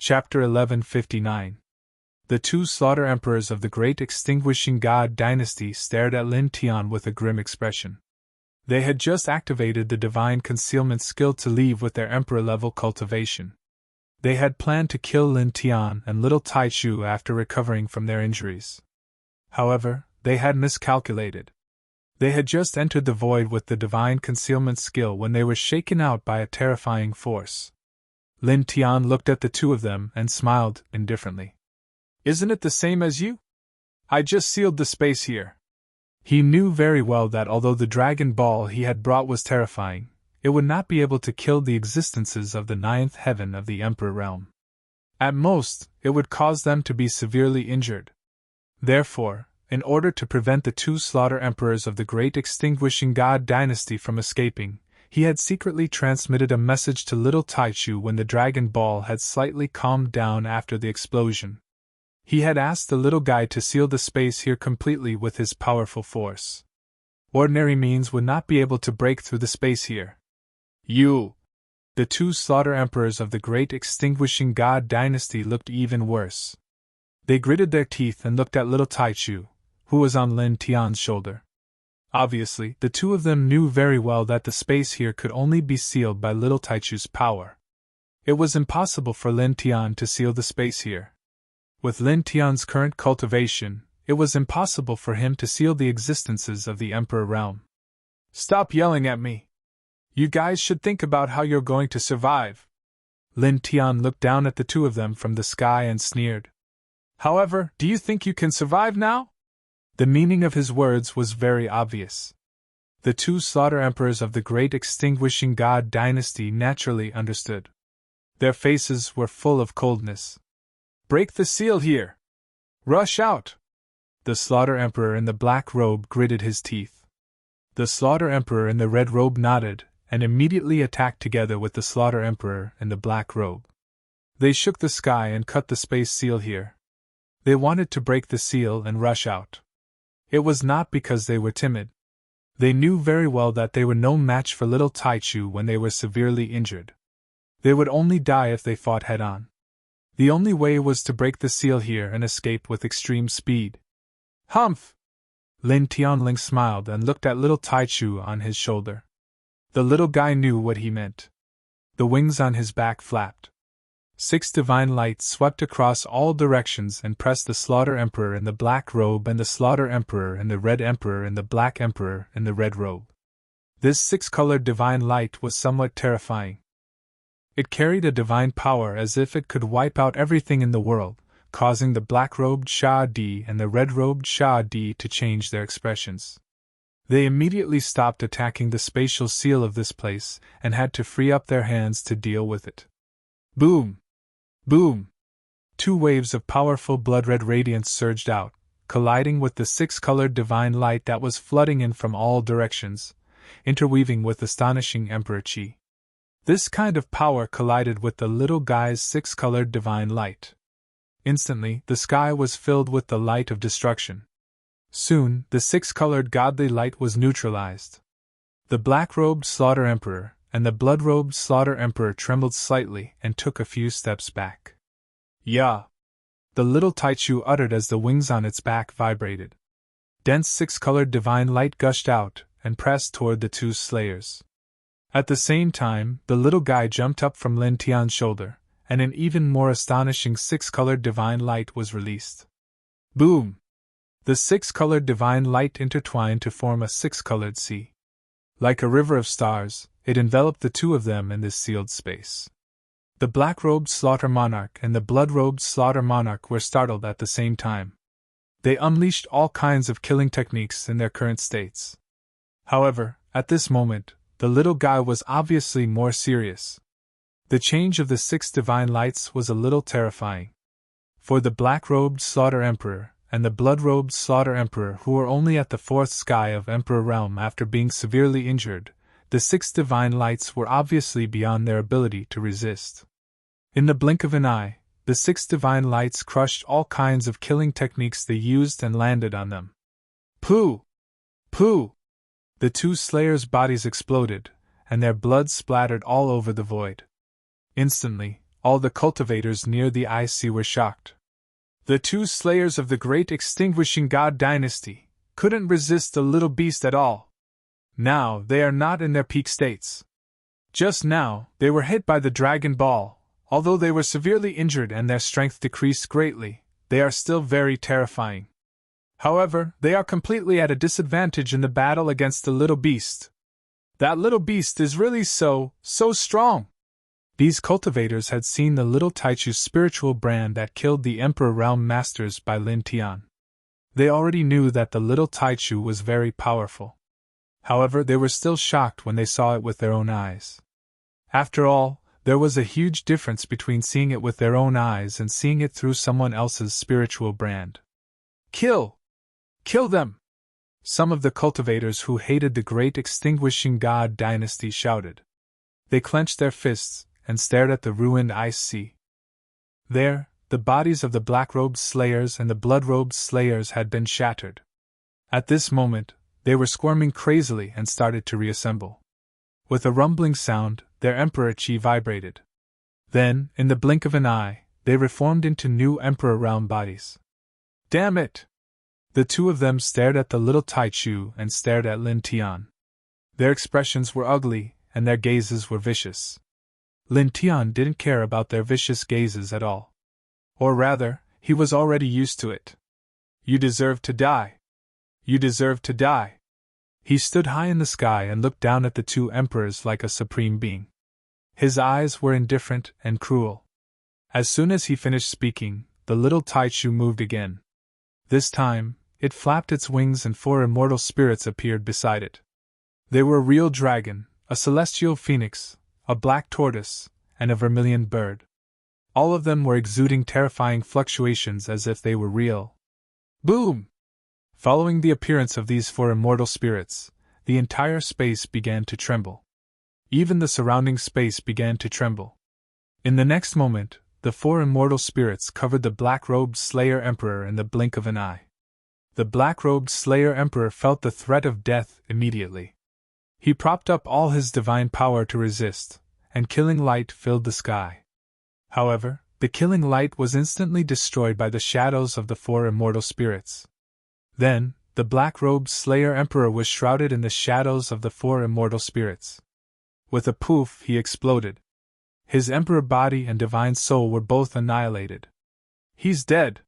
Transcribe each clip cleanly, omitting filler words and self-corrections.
Chapter 1159. The two Slaughter Emperors of the Great Extinguishing God Dynasty stared at Lin Tian with a grim expression. They had just activated the Divine Concealment skill to leave with their Emperor-level cultivation. They had planned to kill Lin Tian and little Taichu after recovering from their injuries. However, they had miscalculated. They had just entered the void with the Divine Concealment skill when they were shaken out by a terrifying force. Lin Tian looked at the two of them and smiled indifferently. "Isn't it the same as you? I just sealed the space here." He knew very well that although the Dragon Ball he had brought was terrifying, it would not be able to kill the existences of the ninth heaven of the Emperor realm. At most, it would cause them to be severely injured. Therefore, in order to prevent the two Slaughter Emperors of the Great Extinguishing God Dynasty from escaping, he had secretly transmitted a message to little Taichu when the Dragon Ball had slightly calmed down after the explosion. He had asked the little guy to seal the space here completely with his powerful force. Ordinary means would not be able to break through the space here. "You!" The two Slaughter Emperors of the Great Extinguishing God Dynasty looked even worse. They gritted their teeth and looked at little Taichu, who was on Lin Tian's shoulder. Obviously, the two of them knew very well that the space here could only be sealed by little Taichu's power. It was impossible for Lin Tian to seal the space here. With Lin Tian's current cultivation, it was impossible for him to seal the existences of the Emperor realm. "Stop yelling at me! You guys should think about how you're going to survive." Lin Tian looked down at the two of them from the sky and sneered. "However, do you think you can survive now?" The meaning of his words was very obvious. The two Slaughter Emperors of the Great Extinguishing God Dynasty naturally understood. Their faces were full of coldness. "Break the seal here! Rush out!" The Slaughter Emperor in the black robe gritted his teeth. The Slaughter Emperor in the red robe nodded, and immediately attacked together with the Slaughter Emperor in the black robe. They shook the sky and cut the space seal here. They wanted to break the seal and rush out. It was not because they were timid. They knew very well that they were no match for little Taichu when they were severely injured. They would only die if they fought head-on. The only way was to break the seal here and escape with extreme speed. "Humph!" Lin Tianling smiled and looked at little Taichu on his shoulder. The little guy knew what he meant. The wings on his back flapped. 6 divine lights swept across all directions and pressed the Slaughter Emperor in the black robe and the Slaughter Emperor and the Red Emperor and the Black Emperor in the red robe. This 6-colored divine light was somewhat terrifying. It carried a divine power as if it could wipe out everything in the world, causing the black-robed Sha-Di and the red-robed Sha-Di to change their expressions. They immediately stopped attacking the spatial seal of this place and had to free up their hands to deal with it. Boom! Boom! 2 waves of powerful blood-red radiance surged out, colliding with the 6-colored divine light that was flooding in from all directions, interweaving with astonishing Emperor Qi. This kind of power collided with the little guy's 6-colored divine light. Instantly, the sky was filled with the light of destruction. Soon, the 6-colored godly light was neutralized. The black-robed Slaughter Emperor and the blood-robed Slaughter Emperor trembled slightly and took a few steps back. "Yeah!" the little Taichu uttered as the wings on its back vibrated. Dense 6-colored divine light gushed out and pressed toward the two slayers. At the same time, the little guy jumped up from Lin Tian's shoulder, and an even more astonishing 6-colored divine light was released. Boom! The 6-colored divine light intertwined to form a 6-colored sea. Like a river of stars, it enveloped the two of them in this sealed space. The black-robed Slaughter Monarch and the blood-robed Slaughter Monarch were startled at the same time. They unleashed all kinds of killing techniques in their current states. However, at this moment, the little guy was obviously more serious. The change of the 6 divine lights was a little terrifying. For the black-robed Slaughter Emperor and the blood-robed Slaughter Emperor, who were only at the 4th sky of Emperor realm after being severely injured, the 6 divine lights were obviously beyond their ability to resist. In the blink of an eye, the 6 divine lights crushed all kinds of killing techniques they used and landed on them. Pooh! Pooh! The two slayers' bodies exploded, and their blood splattered all over the void. Instantly, All the cultivators near the IC were shocked. The two slayers of the great extinguishing god dynasty couldn't resist the little beast at all. Now they are not in their peak states. Just now, they were hit by the Dragon Ball. Although they were severely injured and their strength decreased greatly, they are still very terrifying. However, they are completely at a disadvantage in the battle against the little beast. That little beast is really so strong. These cultivators had seen the little Taichu's spiritual brand that killed the Emperor Realm Masters by Lin Tian. They already knew that the little Taichu was very powerful. However, they were still shocked when they saw it with their own eyes. After all, there was a huge difference between seeing it with their own eyes and seeing it through someone else's spiritual brand. Kill! Kill them! Some of the cultivators who hated the great extinguishing god dynasty shouted. They clenched their fists and stared at the ruined IC. There, the bodies of the black-robed slayers and the blood-robed slayers had been shattered. At this moment, they were squirming crazily and started to reassemble. With a rumbling sound, their Emperor Chi vibrated. Then, in the blink of an eye, they reformed into new Emperor Realm bodies. Damn it! The two of them stared at the little Taichu and stared at Lin Tian. Their expressions were ugly, and their gazes were vicious. Lin Tian didn't care about their vicious gazes at all. Or rather, he was already used to it. You deserve to die. You deserve to die. He stood high in the sky and looked down at the two emperors like a supreme being. His eyes were indifferent and cruel. As soon as he finished speaking, the little Taichu moved again. This time, it flapped its wings and 4 immortal spirits appeared beside it. They were a real dragon, a celestial phoenix, a black tortoise, and a vermilion bird. All of them were exuding terrifying fluctuations as if they were real. Boom! Following the appearance of these 4 immortal spirits, the entire space began to tremble. Even the surrounding space began to tremble. In the next moment, the 4 immortal spirits covered the black-robed Slayer Emperor in the blink of an eye. The black-robed Slayer Emperor felt the threat of death immediately. He propped up all his divine power to resist, and killing light filled the sky. However, the killing light was instantly destroyed by the shadows of the 4 immortal spirits. Then, the black-robed Slayer Emperor was shrouded in the shadows of the 4 immortal spirits. With a poof, he exploded. His Emperor body and divine soul were both annihilated. He's dead.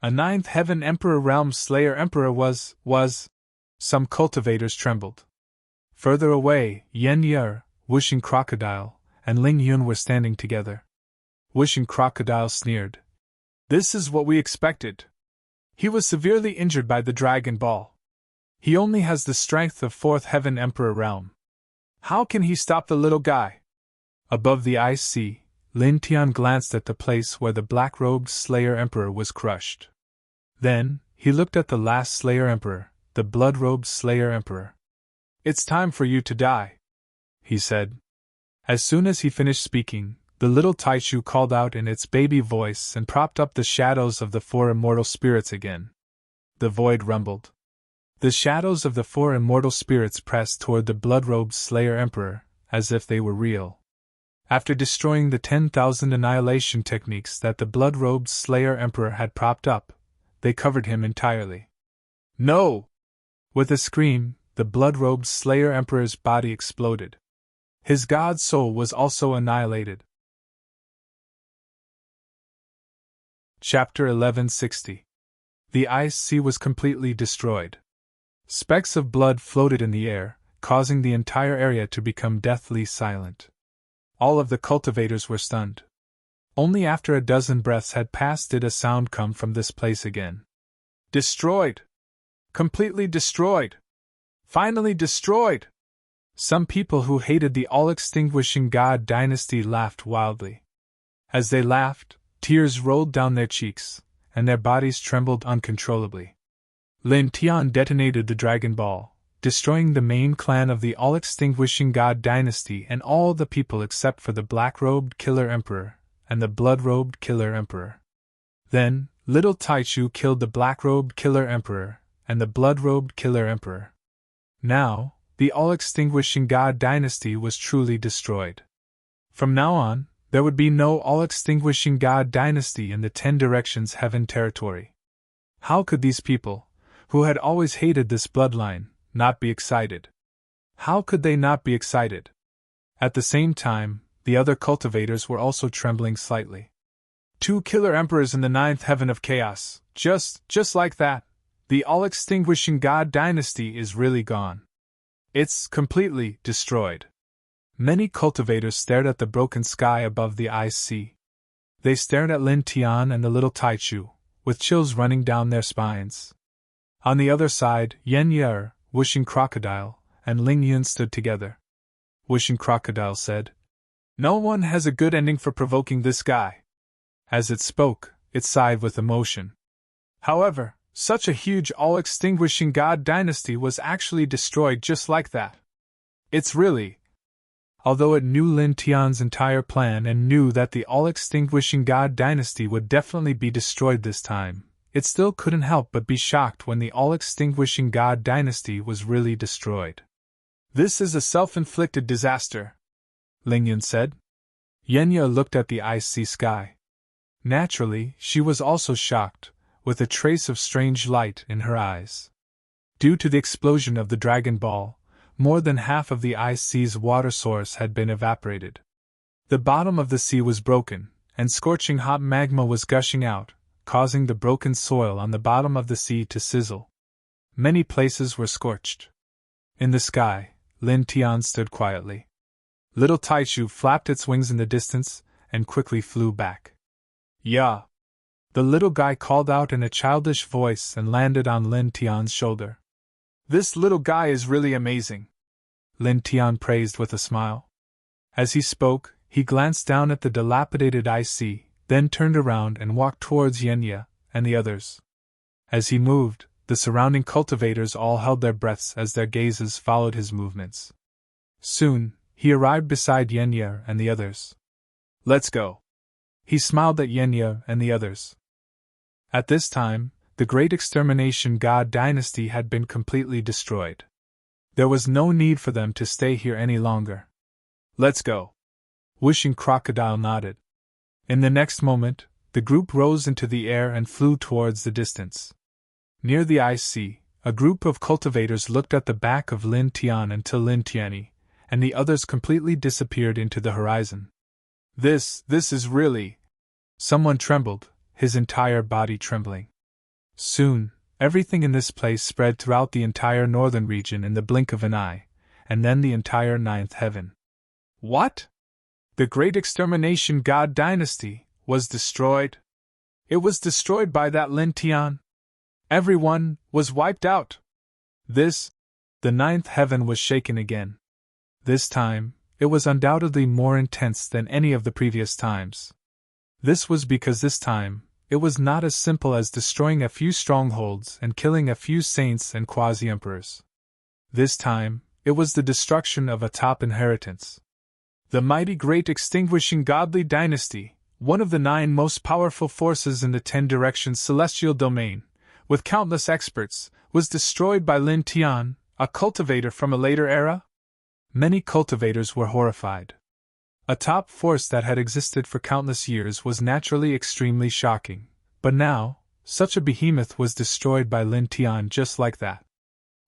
A 9th Heaven Emperor Realm Slayer Emperor was. Some cultivators trembled. Further away, Yen Yer, Wishing Crocodile, and Ling Yun were standing together. Wishing Crocodile sneered. This is what we expected. He was severely injured by the Dragon Ball. He only has the strength of 4th Heaven Emperor Realm. How can he stop the little guy? Above the IC, Lin Tian glanced at the place where the black-robed Slayer Emperor was crushed. Then, he looked at the last Slayer Emperor, the blood-robed Slayer Emperor. It's time for you to die, he said. As soon as he finished speaking, the little Taichu called out in its baby voice and propped up the shadows of the 4 immortal spirits again. The void rumbled. The shadows of the 4 immortal spirits pressed toward the blood-robed Slayer Emperor, as if they were real. After destroying the 10,000 annihilation techniques that the blood-robed Slayer Emperor had propped up, they covered him entirely. No! With a scream, the blood-robed Slayer Emperor's body exploded. His god soul was also annihilated. Chapter 1160. The IC was completely destroyed. Specks of blood floated in the air, causing the entire area to become deathly silent. All of the cultivators were stunned. Only after a dozen breaths had passed did a sound come from this place again. Destroyed! Completely destroyed! Finally destroyed! Some people who hated the all-extinguishing god dynasty laughed wildly. As they laughed, tears rolled down their cheeks, and their bodies trembled uncontrollably. Lin Tian detonated the Dragon Ball, destroying the main clan of the all-extinguishing god dynasty and all the people except for the black-robed Killer Emperor and the blood-robed Killer Emperor. Then, little Taichu killed the black-robed Killer Emperor and the blood-robed Killer Emperor. Now, the all-extinguishing god dynasty was truly destroyed. From now on, there would be no all-extinguishing God dynasty in the 10 Directions Heaven territory. How could these people, who had always hated this bloodline, not be excited? How could they not be excited? At the same time, the other cultivators were also trembling slightly. 2 killer emperors in the 9th heaven of chaos, just like that. The all-extinguishing God dynasty is really gone. It's completely destroyed. Many cultivators stared at the broken sky above the ice sea. They stared at Lin Tian and the little Taichu, with chills running down their spines. On the other side, Yen Yer, Wishing Crocodile, and Ling Yun stood together. Wishing Crocodile said, "No one has a good ending for provoking this guy." As it spoke, it sighed with emotion. However, such a huge all-extinguishing God dynasty was actually destroyed just like that. It's really... Although it knew Lin Tian's entire plan and knew that the all-extinguishing God dynasty would definitely be destroyed this time, it still couldn't help but be shocked when the all-extinguishing God dynasty was really destroyed. "This is a self-inflicted disaster," Ling Yun said. Yenya looked at the icy sky. Naturally, she was also shocked, with a trace of strange light in her eyes. Due to the explosion of the Dragon Ball, more than half of the ice sea's water source had been evaporated. The bottom of the sea was broken, and scorching hot magma was gushing out, causing the broken soil on the bottom of the sea to sizzle. Many places were scorched. In the sky, Lin Tian stood quietly. Little Taichu flapped its wings in the distance, and quickly flew back. "Yeah!" The little guy called out in a childish voice and landed on Lin Tian's shoulder. "This little guy is really amazing," Lin Tian praised with a smile. As he spoke, he glanced down at the dilapidated ice sea, then turned around and walked towards Yenya and the others. As he moved, the surrounding cultivators all held their breaths as their gazes followed his movements. Soon, he arrived beside Yenya and the others. "Let's go." He smiled at Yenya and the others. At this time, the Great Extermination God dynasty had been completely destroyed. There was no need for them to stay here any longer. "Let's go." Wishing Crocodile nodded. In the next moment, the group rose into the air and flew towards the distance. Near the ice sea, a group of cultivators looked at the back of Lin Tian until Lin Tianyi and the others completely disappeared into the horizon. This is really... Someone trembled, his entire body trembling. Soon, everything in this place spread throughout the entire northern region in the blink of an eye, and then the entire 9th heaven. What? The Great Extermination God dynasty was destroyed? It was destroyed by that Lin Tian? Everyone was wiped out. The 9th heaven was shaken again. This time, it was undoubtedly more intense than any of the previous times. This was because this time, it was not as simple as destroying a few strongholds and killing a few saints and quasi-emperors. This time, it was the destruction of a top inheritance. The mighty Great Extinguishing Godly Dynasty, one of the 9 most powerful forces in the 10 Directions celestial domain, with countless experts, was destroyed by Lin Tian, a cultivator from a later era? Many cultivators were horrified. A top force that had existed for countless years was naturally extremely shocking, but now, such a behemoth was destroyed by Lin Tian just like that.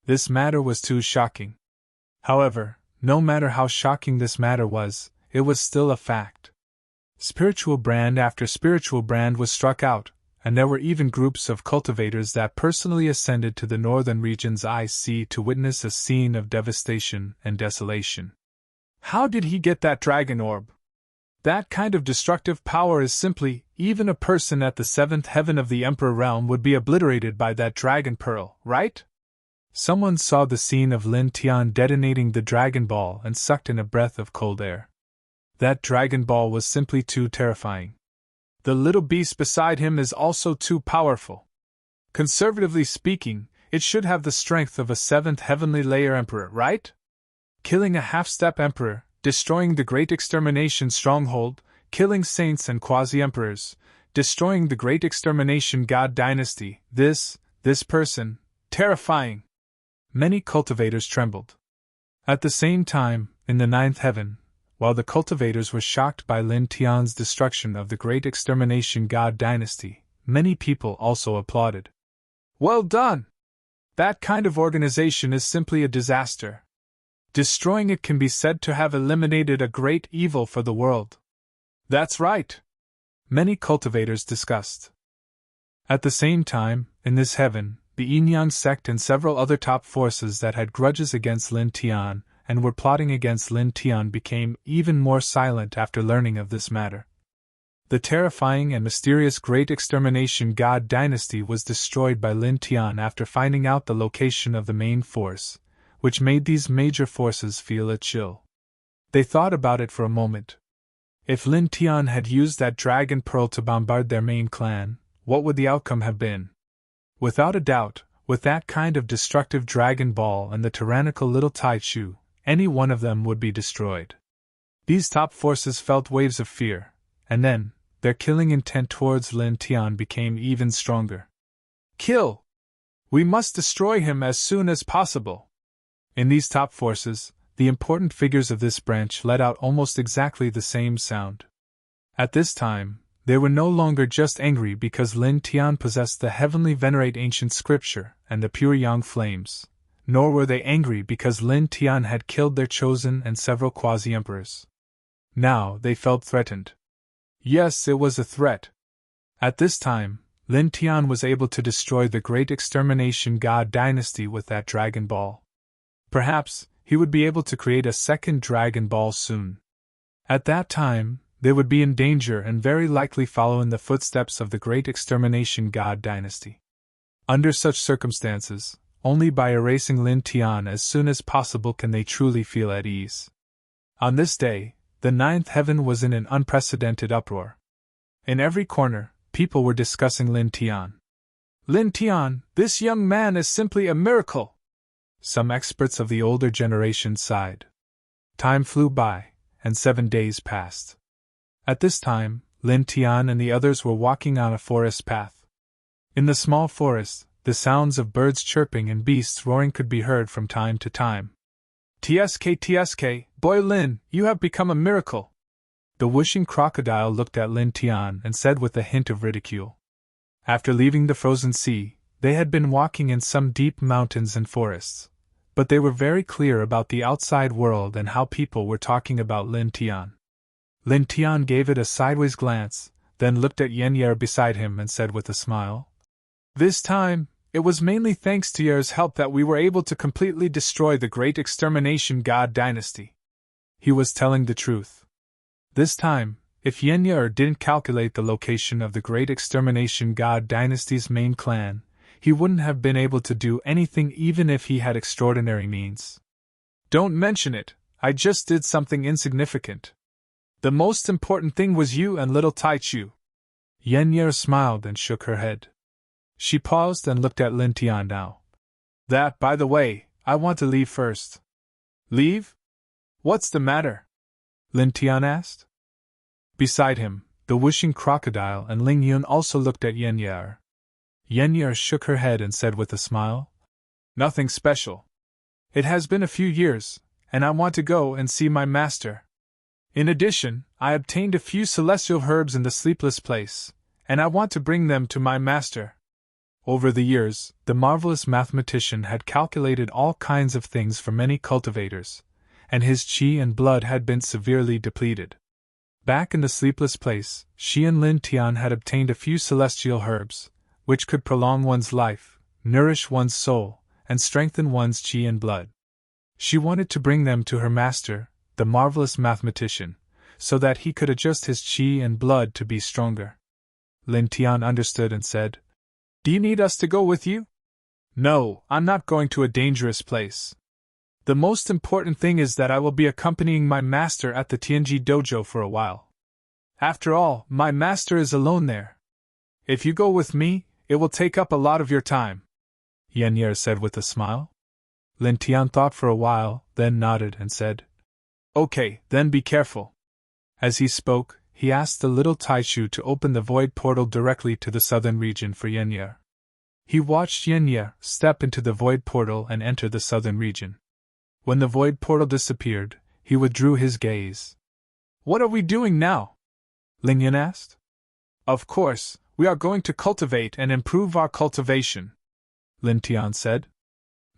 This matter was too shocking. However, no matter how shocking this matter was, it was still a fact. Spiritual brand after spiritual brand was struck out, and there were even groups of cultivators that personally ascended to the northern region's ice sea to witness a scene of devastation and desolation. How did he get that dragon orb? That kind of destructive power is simply, even a person at the 7th heaven of the Emperor realm would be obliterated by that dragon pearl, right? Someone saw the scene of Lin Tian detonating the Dragon Ball and sucked in a breath of cold air. That Dragon Ball was simply too terrifying. The little beast beside him is also too powerful. Conservatively speaking, it should have the strength of a 7th heavenly layer emperor, right? Killing a half-step emperor, destroying the Great Extermination stronghold, killing saints and quasi-emperors, destroying the Great Extermination God dynasty, this person, terrifying. Many cultivators trembled. At the same time, in the 9th heaven, While the cultivators were shocked by Lin Tian's destruction of the great extermination god dynasty, many people also applauded. Well done! That kind of organization is simply a disaster. Destroying it can be said to have eliminated a great evil for the world. That's right! Many cultivators discussed. At the same time, in this heaven, the Yinyang sect and several other top forces that had grudges against Lin Tian and were plotting against Lin Tian became even more silent after learning of this matter. The terrifying and mysterious Great Extermination God dynasty was destroyed by Lin Tian after finding out the location of the main force, which made these major forces feel a chill. They thought about it for a moment. If Lin Tian had used that dragon pearl to bombard their main clan, what would the outcome have been? Without a doubt, with that kind of destructive dragon ball and the tyrannical little Taichu, any one of them would be destroyed. These top forces felt waves of fear, and then, their killing intent towards Lin Tian became even stronger. Kill! We must destroy him as soon as possible. In these top forces, the important figures of this branch let out almost exactly the same sound. At this time, they were no longer just angry because Lin Tian possessed the heavenly venerate ancient scripture and the pure yang flames, nor were they angry because Lin Tian had killed their chosen and several quasi-emperors. Now they felt threatened. Yes, it was a threat. At this time, Lin Tian was able to destroy the great extermination god dynasty with that dragon ball. Perhaps, he would be able to create a second dragon ball soon. At that time, they would be in danger and very likely follow in the footsteps of the great extermination god dynasty. Under such circumstances, only by erasing Lin Tian as soon as possible can they truly feel at ease. On this day, the ninth heaven was in an unprecedented uproar. In every corner, people were discussing Lin Tian. Lin Tian, this young man is simply a miracle! Some experts of the older generation sighed. Time flew by, and 7 days passed. At this time, Lin Tian and the others were walking on a forest path. In the small forest, the sounds of birds chirping and beasts roaring could be heard from time to time. TSK, boy Lin, you have become a miracle. The whooshing crocodile looked at Lin Tian and said with a hint of ridicule. After leaving the frozen sea, they had been walking in some deep mountains and forests, but they were very clear about the outside world and how people were talking about Lin Tian. Lin Tian gave it a sideways glance, then looked at Yen Yer beside him and said with a smile, This time, it was mainly thanks to Yer's help that we were able to completely destroy the great extermination god dynasty. He was telling the truth. This time, if Yen Yer didn't calculate the location of the great extermination god dynasty's main clan, he wouldn't have been able to do anything even if he had extraordinary means. Don't mention it, I just did something insignificant. The most important thing was you and little Taichu. Yen Yer smiled and shook her head. She paused and looked at Lin Tian now. That, by the way, I want to leave first. Leave? What's the matter? Lin Tian asked. Beside him, the whooshing crocodile and Ling Yun also looked at Yen Yer. Yen Yer shook her head and said with a smile, Nothing special. It has been a few years, and I want to go and see my master. In addition, I obtained a few celestial herbs in the sleepless place, and I want to bring them to my master. Over the years, the marvelous mathematician had calculated all kinds of things for many cultivators, and his qi and blood had been severely depleted. Back in the sleepless place, she and Lin Tian had obtained a few celestial herbs, which could prolong one's life, nourish one's soul, and strengthen one's qi and blood. She wanted to bring them to her master, the marvelous mathematician, so that he could adjust his qi and blood to be stronger. Lin Tian understood and said, Do you need us to go with you? No, I'm not going to a dangerous place. The most important thing is that I will be accompanying my master at the Tianji dojo for a while. After all, my master is alone there. If you go with me, it will take up a lot of your time, Yen Yer said with a smile. Lin Tian thought for a while, then nodded and said, Okay, then be careful. As he spoke, he asked the little Taichu to open the void portal directly to the southern region for Yen Yer. He watched Yen Yer step into the void portal and enter the southern region. When the void portal disappeared, he withdrew his gaze. What are we doing now? Ling Yun asked. Of course, we are going to cultivate and improve our cultivation, Lin Tian said.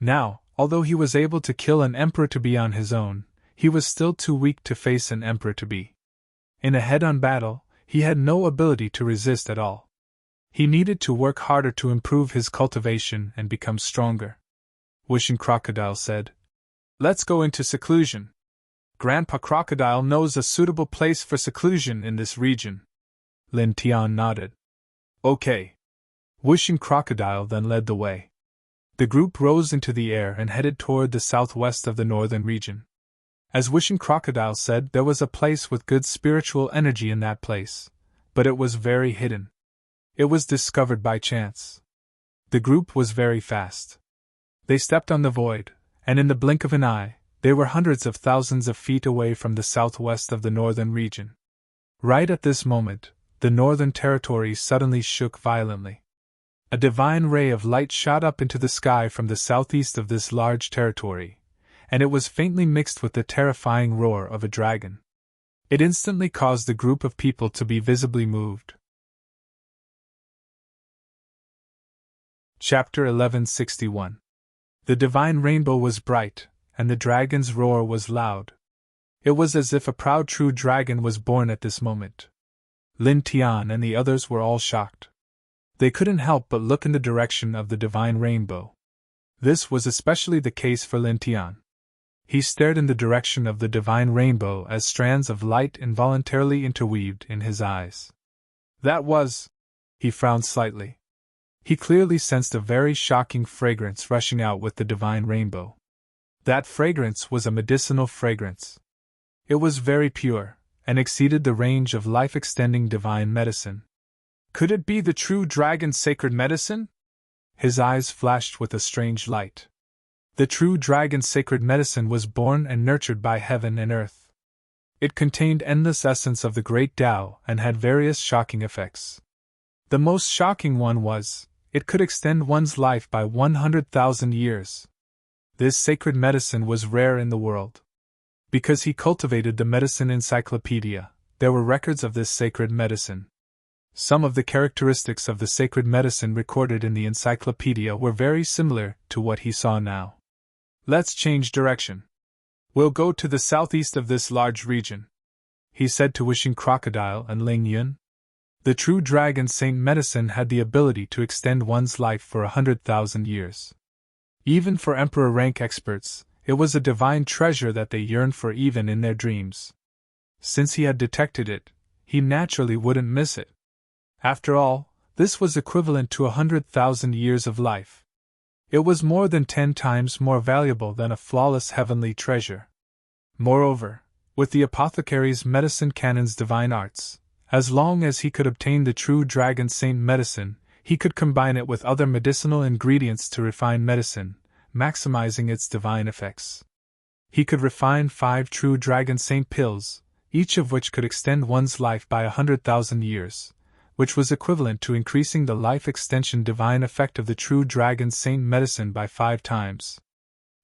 Now, although he was able to kill an emperor-to-be on his own, he was still too weak to face an emperor-to-be. In a head-on battle, he had no ability to resist at all. He needed to work harder to improve his cultivation and become stronger. Wishing Crocodile said, Let's go into seclusion. Grandpa Crocodile knows a suitable place for seclusion in this region. Lin Tian nodded. Okay. Wishing Crocodile then led the way. The group rose into the air and headed toward the southwest of the northern region. As Wishing Crocodile said, there was a place with good spiritual energy in that place, but it was very hidden. It was discovered by chance. The group was very fast. They stepped on the void, and in the blink of an eye, they were hundreds of thousands of feet away from the southwest of the northern region. Right at this moment, the northern territory suddenly shook violently. A divine ray of light shot up into the sky from the southeast of this large territory, and it was faintly mixed with the terrifying roar of a dragon. It instantly caused the group of people to be visibly moved. Chapter 1161. The divine rainbow was bright, and the dragon's roar was loud. It was as if a proud true dragon was born at this moment. Lin Tian and the others were all shocked. They couldn't help but look in the direction of the divine rainbow. This was especially the case for Lin Tian. He stared in the direction of the divine rainbow as strands of light involuntarily interweaved in his eyes. That was... He frowned slightly. He clearly sensed a very shocking fragrance rushing out with the divine rainbow. That fragrance was a medicinal fragrance. It was very pure, and exceeded the range of life-extending divine medicine. Could it be the true dragon's sacred medicine? His eyes flashed with a strange light. The true dragon's sacred medicine was born and nurtured by heaven and earth. It contained endless essence of the great Tao and had various shocking effects. The most shocking one was, it could extend one's life by 100,000 years. This sacred medicine was rare in the world. Because he cultivated the medicine encyclopedia, there were records of this sacred medicine. Some of the characteristics of the sacred medicine recorded in the encyclopedia were very similar to what he saw now. Let's change direction. We'll go to the southeast of this large region, he said to Wishing Crocodile and Ling Yun. The true dragon saint medicine had the ability to extend one's life for 100,000 years. Even for emperor rank experts, it was a divine treasure that they yearned for even in their dreams. Since he had detected it, he naturally wouldn't miss it. After all, this was equivalent to 100,000 years of life. It was more than 10 times more valuable than a flawless heavenly treasure. Moreover, with the apothecary's medicine canon's divine arts, as long as he could obtain the true dragon saint medicine, he could combine it with other medicinal ingredients to refine medicine, maximizing its divine effects. He could refine 5 true dragon saint pills, each of which could extend one's life by 100,000 years, which was equivalent to increasing the life extension divine effect of the true dragon saint medicine by 5 times.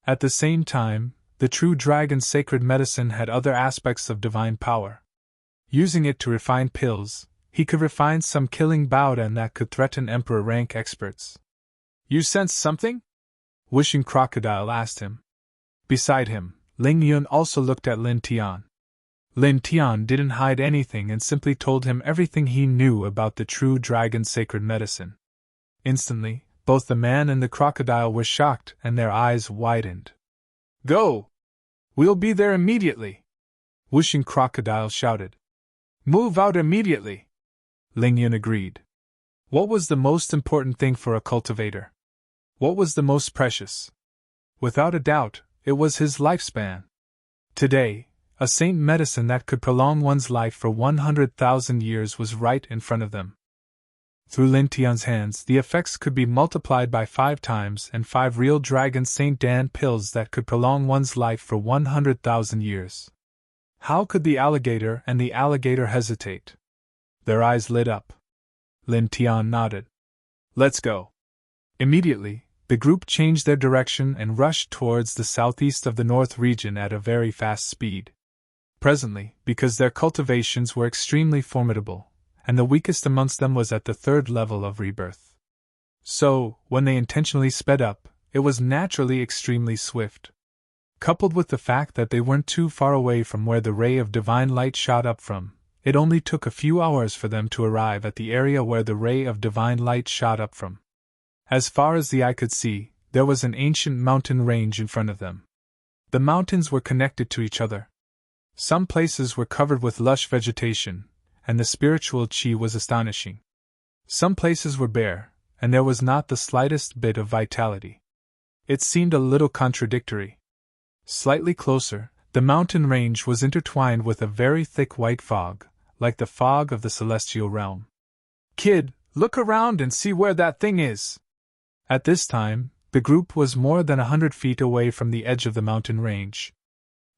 At the same time, the true dragon sacred medicine had other aspects of divine power. Using it to refine pills, he could refine some killing Baodan that could threaten emperor rank experts. You sense something? Wishing Crocodile asked him. Beside him, Ling Yun also looked at Lin Tian. Lin Tian didn't hide anything and simply told him everything he knew about the true dragon sacred medicine. Instantly, both the man and the crocodile were shocked and their eyes widened. Go! We'll be there immediately! Wishing Crocodile shouted. Move out immediately! Ling Yun agreed. What was the most important thing for a cultivator? What was the most precious? Without a doubt, it was his lifespan. Today, a saint medicine that could prolong one's life for 100,000 years was right in front of them. Through Lin Tian's hands, the effects could be multiplied by 5 times and 5 real dragon Saint Dan pills that could prolong one's life for 100,000 years. How could the alligator and the alligator hesitate? Their eyes lit up. Lin Tian nodded. Let's go. Immediately, the group changed their direction and rushed towards the southeast of the north region at a very fast speed. Presently, because their cultivations were extremely formidable, and the weakest amongst them was at the third level of rebirth. So, when they intentionally sped up, it was naturally extremely swift. Coupled with the fact that they weren't too far away from where the ray of divine light shot up from, it only took a few hours for them to arrive at the area where the ray of divine light shot up from. As far as the eye could see, there was an ancient mountain range in front of them. The mountains were connected to each other. Some places were covered with lush vegetation, and the spiritual chi was astonishing. Some places were bare, and there was not the slightest bit of vitality. It seemed a little contradictory. Slightly closer, the mountain range was intertwined with a very thick white fog, like the fog of the celestial realm. "Kid, look around and see where that thing is." At this time, the group was more than 100 feet away from the edge of the mountain range.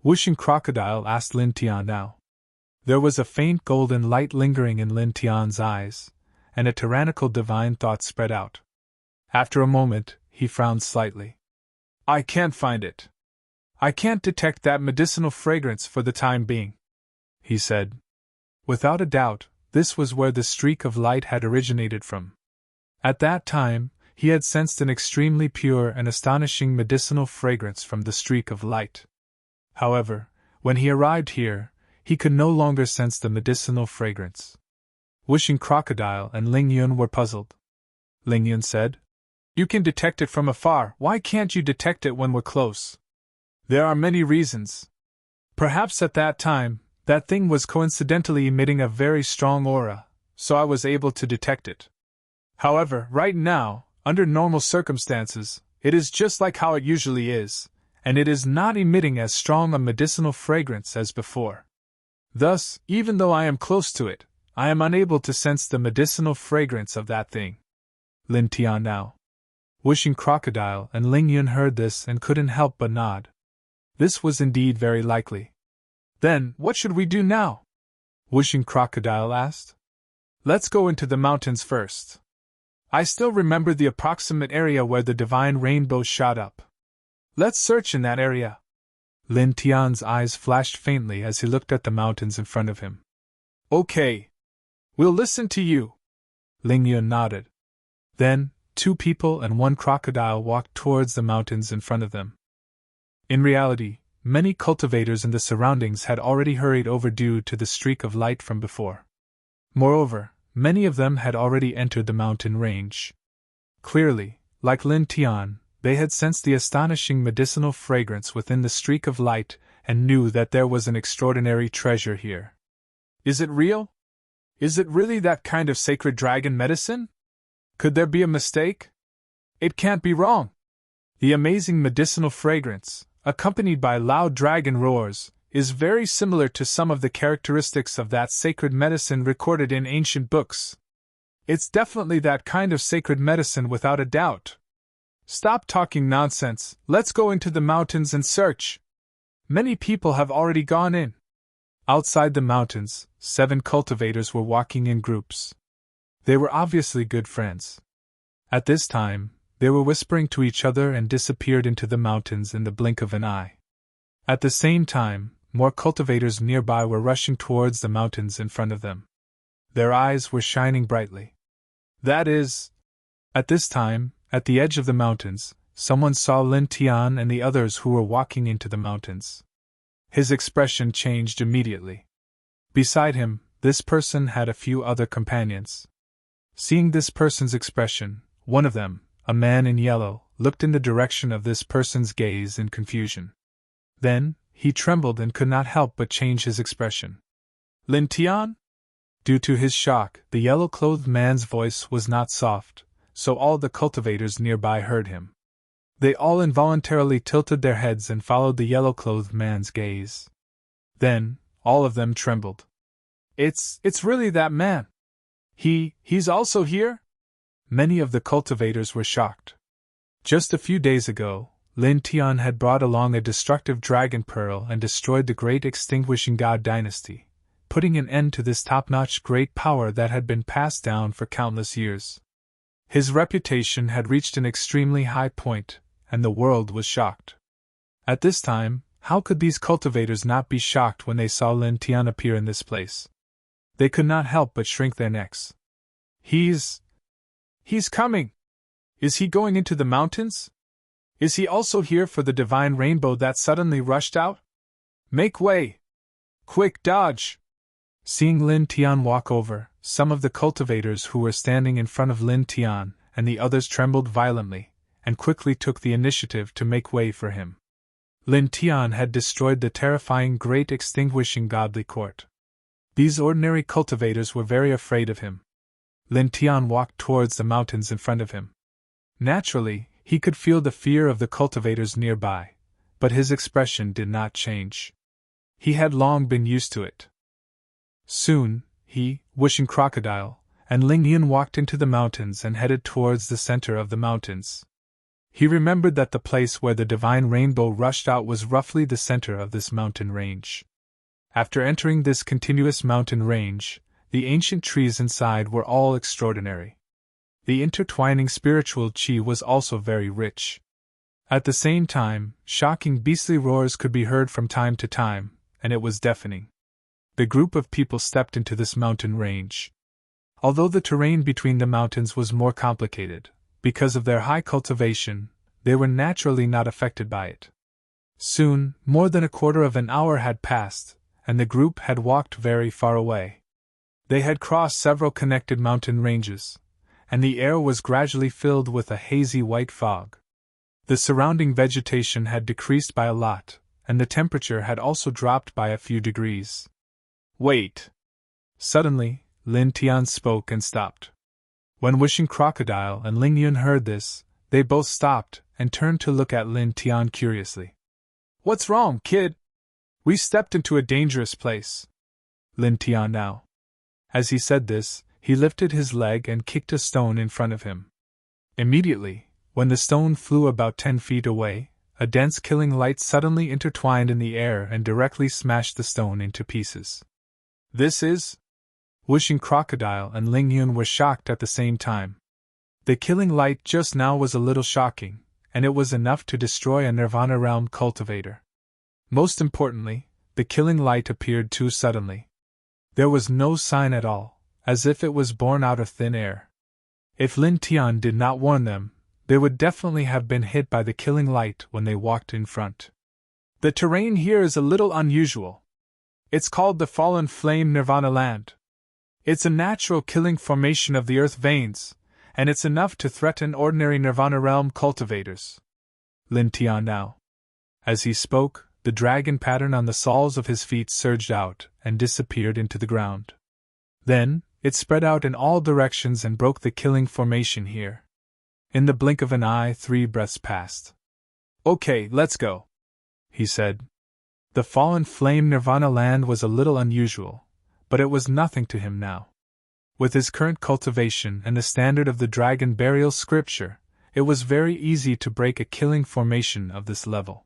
Whooshing Crocodile asked Lin Tian now. There was a faint golden light lingering in Lin Tian's eyes, and a tyrannical divine thought spread out. After a moment, he frowned slightly. "I can't find it. I can't detect that medicinal fragrance for the time being," he said. Without a doubt, this was where the streak of light had originated from. At that time, he had sensed an extremely pure and astonishing medicinal fragrance from the streak of light. However, when he arrived here, he could no longer sense the medicinal fragrance. Whooshing Crocodile and Ling Yun were puzzled. Ling Yun said, "You can detect it from afar, why can't you detect it when we're close?" "There are many reasons. Perhaps at that time, that thing was coincidentally emitting a very strong aura, so I was able to detect it. However, right now, under normal circumstances, it is just like how it usually is, and it is not emitting as strong a medicinal fragrance as before. Thus, even though I am close to it, I am unable to sense the medicinal fragrance of that thing." Lin Tian now. Whooshing Crocodile and Ling Yun heard this and couldn't help but nod. This was indeed very likely. "Then, what should we do now?" Whooshing Crocodile asked. "Let's go into the mountains first. I still remember the approximate area where the divine rainbow shot up. Let's search in that area." Lin Tian's eyes flashed faintly as he looked at the mountains in front of him. "Okay. We'll listen to you." Ling Yun nodded. Then, 2 people and 1 crocodile walked towards the mountains in front of them. In reality, many cultivators in the surroundings had already hurried over due to the streak of light from before. Moreover, many of them had already entered the mountain range. Clearly, like Lin Tian, they had sensed the astonishing medicinal fragrance within the streak of light and knew that there was an extraordinary treasure here. "Is it real? Is it really that kind of sacred dragon medicine? Could there be a mistake? It can't be wrong. The amazing medicinal fragrance, accompanied by loud dragon roars, is very similar to some of the characteristics of that sacred medicine recorded in ancient books. It's definitely that kind of sacred medicine without a doubt. Stop talking nonsense, let's go into the mountains and search. Many people have already gone in." Outside the mountains, 7 cultivators were walking in groups. They were obviously good friends. At this time, they were whispering to each other and disappeared into the mountains in the blink of an eye. At the same time, more cultivators nearby were rushing towards the mountains in front of them. Their eyes were shining brightly. That is... At this time, at the edge of the mountains, someone saw Lin Tian and the others who were walking into the mountains. His expression changed immediately. Beside him, this person had a few other companions. Seeing this person's expression, one of them, a man in yellow, looked in the direction of this person's gaze in confusion. Then, he trembled and could not help but change his expression. "Lin Tian?" Due to his shock, the yellow-clothed man's voice was not soft, so all the cultivators nearby heard him. They all involuntarily tilted their heads and followed the yellow-clothed man's gaze. Then, all of them trembled. It's really that man. He's also here?" Many of the cultivators were shocked. Just a few days ago, Lin Tian had brought along a destructive dragon pearl and destroyed the great extinguishing god dynasty, putting an end to this top-notch great power that had been passed down for countless years. His reputation had reached an extremely high point, and the world was shocked. At this time, How could these cultivators not be shocked when they saw Lin Tian appear in this place? They could not help but shrink their necks. He's coming! Is he going into the mountains? Is he also here for the divine rainbow that suddenly rushed out? Make way! Quick, dodge! Seeing Lin Tian walk over, some of the cultivators who were standing in front of Lin Tian and the others trembled violently, and quickly took the initiative to make way for him. Lin Tian had destroyed the terrifying great extinguishing godly court. These ordinary cultivators were very afraid of him. Lin Tian walked towards the mountains in front of him. Naturally, he could feel the fear of the cultivators nearby, but his expression did not change. He had long been used to it. Soon, he, Wishing Crocodile, and Ling Yun walked into the mountains and headed towards the center of the mountains. He remembered that the place where the divine rainbow rushed out was roughly the center of this mountain range. After entering this continuous mountain range, the ancient trees inside were all extraordinary. The intertwining spiritual qi was also very rich. At the same time, shocking beastly roars could be heard from time to time, and it was deafening. The group of people stepped into this mountain range. Although the terrain between the mountains was more complicated, because of their high cultivation, they were naturally not affected by it. Soon, more than a quarter of an hour had passed, and the group had walked very far away. They had crossed several connected mountain ranges, and the air was gradually filled with a hazy white fog. The surrounding vegetation had decreased by a lot, and the temperature had also dropped by a few degrees. Wait! Suddenly, Lin Tian spoke and stopped. When Wishing Crocodile and Ling Yun heard this, they both stopped and turned to look at Lin Tian curiously. What's wrong, kid? We stepped into a dangerous place. Lin Tian now. As he said this, he lifted his leg and kicked a stone in front of him. Immediately, when the stone flew about 10 feet away, a dense killing light suddenly intertwined in the air and directly smashed the stone into pieces. This is... Wishing Crocodile and Ling Yun were shocked at the same time. The killing light just now was a little shocking, and it was enough to destroy a Nirvana realm cultivator. Most importantly, the killing light appeared too suddenly. There was no sign at all, as if it was born out of thin air. If Lin Tian did not warn them, they would definitely have been hit by the killing light when they walked in front. The terrain here is a little unusual. It's called the Fallen Flame Nirvana Land. It's a natural killing formation of the earth veins, and it's enough to threaten ordinary Nirvana realm cultivators. Lin Tian now. As he spoke, the dragon pattern on the soles of his feet surged out and disappeared into the ground. Then, it spread out in all directions and broke the killing formation here. In the blink of an eye, 3 breaths passed. Okay, let's go, he said. The Fallen Flame Nirvana Land was a little unusual, but it was nothing to him now. With his current cultivation and the standard of the Dragon Burial Scripture, it was very easy to break a killing formation of this level.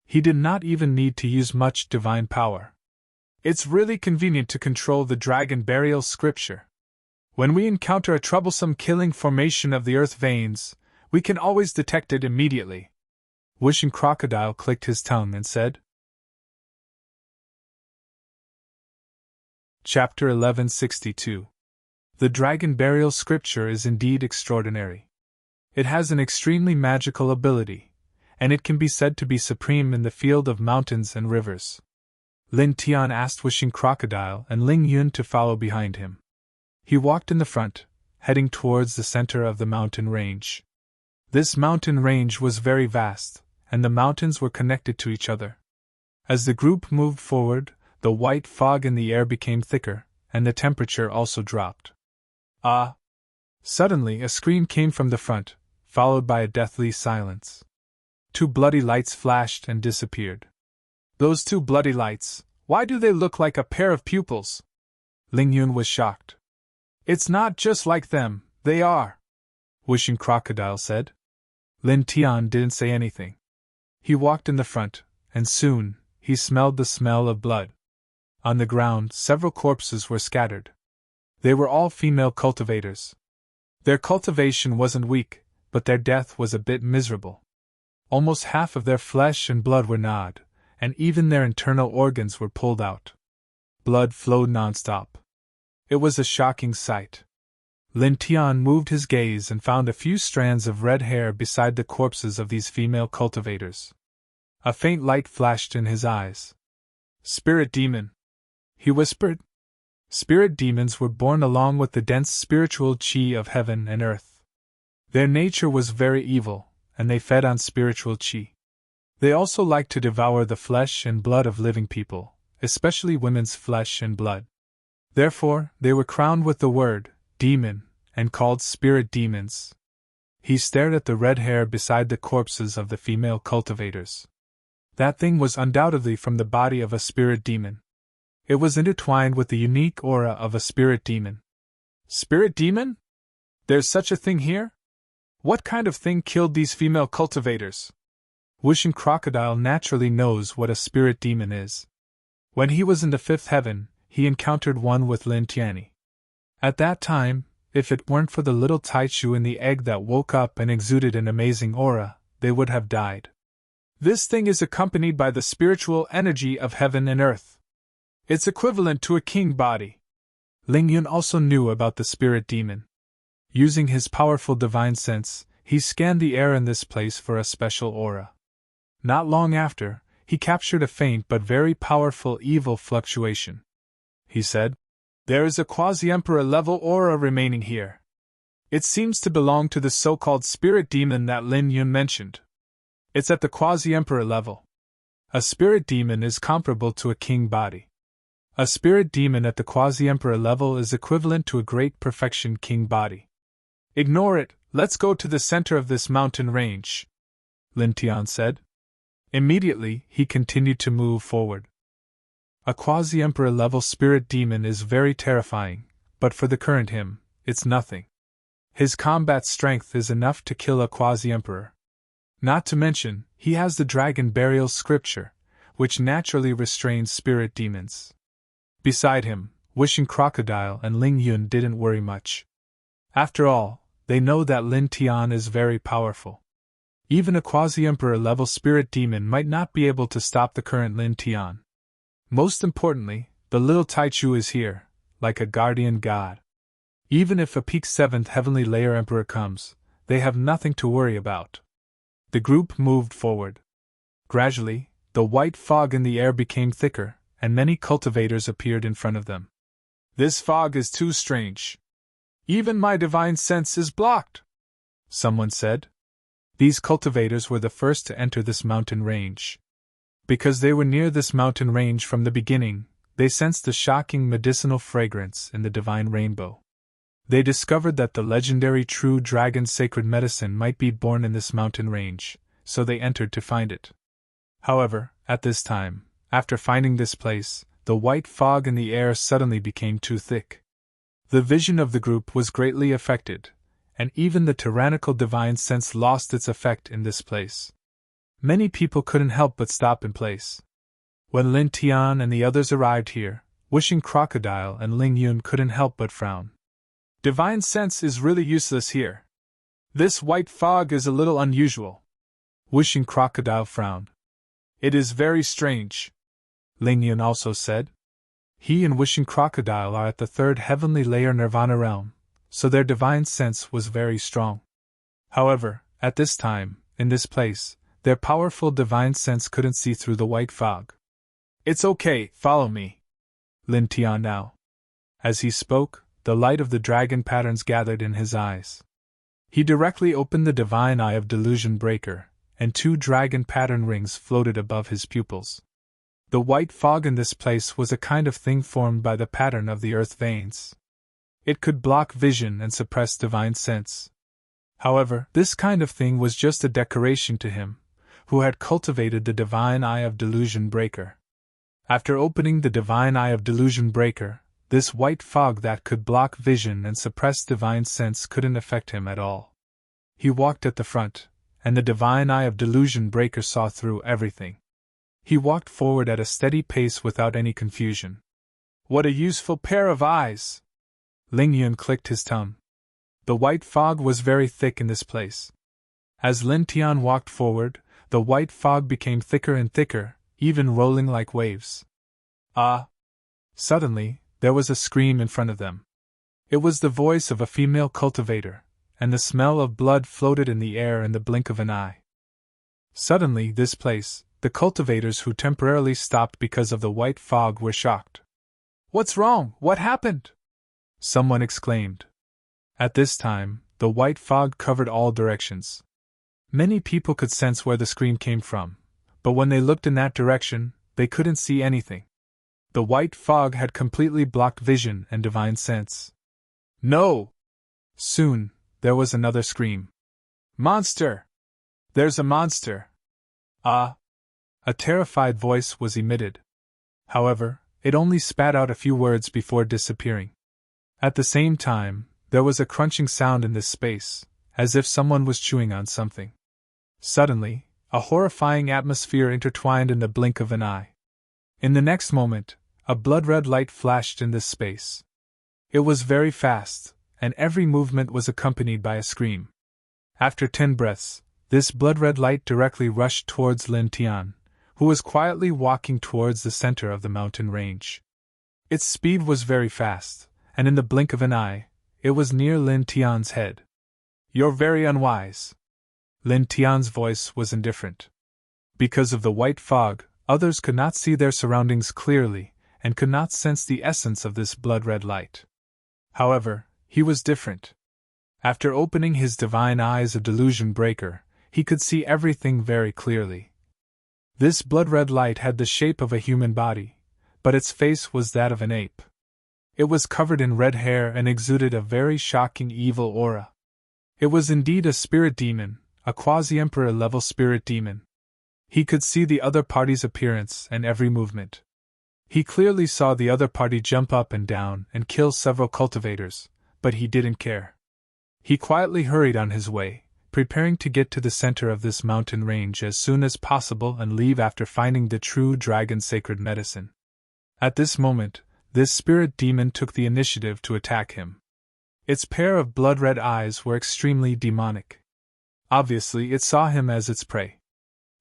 He did not even need to use much divine power. It's really convenient to control the Dragon Burial Scripture. When we encounter a troublesome killing formation of the earth veins, we can always detect it immediately. Wishing Crocodile clicked his tongue and said. Chapter 1162. The Dragon Burial Scripture is indeed extraordinary. It has an extremely magical ability, and it can be said to be supreme in the field of mountains and rivers. Lin Tian asked Wishing Crocodile and Ling Yun to follow behind him. He walked in the front, heading towards the center of the mountain range. This mountain range was very vast, and the mountains were connected to each other. As the group moved forward, the white fog in the air became thicker, and the temperature also dropped. Ah! Suddenly a scream came from the front, followed by a deathly silence. 2 bloody lights flashed and disappeared. Those 2 bloody lights, why do they look like a pair of pupils? Ling Yun was shocked. It's not just like them, they are, Wishing Crocodile said. Lin Tian didn't say anything. He walked in the front, and soon, he smelled the smell of blood. On the ground, several corpses were scattered. They were all female cultivators. Their cultivation wasn't weak, but their death was a bit miserable. Almost half of their flesh and blood were gnawed, and even their internal organs were pulled out. Blood flowed nonstop. It was a shocking sight. Lin Tian moved his gaze and found a few strands of red hair beside the corpses of these female cultivators. A faint light flashed in his eyes. "Spirit demon," he whispered. Spirit demons were born along with the dense spiritual chi of heaven and earth. Their nature was very evil, and they fed on spiritual chi. They also liked to devour the flesh and blood of living people, especially women's flesh and blood. Therefore, they were crowned with the word, demon, and called spirit demons. He stared at the red hair beside the corpses of the female cultivators. That thing was undoubtedly from the body of a spirit demon. It was intertwined with the unique aura of a spirit demon. Spirit demon? There's such a thing here? What kind of thing killed these female cultivators? Wuxing Crocodile naturally knows what a spirit demon is. When he was in the fifth heaven, he encountered one with Lin Tianyi. At that time, if it weren't for the little Taichu in the egg that woke up and exuded an amazing aura, they would have died. This thing is accompanied by the spiritual energy of heaven and earth. It's equivalent to a king body. Ling Yun also knew about the spirit demon. Using his powerful divine sense, he scanned the air in this place for a special aura. Not long after, he captured a faint but very powerful evil fluctuation. He said, "There is a quasi-emperor level aura remaining here. It seems to belong to the so-called spirit demon that Lin Yun mentioned. It's at the quasi-emperor level. A spirit demon is comparable to a king body. A spirit demon at the quasi-emperor level is equivalent to a great perfection king body. Ignore it, let's go to the center of this mountain range," Lin Tian said. Immediately, he continued to move forward. A quasi-emperor level spirit demon is very terrifying, but for the current him, it's nothing. His combat strength is enough to kill a quasi-emperor. Not to mention, he has the dragon burial scripture, which naturally restrains spirit demons. Beside him, Wuxing Crocodile and Ling Yun didn't worry much. After all, they know that Lin Tian is very powerful. Even a quasi-emperor level spirit demon might not be able to stop the current Lin Tian. Most importantly, the little Taichu is here, like a guardian god. Even if a peak 7th heavenly layer emperor comes, they have nothing to worry about. The group moved forward. Gradually, the white fog in the air became thicker, and many cultivators appeared in front of them. "This fog is too strange. Even my divine sense is blocked," someone said. These cultivators were the first to enter this mountain range. Because they were near this mountain range from the beginning, they sensed the shocking medicinal fragrance in the divine rainbow. They discovered that the legendary true dragon sacred medicine might be born in this mountain range, so they entered to find it. However, at this time, after finding this place, the white fog in the air suddenly became too thick. The vision of the group was greatly affected, and even the tyrannical divine sense lost its effect in this place. Many people couldn't help but stop in place. When Lin Tian and the others arrived here, Wuxing Crocodile and Ling Yun couldn't help but frown. Divine sense is really useless here. This white fog is a little unusual. Wuxing Crocodile frowned. It is very strange, Ling Yun also said. He and Wuxing Crocodile are at the 3rd heavenly layer Nirvana realm, so their divine sense was very strong. However, at this time, in this place, their powerful divine sense couldn't see through the white fog. "It's okay, follow me," Lin Tian now. As he spoke, the light of the dragon patterns gathered in his eyes. He directly opened the divine eye of delusion breaker, and 2 dragon pattern rings floated above his pupils. The white fog in this place was a kind of thing formed by the pattern of the earth veins. It could block vision and suppress divine sense. However, this kind of thing was just a decoration to him, who had cultivated the divine eye of delusion breaker. After opening the divine eye of delusion breaker, this white fog that could block vision and suppress divine sense couldn't affect him at all. He walked at the front, and the divine eye of delusion breaker saw through everything. He walked forward at a steady pace without any confusion. "What a useful pair of eyes!" Ling Yun clicked his tongue. The white fog was very thick in this place. As Lin Tian walked forward, the white fog became thicker and thicker, even rolling like waves. Ah! Suddenly, there was a scream in front of them. It was the voice of a female cultivator, and the smell of blood floated in the air in the blink of an eye. Suddenly, this place, the cultivators who temporarily stopped because of the white fog were shocked. "What's wrong? What happened?" someone exclaimed. At this time, the white fog covered all directions. Many people could sense where the scream came from, but when they looked in that direction, they couldn't see anything. The white fog had completely blocked vision and divine sense. No! Soon, there was another scream. "Monster! There's a monster!" Ah! A terrified voice was emitted. However, it only spat out a few words before disappearing. At the same time, there was a crunching sound in this space, as if someone was chewing on something. Suddenly, a horrifying atmosphere intertwined in the blink of an eye. In the next moment, a blood-red light flashed in this space. It was very fast, and every movement was accompanied by a scream. After 10 breaths, this blood-red light directly rushed towards Lin Tian, who was quietly walking towards the center of the mountain range. Its speed was very fast, and in the blink of an eye, it was near Lin Tian's head. "You're very unwise." Lin Tian's voice was indifferent. Because of the white fog, others could not see their surroundings clearly, and could not sense the essence of this blood-red light. However, he was different. After opening his divine eyes of delusion breaker, he could see everything very clearly. This blood-red light had the shape of a human body, but its face was that of an ape. It was covered in red hair and exuded a very shocking evil aura. It was indeed a spirit demon, a quasi-emperor level spirit demon. He could see the other party's appearance and every movement. He clearly saw the other party jump up and down and kill several cultivators, but he didn't care. He quietly hurried on his way, preparing to get to the center of this mountain range as soon as possible and leave after finding the true dragon sacred medicine. At this moment, this spirit demon took the initiative to attack him. Its pair of blood-red eyes were extremely demonic. Obviously, it saw him as its prey.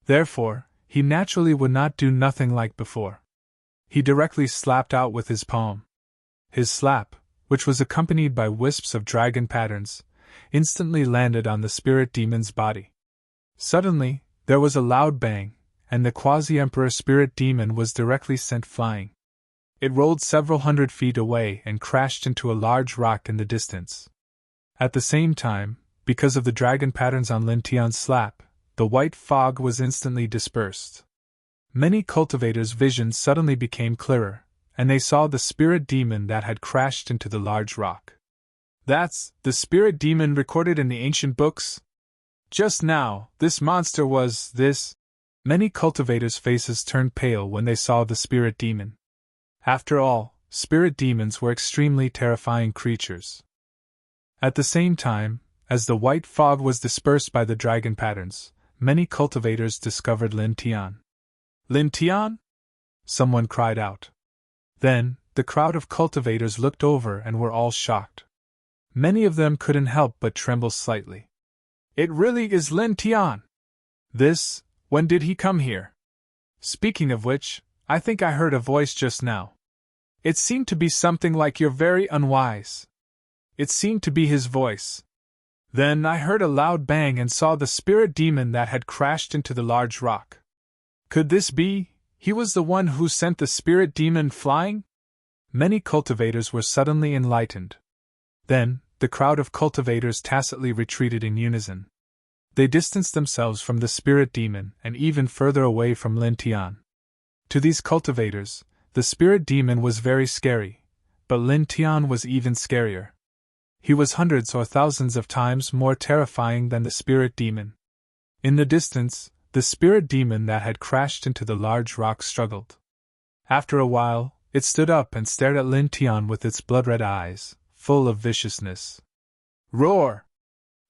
Therefore, he naturally would not do nothing like before. He directly slapped out with his palm. His slap, which was accompanied by wisps of dragon patterns, instantly landed on the spirit demon's body. Suddenly, there was a loud bang, and the quasi-emperor spirit demon was directly sent flying. It rolled several hundred feet away and crashed into a large rock in the distance. At the same time, because of the dragon patterns on Lin Tian's slap, the white fog was instantly dispersed. Many cultivators' vision suddenly became clearer, and they saw the spirit demon that had crashed into the large rock. "That's the spirit demon recorded in the ancient books? Just now, this monster was this." Many cultivators' faces turned pale when they saw the spirit demon. After all, spirit demons were extremely terrifying creatures. At the same time, as the white fog was dispersed by the dragon patterns, many cultivators discovered Lin Tian. "Lin Tian?" someone cried out. Then, the crowd of cultivators looked over and were all shocked. Many of them couldn't help but tremble slightly. "It really is Lin Tian! When did he come here? Speaking of which, I think I heard a voice just now. It seemed to be something like 'You're very unwise.' It seemed to be his voice. Then I heard a loud bang and saw the spirit demon that had crashed into the large rock. Could this be, he was the one who sent the spirit demon flying?" Many cultivators were suddenly enlightened. Then, the crowd of cultivators tacitly retreated in unison. They distanced themselves from the spirit demon and even further away from Lin Tian. To these cultivators, the spirit demon was very scary, but Lin Tian was even scarier. He was hundreds or thousands of times more terrifying than the spirit demon. In the distance, the spirit demon that had crashed into the large rock struggled. After a while, it stood up and stared at Lin Tian with its blood-red eyes, full of viciousness. "Roar!"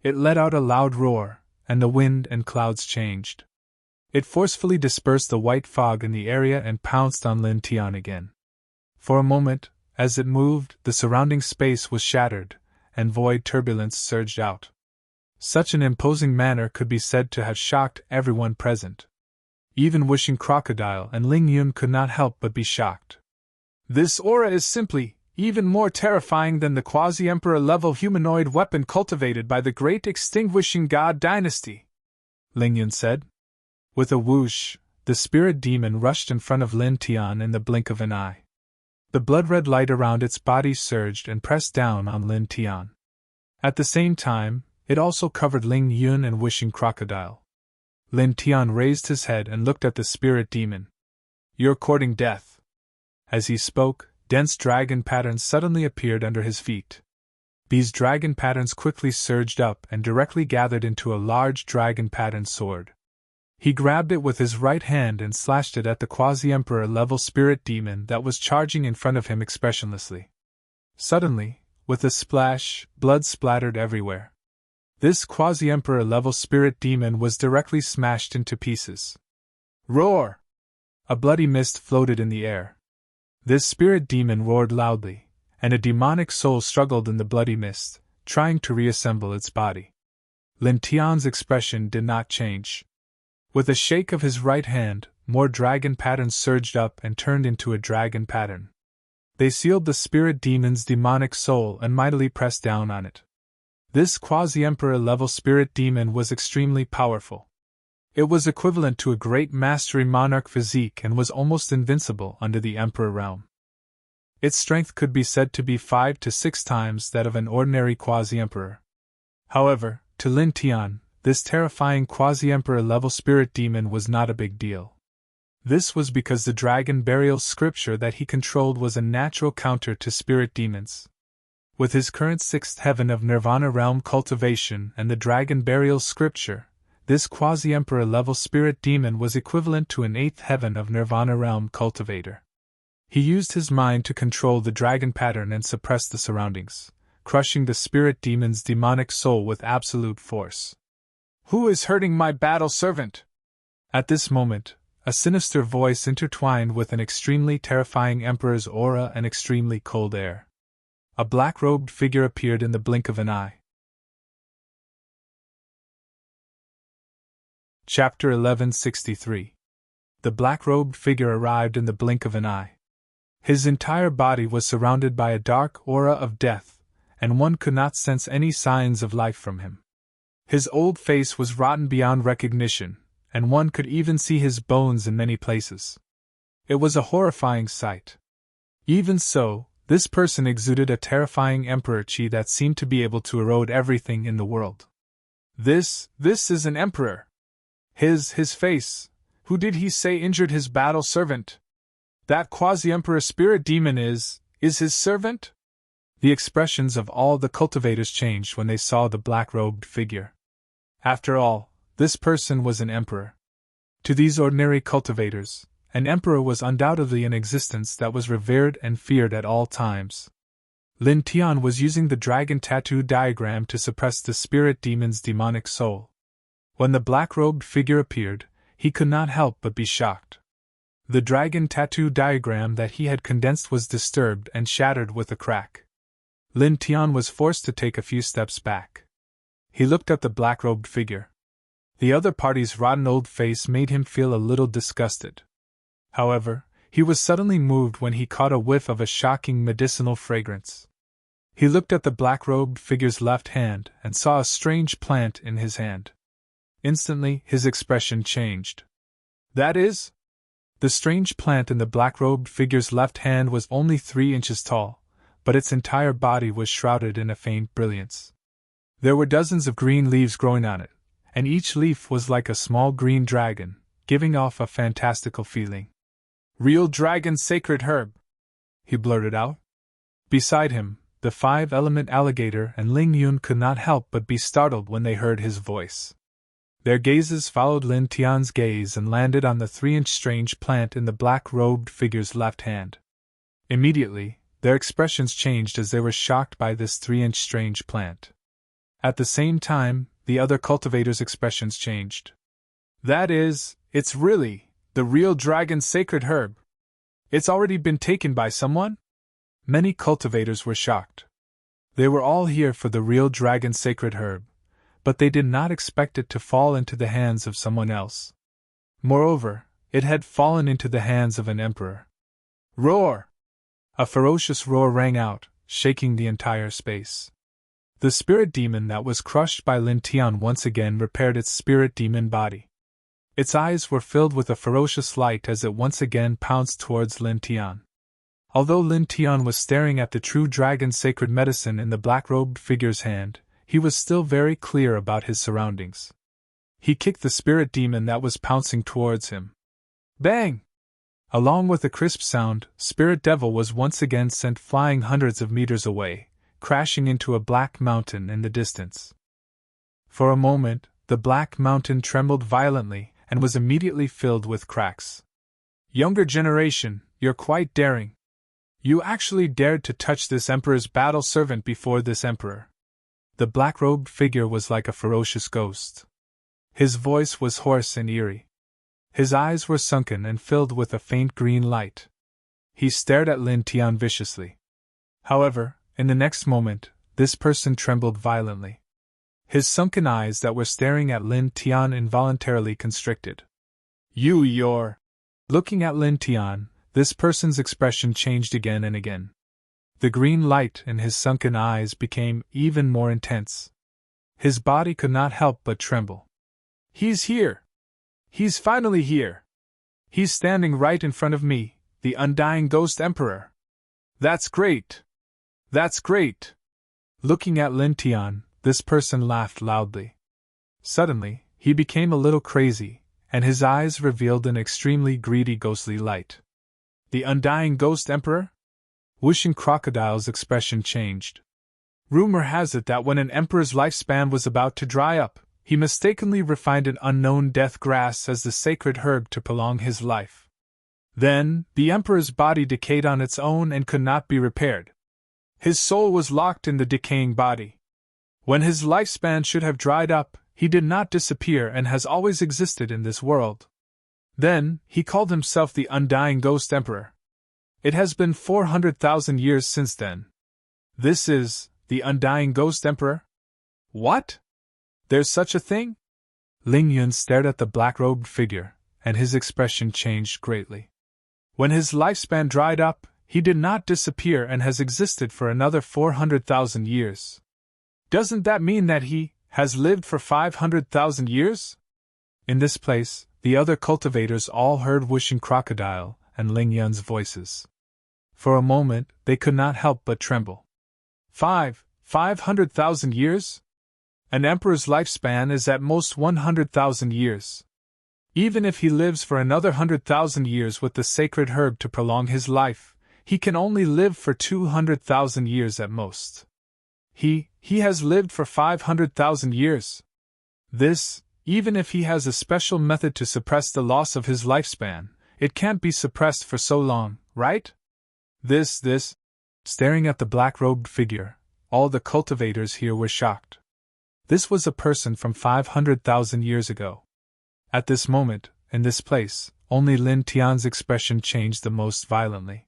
It let out a loud roar, and the wind and clouds changed. It forcefully dispersed the white fog in the area and pounced on Lin Tian again. For a moment, as it moved, the surrounding space was shattered, and void turbulence surged out. Such an imposing manner could be said to have shocked everyone present. Even Wishing Crocodile and Ling Yun could not help but be shocked. This aura is simply even more terrifying than the quasi-emperor level humanoid weapon cultivated by the great extinguishing god dynasty, Ling Yun said. With a whoosh, the spirit demon rushed in front of Lin Tian in the blink of an eye. The blood-red light around its body surged and pressed down on Lin Tian. At the same time, it also covered Ling Yun and Wishing Crocodile. Lin Tian raised his head and looked at the spirit demon. You're courting death. As he spoke, dense dragon patterns suddenly appeared under his feet. These dragon patterns quickly surged up and directly gathered into a large dragon pattern sword. He grabbed it with his right hand and slashed it at the quasi-emperor level spirit demon that was charging in front of him expressionlessly. Suddenly, with a splash, blood splattered everywhere. This quasi-emperor level spirit demon was directly smashed into pieces. Roar! A bloody mist floated in the air. This spirit demon roared loudly, and a demonic soul struggled in the bloody mist, trying to reassemble its body. Lin Tian's expression did not change. With a shake of his right hand, more dragon patterns surged up and turned into a dragon pattern. They sealed the spirit demon's demonic soul and mightily pressed down on it. This quasi-emperor level spirit demon was extremely powerful. It was equivalent to a great mastery monarch physique and was almost invincible under the emperor realm. Its strength could be said to be 5 to 6 times that of an ordinary quasi-emperor. However, to Lin Tian, this terrifying quasi-emperor level spirit demon was not a big deal. This was because the dragon burial scripture that he controlled was a natural counter to spirit demons. With his current 6th heaven of nirvana realm cultivation and the dragon burial scripture, this quasi-emperor level spirit demon was equivalent to an 8th heaven of nirvana realm cultivator. He used his mind to control the dragon pattern and suppress the surroundings, crushing the spirit demon's demonic soul with absolute force. Who is hurting my battle servant? At this moment, a sinister voice intertwined with an extremely terrifying emperor's aura and extremely cold air. A black-robed figure appeared in the blink of an eye. Chapter 1163. The black-robed figure arrived in the blink of an eye. His entire body was surrounded by a dark aura of death, and one could not sense any signs of life from him. His old face was rotten beyond recognition, and one could even see his bones in many places. It was a horrifying sight. Even so, this person exuded a terrifying emperor chi that seemed to be able to erode everything in the world. This is an emperor. His face, who did he say injured his battle servant? That quasi-emperor spirit demon is his servant? The expressions of all the cultivators changed when they saw the black-robed figure. After all, this person was an emperor. To these ordinary cultivators, an emperor was undoubtedly an existence that was revered and feared at all times. Lin Tian was using the dragon tattoo diagram to suppress the spirit demon's demonic soul. When the black-robed figure appeared, he could not help but be shocked. The dragon tattoo diagram that he had condensed was disturbed and shattered with a crack. Lin Tian was forced to take a few steps back. He looked at the black-robed figure. The other party's rotten old face made him feel a little disgusted. However, he was suddenly moved when he caught a whiff of a shocking medicinal fragrance. He looked at the black-robed figure's left hand and saw a strange plant in his hand. Instantly, his expression changed. That is? The strange plant in the black-robed figure's left hand was only 3 inches tall, but its entire body was shrouded in a faint brilliance. There were dozens of green leaves growing on it, and each leaf was like a small green dragon, giving off a fantastical feeling. Real dragon sacred herb, he blurted out. Beside him, the 5-element alligator and Ling Yun could not help but be startled when they heard his voice. Their gazes followed Lin Tian's gaze and landed on the 3-inch strange plant in the black-robed figure's left hand. Immediately, their expressions changed as they were shocked by this 3-inch strange plant. At the same time, the other cultivators' expressions changed. That is, it's really the real dragon sacred herb. It's already been taken by someone? Many cultivators were shocked. They were all here for the real dragon sacred herb, but they did not expect it to fall into the hands of someone else. Moreover, it had fallen into the hands of an emperor. Roar! A ferocious roar rang out, shaking the entire space. The spirit demon that was crushed by Lin Tian once again repaired its spirit demon body. Its eyes were filled with a ferocious light as it once again pounced towards Lin Tian. Although Lin Tian was staring at the true dragon's sacred medicine in the black-robed figure's hand, he was still very clear about his surroundings. He kicked the spirit demon that was pouncing towards him. Bang! Along with a crisp sound, Spirit Devil was once again sent flying hundreds of meters away, crashing into a black mountain in the distance. For a moment, the black mountain trembled violently and was immediately filled with cracks. Younger generation, you're quite daring. You actually dared to touch this emperor's battle servant before this emperor. The black-robed figure was like a ferocious ghost. His voice was hoarse and eerie. His eyes were sunken and filled with a faint green light. He stared at Lin Tian viciously. However, in the next moment, this person trembled violently. His sunken eyes that were staring at Lin Tian involuntarily constricted. You're... Looking at Lin Tian, this person's expression changed again and again. The green light in his sunken eyes became even more intense. His body could not help but tremble. He's here! He's finally here! He's standing right in front of me, the undying Ghost Emperor! That's great! That's great! Looking at Lin Tian, this person laughed loudly. Suddenly, he became a little crazy, and his eyes revealed an extremely greedy ghostly light. The undying Ghost Emperor? Whooshing Crocodile's expression changed. Rumor has it that when an emperor's lifespan was about to dry up, he mistakenly refined an unknown death grass as the sacred herb to prolong his life. Then, the emperor's body decayed on its own and could not be repaired. His soul was locked in the decaying body. When his lifespan should have dried up, he did not disappear and has always existed in this world. Then, he called himself the Undying Ghost Emperor. It has been 400,000 years since then. This is the Undying Ghost Emperor? What? There's such a thing? Ling Yun stared at the black-robed figure, and his expression changed greatly. When his lifespan dried up, he did not disappear and has existed for another 400,000 years. Doesn't that mean that he has lived for 500,000 years? In this place, the other cultivators all heard Whooshing Crocodile and Ling Yun's voices. For a moment, they could not help but tremble. 500,000 years? An emperor's lifespan is at most 100,000 years. Even if he lives for another 100,000 years with the sacred herb to prolong his life, he can only live for 200,000 years at most. He has lived for 500,000 years. This, even if he has a special method to suppress the loss of his lifespan, it can't be suppressed for so long, right? This. Staring at the black-robed figure, all the cultivators here were shocked. This was a person from 500,000 years ago. At this moment, in this place, only Lin Tian's expression changed the most violently.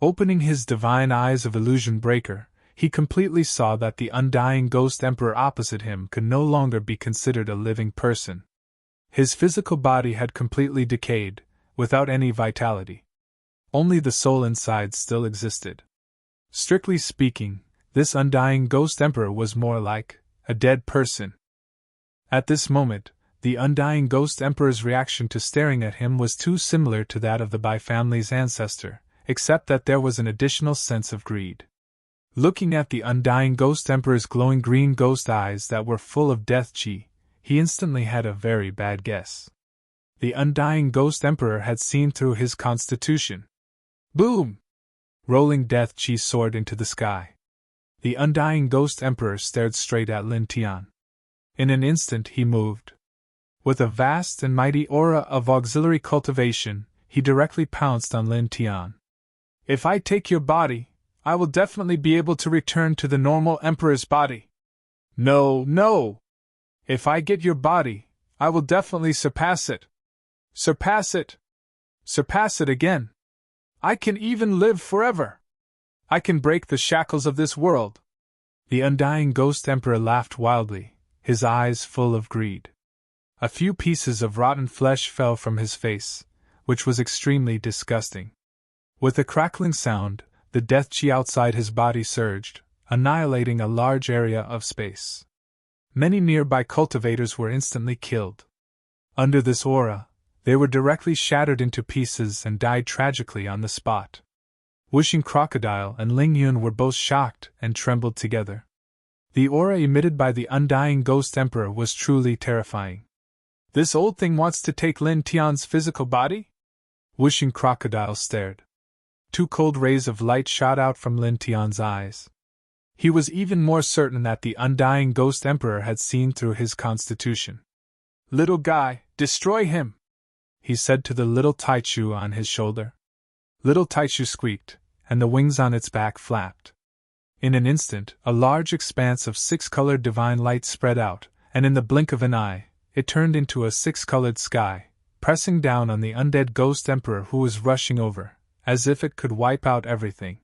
Opening his divine eyes of illusion breaker, he completely saw that the undying Ghost Emperor opposite him could no longer be considered a living person. His physical body had completely decayed, without any vitality. Only the soul inside still existed. Strictly speaking, this undying Ghost Emperor was more like a dead person. At this moment, the undying Ghost Emperor's reaction to staring at him was too similar to that of the Bai family's ancestor, except that there was an additional sense of greed. Looking at the undying Ghost Emperor's glowing green ghost eyes that were full of death chi, he instantly had a very bad guess. The undying Ghost Emperor had seen through his constitution. Boom! Rolling death chi soared into the sky. The undying Ghost Emperor stared straight at Lin Tian. In an instant he moved. With a vast and mighty aura of auxiliary cultivation, he directly pounced on Lin Tian. If I take your body, I will definitely be able to return to the normal Emperor's body. No! If I get your body, I will definitely surpass it. Surpass it! Surpass it again! I can even live forever! I can break the shackles of this world! The undying Ghost Emperor laughed wildly, his eyes full of greed. A few pieces of rotten flesh fell from his face, which was extremely disgusting. With a crackling sound, the death chi outside his body surged, annihilating a large area of space. Many nearby cultivators were instantly killed. Under this aura, they were directly shattered into pieces and died tragically on the spot. Wishing Crocodile and Ling Yun were both shocked and trembled together. The aura emitted by the undying Ghost Emperor was truly terrifying. This old thing wants to take Lin Tian's physical body? Wishing Crocodile stared. Two cold rays of light shot out from Lin Tian's eyes. He was even more certain that the undying Ghost Emperor had seen through his constitution. "Little guy, destroy him!" he said to the little Taichu on his shoulder. Little Taichu squeaked, and the wings on its back flapped. In an instant, a large expanse of six-colored divine light spread out, and in the blink of an eye, it turned into a six-colored sky, pressing down on the undead Ghost Emperor who was rushing over, as if it could wipe out everything.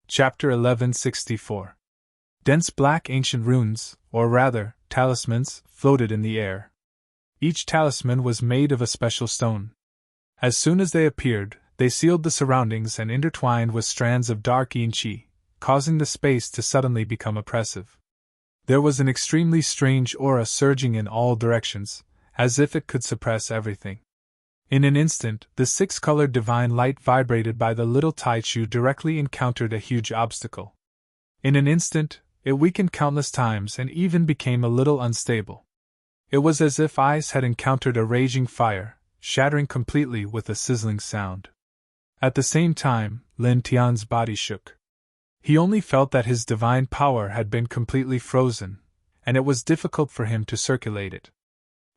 Chapter 1164. Dense black ancient runes, or rather, talismans, floated in the air. Each talisman was made of a special stone. As soon as they appeared, they sealed the surroundings and intertwined with strands of dark yin qi, causing the space to suddenly become oppressive. There was an extremely strange aura surging in all directions, as if it could suppress everything. In an instant, the six-colored divine light vibrated by the little Taichu directly encountered a huge obstacle. In an instant, it weakened countless times and even became a little unstable. It was as if ice had encountered a raging fire, shattering completely with a sizzling sound. At the same time, Lin Tian's body shook. He only felt that his divine power had been completely frozen, and it was difficult for him to circulate it.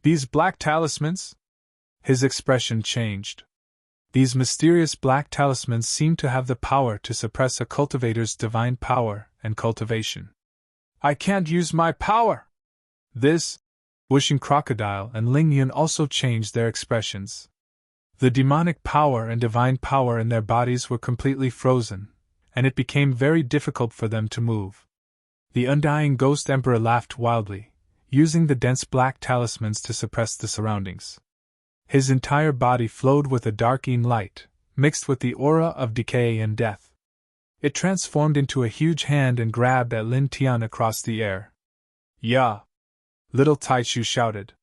"These black talismans?" His expression changed. These mysterious black talismans seemed to have the power to suppress a cultivator's divine power and cultivation. "I can't use my power!" This, Wishing Crocodile and Ling Yun also changed their expressions. The demonic power and divine power in their bodies were completely frozen, and it became very difficult for them to move. The undying Ghost Emperor laughed wildly, using the dense black talismans to suppress the surroundings. His entire body flowed with a dark yin light, mixed with the aura of decay and death. It transformed into a huge hand and grabbed at Lin Tian across the air. "Ya!" Little Taichu shouted.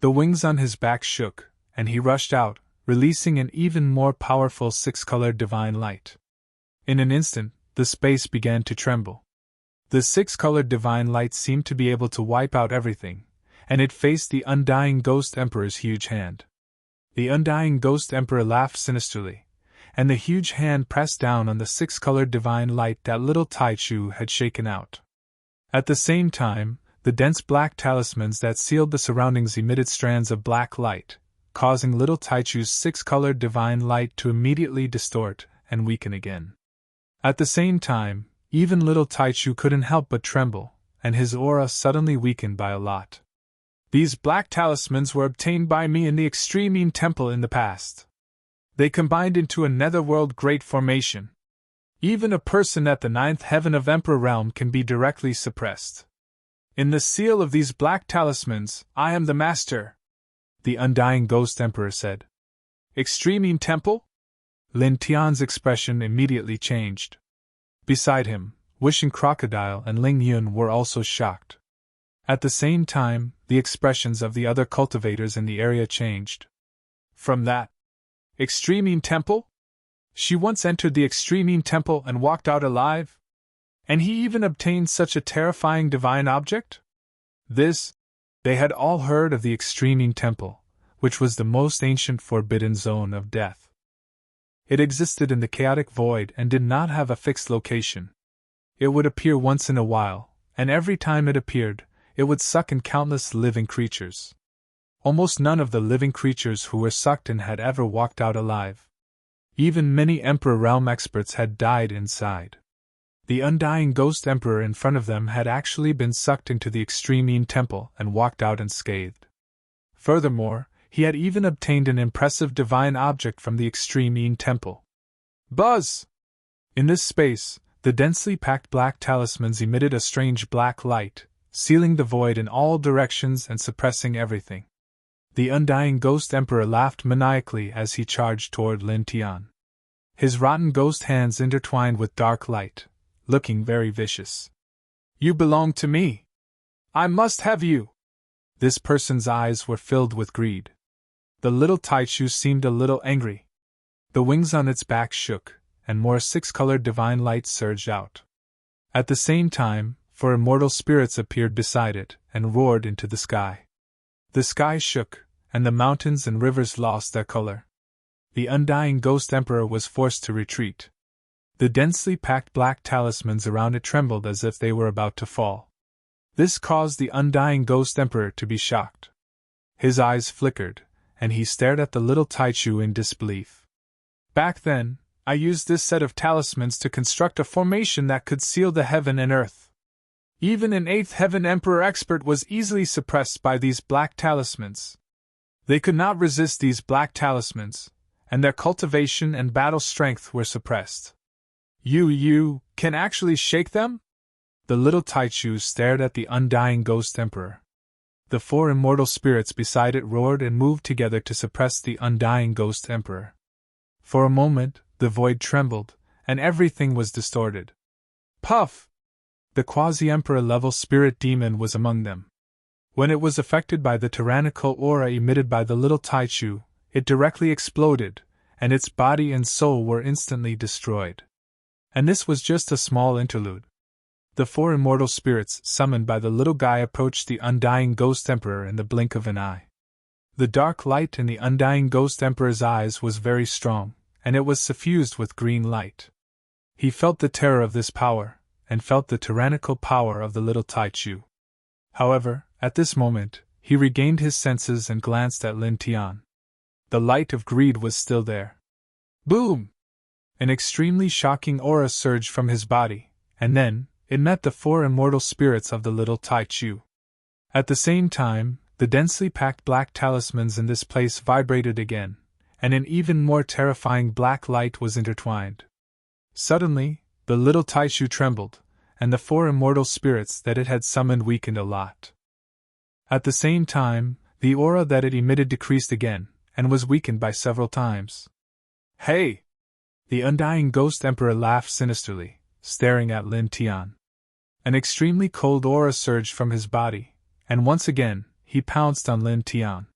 The wings on his back shook, and he rushed out, releasing an even more powerful six-colored divine light. In an instant, the space began to tremble. The six-colored divine light seemed to be able to wipe out everything, and it faced the undying Ghost Emperor's huge hand. The undying Ghost Emperor laughed sinisterly, and the huge hand pressed down on the six-colored divine light that little Taichu had shaken out. At the same time, the dense black talismans that sealed the surroundings emitted strands of black light, causing little Taichu's six-colored divine light to immediately distort and weaken again. At the same time, even little Taichu couldn't help but tremble, and his aura suddenly weakened by a lot. "These black talismans were obtained by me in the Extreme Yin Temple in the past. They combined into a netherworld great formation. Even a person at the ninth heaven of Emperor Realm can be directly suppressed. In the seal of these black talismans, I am the master," the undying Ghost Emperor said. "Extreme Yin Temple?" Lin Tian's expression immediately changed. Beside him, Wishing Crocodile and Ling Yun were also shocked. At the same time, the expressions of the other cultivators in the area changed. "From that Extreme Yin Temple? She once entered the Extreme Yin Temple and walked out alive? And he even obtained such a terrifying divine object?" They had all heard of the Extreme Yin Temple, which was the most ancient forbidden zone of death. It existed in the chaotic void and did not have a fixed location. It would appear once in a while, and every time it appeared, it would suck in countless living creatures. Almost none of the living creatures who were sucked in had ever walked out alive. Even many Emperor Realm experts had died inside. The undying Ghost Emperor in front of them had actually been sucked into the Extreme Yin Temple and walked out unscathed. Furthermore, he had even obtained an impressive divine object from the Extreme Yin Temple. Buzz! In this space, the densely packed black talismans emitted a strange black light, sealing the void in all directions and suppressing everything. The undying Ghost Emperor laughed maniacally as he charged toward Lin Tian. His rotten ghost hands intertwined with dark light, looking very vicious. "You belong to me! I must have you!" This person's eyes were filled with greed. The little Taichu seemed a little angry. The wings on its back shook, and more six-colored divine light surged out. At the same time, four immortal spirits appeared beside it and roared into the sky. The sky shook, and the mountains and rivers lost their color. The undying Ghost Emperor was forced to retreat. The densely packed black talismans around it trembled as if they were about to fall. This caused the undying Ghost Emperor to be shocked. His eyes flickered, and he stared at the little Taichu in disbelief. "Back then, I used this set of talismans to construct a formation that could seal the heaven and earth. Even an 8th Heaven Emperor expert was easily suppressed by these black talismans. They could not resist these black talismans, and their cultivation and battle strength were suppressed. You can actually shake them?" The little Taichu stared at the undying Ghost Emperor. The four immortal spirits beside it roared and moved together to suppress the undying Ghost Emperor. For a moment, the void trembled, and everything was distorted. Puff! The quasi-emperor level spirit demon was among them. When it was affected by the tyrannical aura emitted by the little Taichu, it directly exploded, and its body and soul were instantly destroyed. And this was just a small interlude. The four immortal spirits summoned by the little guy approached the undying Ghost Emperor in the blink of an eye. The dark light in the undying Ghost Emperor's eyes was very strong, and it was suffused with green light. He felt the terror of this power, and felt the tyrannical power of the little Taichu. However, at this moment, he regained his senses and glanced at Lin Tian. The light of greed was still there. Boom! An extremely shocking aura surged from his body, and then, it met the four immortal spirits of the little Taichu. At the same time, the densely packed black talismans in this place vibrated again, and an even more terrifying black light was intertwined. Suddenly, the little Taichu trembled, and the four immortal spirits that it had summoned weakened a lot. At the same time, the aura that it emitted decreased again, and was weakened by several times. "Hey!" The undying Ghost Emperor laughed sinisterly, staring at Lin Tian. An extremely cold aura surged from his body, and once again, he pounced on Lin Tian.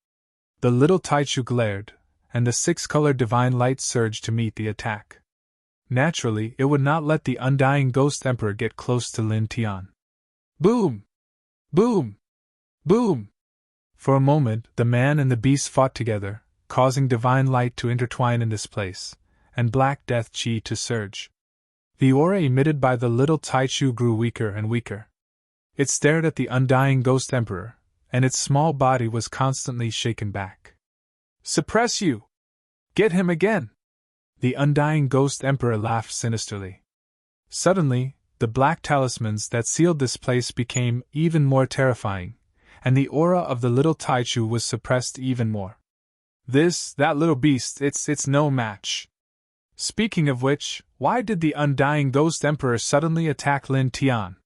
The little Taichu glared, and the six-colored divine light surged to meet the attack. Naturally, it would not let the undying Ghost Emperor get close to Lin Tian. Boom! Boom! Boom! For a moment, the man and the beast fought together, causing divine light to intertwine in this place, and black death chi to surge. The aura emitted by the little Taichu grew weaker and weaker. It stared at the undying Ghost Emperor, and its small body was constantly shaken back. "Suppress you! Get him again!" The undying Ghost Emperor laughed sinisterly. Suddenly, the black talismans that sealed this place became even more terrifying, and the aura of the little Taichu was suppressed even more. That little beast, it's no match. Speaking of which, why did the undying Ghost Emperor suddenly attack Lin Tian?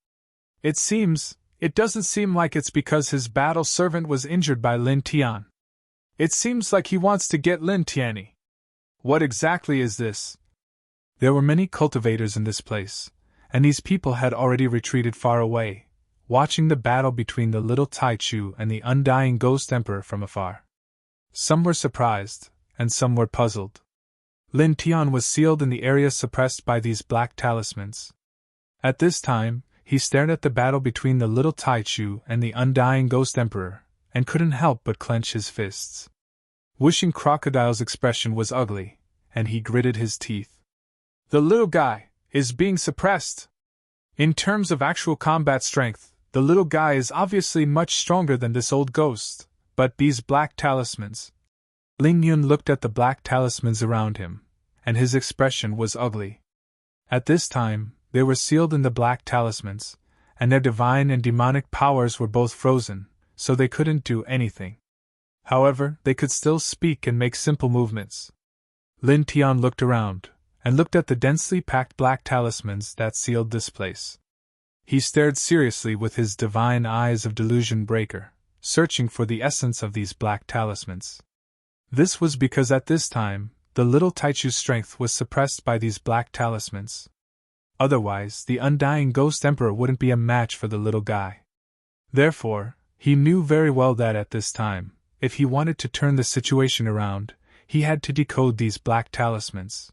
It doesn't seem like it's because his battle servant was injured by Lin Tian. It seems like he wants to get Lin Tianyi. What exactly is this? There were many cultivators in this place, and these people had already retreated far away, watching the battle between the little Taichu and the undying Ghost Emperor from afar. Some were surprised, and some were puzzled. Lin Tian was sealed in the area suppressed by these black talismans. At this time, he stared at the battle between the little Taichu and the undying Ghost Emperor, and couldn't help but clench his fists. Wishing Crocodile's expression was ugly, and he gritted his teeth. The little guy is being suppressed. In terms of actual combat strength, the little guy is obviously much stronger than this old ghost, but these black talismans. Ling Yun looked at the black talismans around him, and his expression was ugly. At this time, they were sealed in the black talismans, and their divine and demonic powers were both frozen, so they couldn't do anything. However, they could still speak and make simple movements. Lin Tian looked around, and looked at the densely packed black talismans that sealed this place. He stared seriously with his divine eyes of delusion breaker, searching for the essence of these black talismans. This was because at this time, the little Taichu's strength was suppressed by these black talismans. Otherwise, the undying Ghost Emperor wouldn't be a match for the little guy. Therefore, he knew very well that at this time, if he wanted to turn the situation around, he had to decode these black talismans.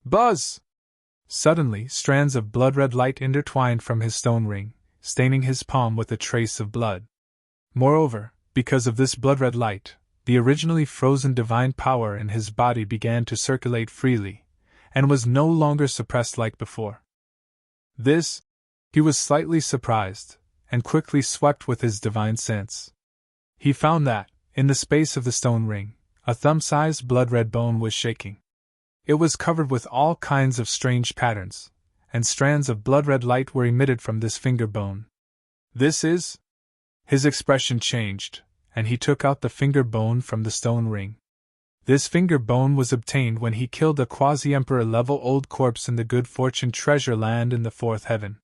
Buzz! Suddenly, strands of blood-red light intertwined from his stone ring, staining his palm with a trace of blood. Moreover, because of this blood-red light, the originally frozen divine power in his body began to circulate freely, and was no longer suppressed like before. He was slightly surprised, and quickly swept with his divine sense. He found that, in the space of the stone ring, a thumb-sized blood-red bone was shaking. It was covered with all kinds of strange patterns, and strands of blood-red light were emitted from this finger bone. His expression changed, and he took out the finger bone from the stone ring. This finger bone was obtained when he killed a quasi-emperor level old corpse in the Good Fortune treasure land in the fourth heaven.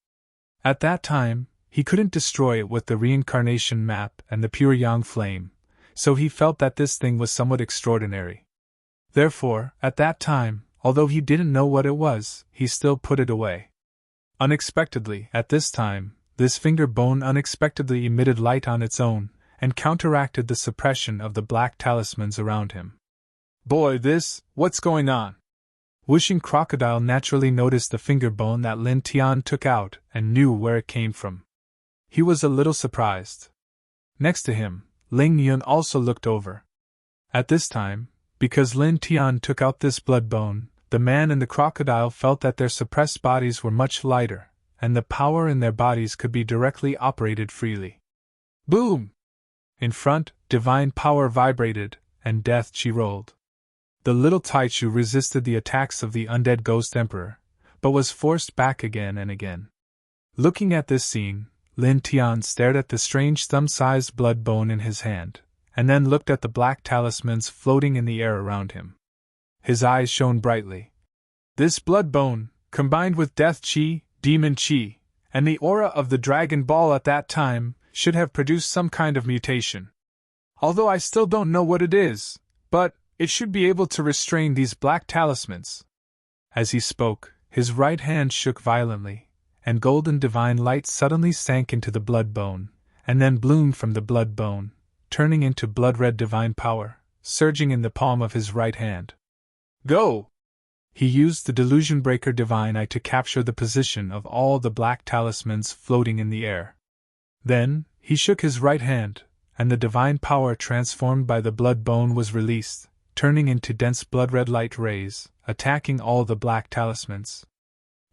At that time, he couldn't destroy it with the reincarnation map and the pure yang flame, so he felt that this thing was somewhat extraordinary. Therefore, at that time, although he didn't know what it was, he still put it away. Unexpectedly, at this time, this finger bone unexpectedly emitted light on its own, and counteracted the suppression of the black talismans around him. Boy, what's going on? Wishing Crocodile naturally noticed the finger bone that Lin Tian took out and knew where it came from. He was a little surprised. Next to him, Ling Yun also looked over. At this time, because Lin Tian took out this blood bone, the man and the crocodile felt that their suppressed bodies were much lighter, and the power in their bodies could be directly operated freely. Boom! In front, divine power vibrated, and death chi rolled. The little Taichu resisted the attacks of the undead Ghost Emperor, but was forced back again and again. Looking at this scene, Lin Tian stared at the strange thumb-sized blood bone in his hand, and then looked at the black talismans floating in the air around him. His eyes shone brightly. This blood bone, combined with death chi, demon chi, and the aura of the Dragon Ball at that time, should have produced some kind of mutation. Although I still don't know what it is, but it should be able to restrain these black talismans. As he spoke, his right hand shook violently, and golden divine light suddenly sank into the blood bone, and then bloomed from the blood bone, turning into blood-red divine power, surging in the palm of his right hand. Go! He used the Delusion Breaker Divine Eye to capture the position of all the black talismans floating in the air. Then, he shook his right hand, and the divine power transformed by the blood bone was released, turning into dense blood-red light rays, attacking all the black talismans.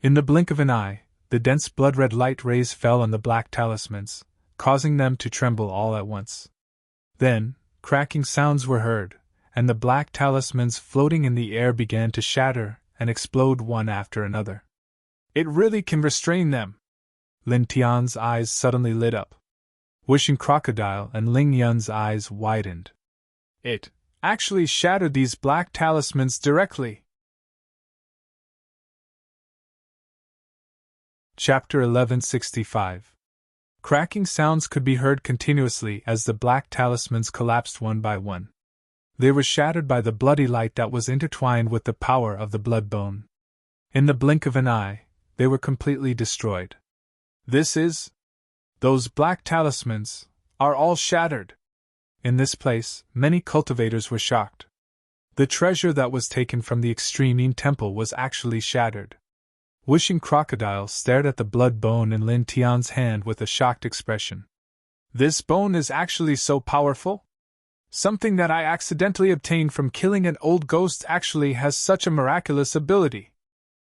In the blink of an eye, the dense blood-red light rays fell on the black talismans, causing them to tremble all at once. Then, cracking sounds were heard, and the black talismans floating in the air began to shatter and explode one after another. It really can restrain them! Lin Tian's eyes suddenly lit up. Wishing Crocodile and Ling Yun's eyes widened. It actually shattered these black talismans directly. Chapter 1165. Cracking sounds could be heard continuously as the black talismans collapsed one by one. They were shattered by the bloody light that was intertwined with the power of the blood bone. In the blink of an eye, they were completely destroyed. Those black talismans are all shattered. In this place, many cultivators were shocked. The treasure that was taken from the Extreme Temple was actually shattered. Wishing Crocodile stared at the blood bone in Lin Tian's hand with a shocked expression. This bone is actually so powerful? Something that I accidentally obtained from killing an old ghost actually has such a miraculous ability.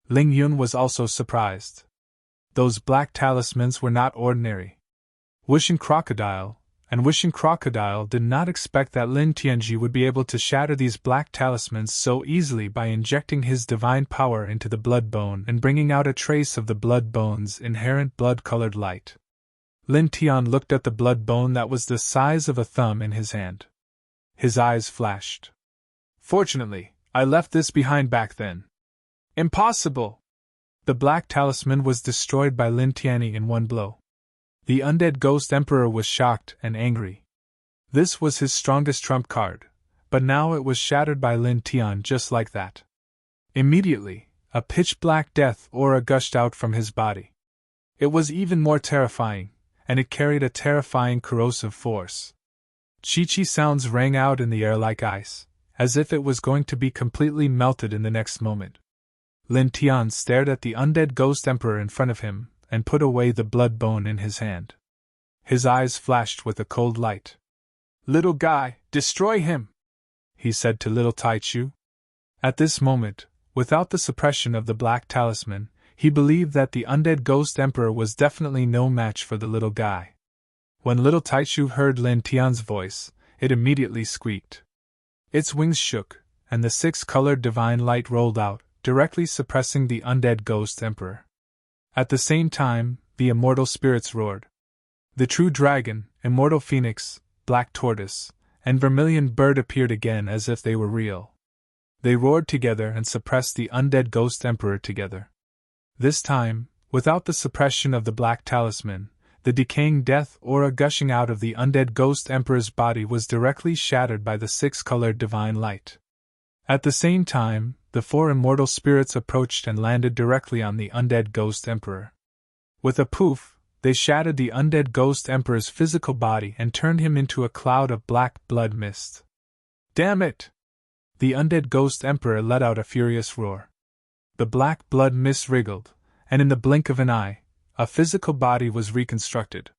Ling Yun was also surprised. Those black talismans were not ordinary. Wishing Crocodile did not expect that Lin Tianji would be able to shatter these black talismans so easily by injecting his divine power into the blood bone and bringing out a trace of the blood bone's inherent blood-colored light. Lin Tian looked at the blood bone that was the size of a thumb in his hand. His eyes flashed. Fortunately, I left this behind back then. Impossible! The black talisman was destroyed by Lin Tianyi in one blow. The undead ghost emperor was shocked and angry. This was his strongest trump card, but now it was shattered by Lin Tian just like that. Immediately, a pitch-black death aura gushed out from his body. It was even more terrifying, and it carried a terrifying corrosive force. Chi-chi sounds rang out in the air like ice, as if it was going to be completely melted in the next moment. Lin Tian stared at the undead ghost emperor in front of him, and put away the blood bone in his hand. His eyes flashed with a cold light. "Little guy, destroy him!" he said to little Taichu. At this moment, without the suppression of the black talisman, he believed that the undead ghost emperor was definitely no match for the little guy. When little Taichu heard Lin Tian's voice, it immediately squeaked. Its wings shook, and the six-colored divine light rolled out, directly suppressing the undead ghost emperor. At the same time, the immortal spirits roared. The true dragon, immortal phoenix, black tortoise, and vermilion bird appeared again as if they were real. They roared together and suppressed the undead ghost emperor together. This time, without the suppression of the black talisman, the decaying death aura gushing out of the undead ghost emperor's body was directly shattered by the six-colored divine light. At the same time, the four immortal spirits approached and landed directly on the undead ghost emperor. With a poof, they shattered the undead ghost emperor's physical body and turned him into a cloud of black blood mist. "Damn it!" The undead ghost emperor let out a furious roar. The black blood mist wriggled, and in the blink of an eye, a physical body was reconstructed.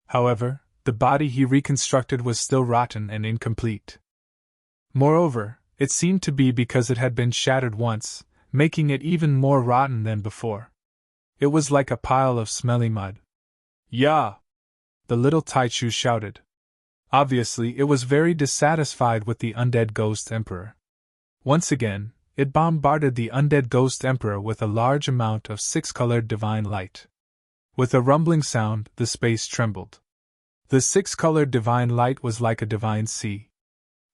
However, the body he reconstructed was still rotten and incomplete. Moreover, it seemed to be because it had been shattered once, making it even more rotten than before. It was like a pile of smelly mud. "Yah!" the little Taichu shouted. Obviously, it was very dissatisfied with the undead ghost emperor. Once again, it bombarded the undead ghost emperor with a large amount of six-colored divine light. With a rumbling sound, the space trembled. The six-colored divine light was like a divine sea.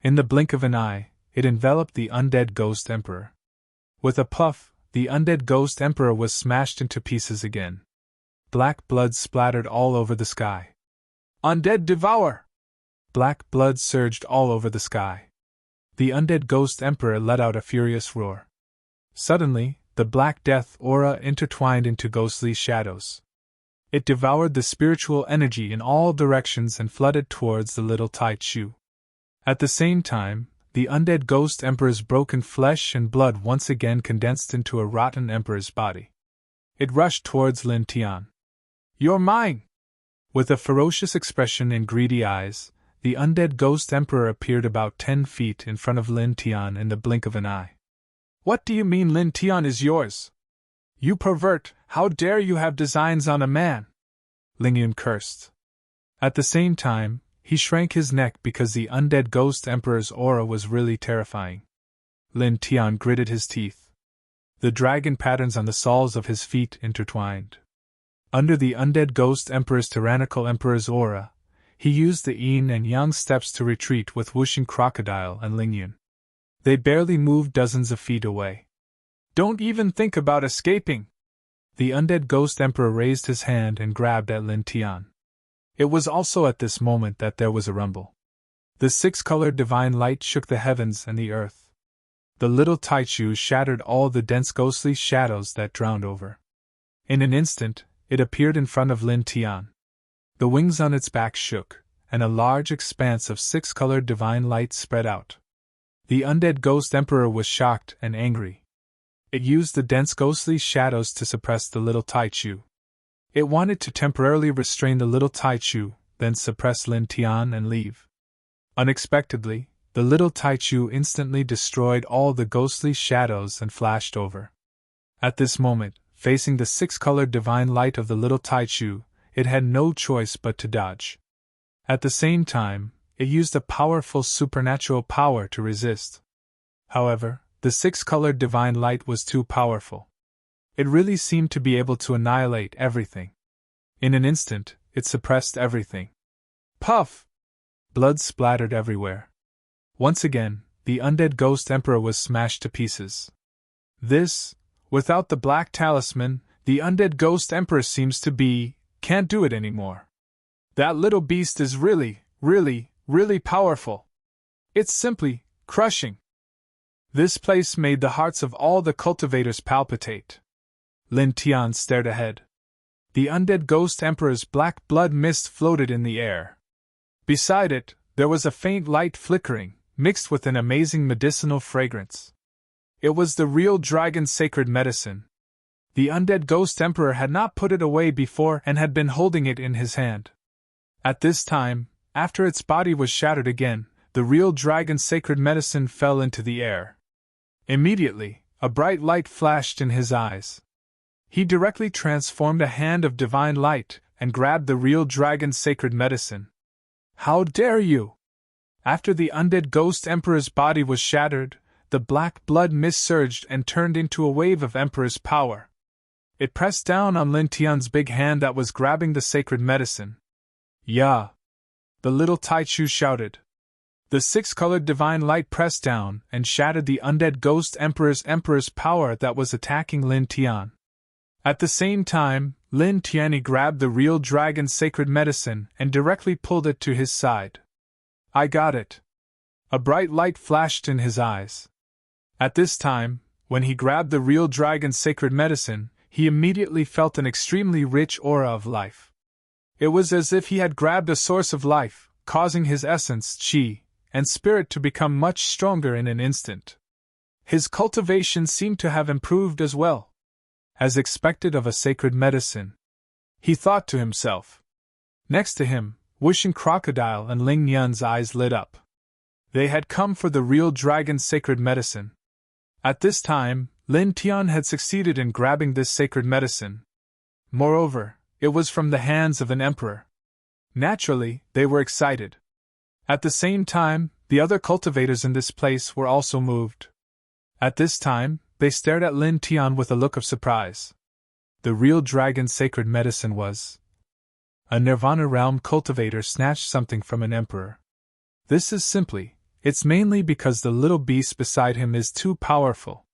In the blink of an eye, it enveloped the undead ghost emperor. With a puff, the undead ghost emperor was smashed into pieces again. Black blood splattered all over the sky. "Undead devour!" Black blood surged all over the sky. The undead ghost emperor let out a furious roar. Suddenly, the black death aura intertwined into ghostly shadows. It devoured the spiritual energy in all directions and flooded towards the little Taichu. At the same time, the undead ghost emperor's broken flesh and blood once again condensed into a rotten emperor's body. It rushed towards Lin Tian. "You're mine!" With a ferocious expression and greedy eyes, the undead ghost emperor appeared about 10 feet in front of Lin Tian in the blink of an eye. "What do you mean Lin Tian is yours? You pervert, how dare you have designs on a man?" Ling Yun cursed. At the same time, he shrank his neck because the undead ghost emperor's aura was really terrifying. Lin Tian gritted his teeth. The dragon patterns on the soles of his feet intertwined. Under the undead ghost emperor's tyrannical emperor's aura, he used the yin and yang steps to retreat with whooshing crocodile and Ling Yun. They barely moved dozens of feet away. "Don't even think about escaping!" The undead ghost emperor raised his hand and grabbed at Lin Tian. It was also at this moment that there was a rumble. The six-colored divine light shook the heavens and the earth. The little Taichu shattered all the dense ghostly shadows that drowned over. In an instant, it appeared in front of Lin Tian. The wings on its back shook, and a large expanse of six-colored divine light spread out. The undead ghost emperor was shocked and angry. It used the dense ghostly shadows to suppress the little Taichu. It wanted to temporarily restrain the little Taichu, then suppress Lin Tian and leave. Unexpectedly, the little Taichu instantly destroyed all the ghostly shadows and flashed over. At this moment, facing the six-colored divine light of the little Taichu, it had no choice but to dodge. At the same time, it used a powerful supernatural power to resist. However, the six-colored divine light was too powerful. It really seemed to be able to annihilate everything. In an instant, it suppressed everything. Puff! Blood splattered everywhere. Once again, the undead ghost emperor was smashed to pieces. This, without the black talisman, the undead ghost emperor can't do it anymore. That little beast is really powerful. It's simply crushing. This place made the hearts of all the cultivators palpitate. Lin Tian stared ahead. The undead ghost emperor's black blood mist floated in the air. Beside it, there was a faint light flickering, mixed with an amazing medicinal fragrance. It was the real dragon sacred medicine. The undead ghost emperor had not put it away before and had been holding it in his hand. At this time, after its body was shattered again, the real dragon sacred medicine fell into the air. Immediately, a bright light flashed in his eyes. He directly transformed a hand of divine light and grabbed the real dragon sacred medicine. How dare you! After the undead ghost emperor's body was shattered, the black blood mist surged and turned into a wave of emperor's power. It pressed down on Lin Tian's big hand that was grabbing the sacred medicine. "Yeah!" the little Taichu shouted. The six-colored divine light pressed down and shattered the undead ghost emperor's power that was attacking Lin Tian. At the same time, Lin Tian grabbed the real dragon sacred medicine and directly pulled it to his side. "I got it." A bright light flashed in his eyes. At this time, when he grabbed the real dragon sacred medicine, he immediately felt an extremely rich aura of life. It was as if he had grabbed a source of life, causing his essence, qi, and spirit to become much stronger in an instant. His cultivation seemed to have improved as well. As expected of a sacred medicine. He thought to himself. Next to him, Wishing Crocodile and Ling Yun's eyes lit up. They had come for the real dragon sacred medicine. At this time, Lin Tian had succeeded in grabbing this sacred medicine. Moreover, it was from the hands of an emperor. Naturally, they were excited. At the same time, the other cultivators in this place were also moved. At this time, they stared at Lin Tian with a look of surprise. The real dragon sacred medicine was. A Nirvana realm cultivator snatched something from an emperor. It's mainly because the little beast beside him is too powerful.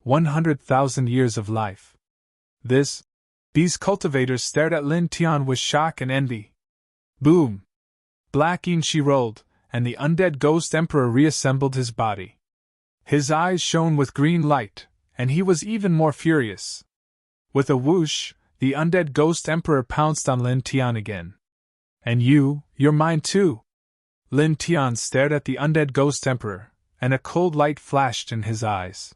100,000 years of life. These cultivators stared at Lin Tian with shock and envy. Boom! Black ink she rolled, and the undead ghost emperor reassembled his body. His eyes shone with green light, and he was even more furious. With a whoosh, the undead ghost emperor pounced on Lin Tian again. "And you're mine too!" Lin Tian stared at the undead ghost emperor, and a cold light flashed in his eyes.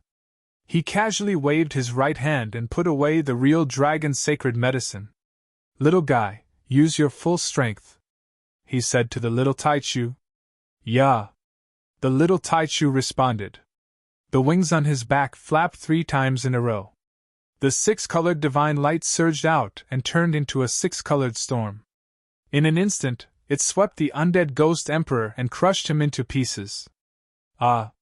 He casually waved his right hand and put away the real dragon sacred medicine. "Little guy, use your full strength," he said to the little Taichu. "Yeah," the little Taichu responded. The wings on his back flapped 3 times in a row. The 6-colored divine light surged out and turned into a 6-colored storm. In an instant, it swept the undead ghost emperor and crushed him into pieces. "Ah!"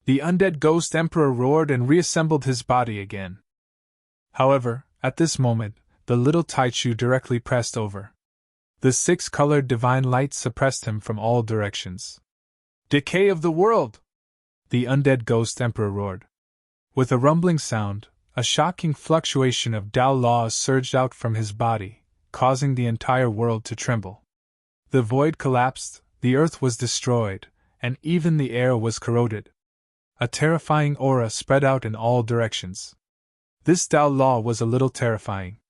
The undead ghost emperor roared and reassembled his body again. However, at this moment, the little Taichu directly pressed over. The 6-colored divine light suppressed him from all directions. "Decay of the world!" the undead ghost emperor roared. With a rumbling sound, a shocking fluctuation of Tao laws surged out from his body, causing the entire world to tremble. The void collapsed, the earth was destroyed, and even the air was corroded. A terrifying aura spread out in all directions. This Tao law was a little terrifying.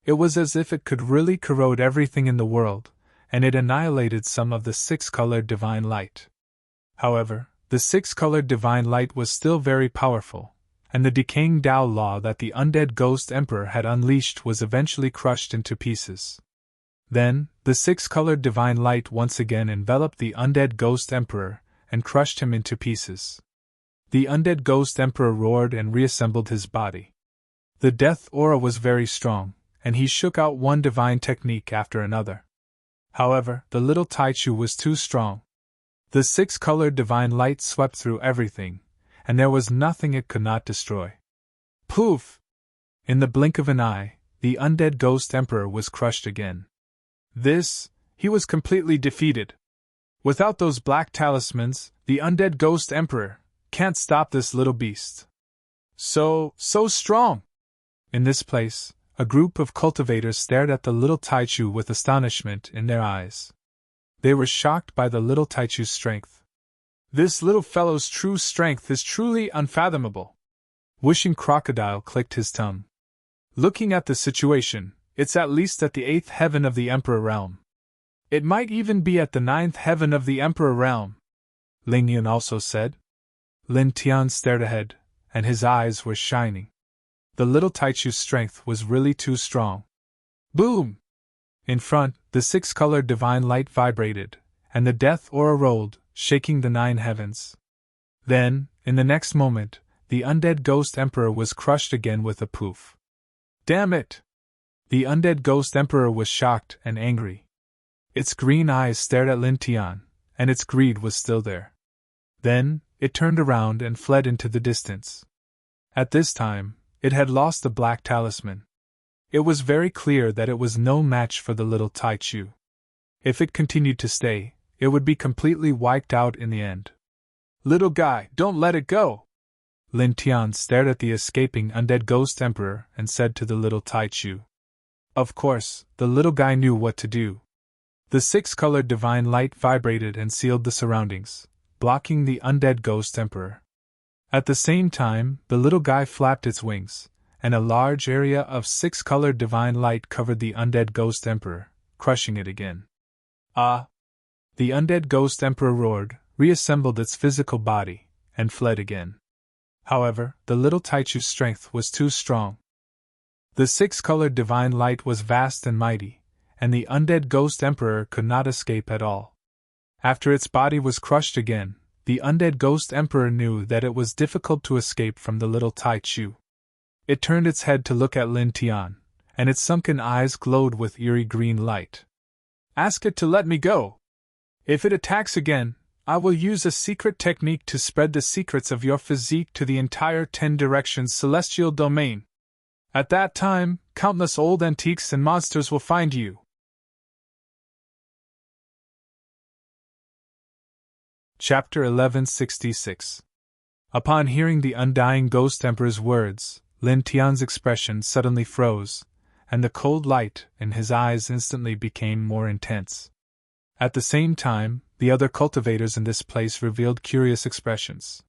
It was as if it could really corrode everything in the world, and it annihilated some of the 6-colored divine light. However, the 6-colored divine light was still very powerful, and the decaying Tao law that the undead ghost emperor had unleashed was eventually crushed into pieces. Then, the 6-colored divine light once again enveloped the undead ghost emperor and crushed him into pieces. The undead ghost emperor roared and reassembled his body. The death aura was very strong, and he shook out one divine technique after another. However, the little Taichu was too strong. The 6-colored divine light swept through everything, and there was nothing it could not destroy. Poof! In the blink of an eye, the undead ghost emperor was crushed again. He was completely defeated. Without those black talismans, the undead ghost emperor can't stop this little beast. So strong! In this place, a group of cultivators stared at the little Taichu with astonishment in their eyes. They were shocked by the little Taichu's strength. This little fellow's true strength is truly unfathomable. Wishing Crocodile clicked his tongue. Looking at the situation, it's at least at the 8th heaven of the Emperor realm. It might even be at the 9th heaven of the Emperor realm, Ling Yun also said. Lin Tian stared ahead, and his eyes were shining. The little Taichu's strength was really too strong. Boom! In front, the 6-colored divine light vibrated, and the death aura rolled, shaking the 9 heavens. Then, in the next moment, the undead ghost emperor was crushed again with a poof. Damn it! The undead ghost emperor was shocked and angry. Its green eyes stared at Lin Tian, and its greed was still there. Then, it turned around and fled into the distance. At this time, it had lost the black talisman. It was very clear that it was no match for the little Taichu. If it continued to stay, it would be completely wiped out in the end. Little guy, don't let it go! Lin Tian stared at the escaping undead ghost emperor and said to the little Taichu. Of course, the little guy knew what to do. The 6-colored divine light vibrated and sealed the surroundings, blocking the undead ghost emperor. At the same time, the little guy flapped its wings, and a large area of 6-colored divine light covered the undead ghost emperor, crushing it again. Ah! The undead ghost emperor roared, reassembled its physical body, and fled again. However, the little Taichu's strength was too strong. The 6-colored divine light was vast and mighty, and the undead ghost emperor could not escape at all. After its body was crushed again, the undead ghost emperor knew that it was difficult to escape from the little Taichu. It turned its head to look at Lin Tian, and its sunken eyes glowed with eerie green light. Ask it to let me go. If it attacks again, I will use a secret technique to spread the secrets of your physique to the entire 10 directions celestial domain. At that time, countless old antiques and monsters will find you. Chapter 1166. Upon hearing the undying ghost emperor's words, Lin Tian's expression suddenly froze, and the cold light in his eyes instantly became more intense. At the same time, the other cultivators in this place revealed curious expressions.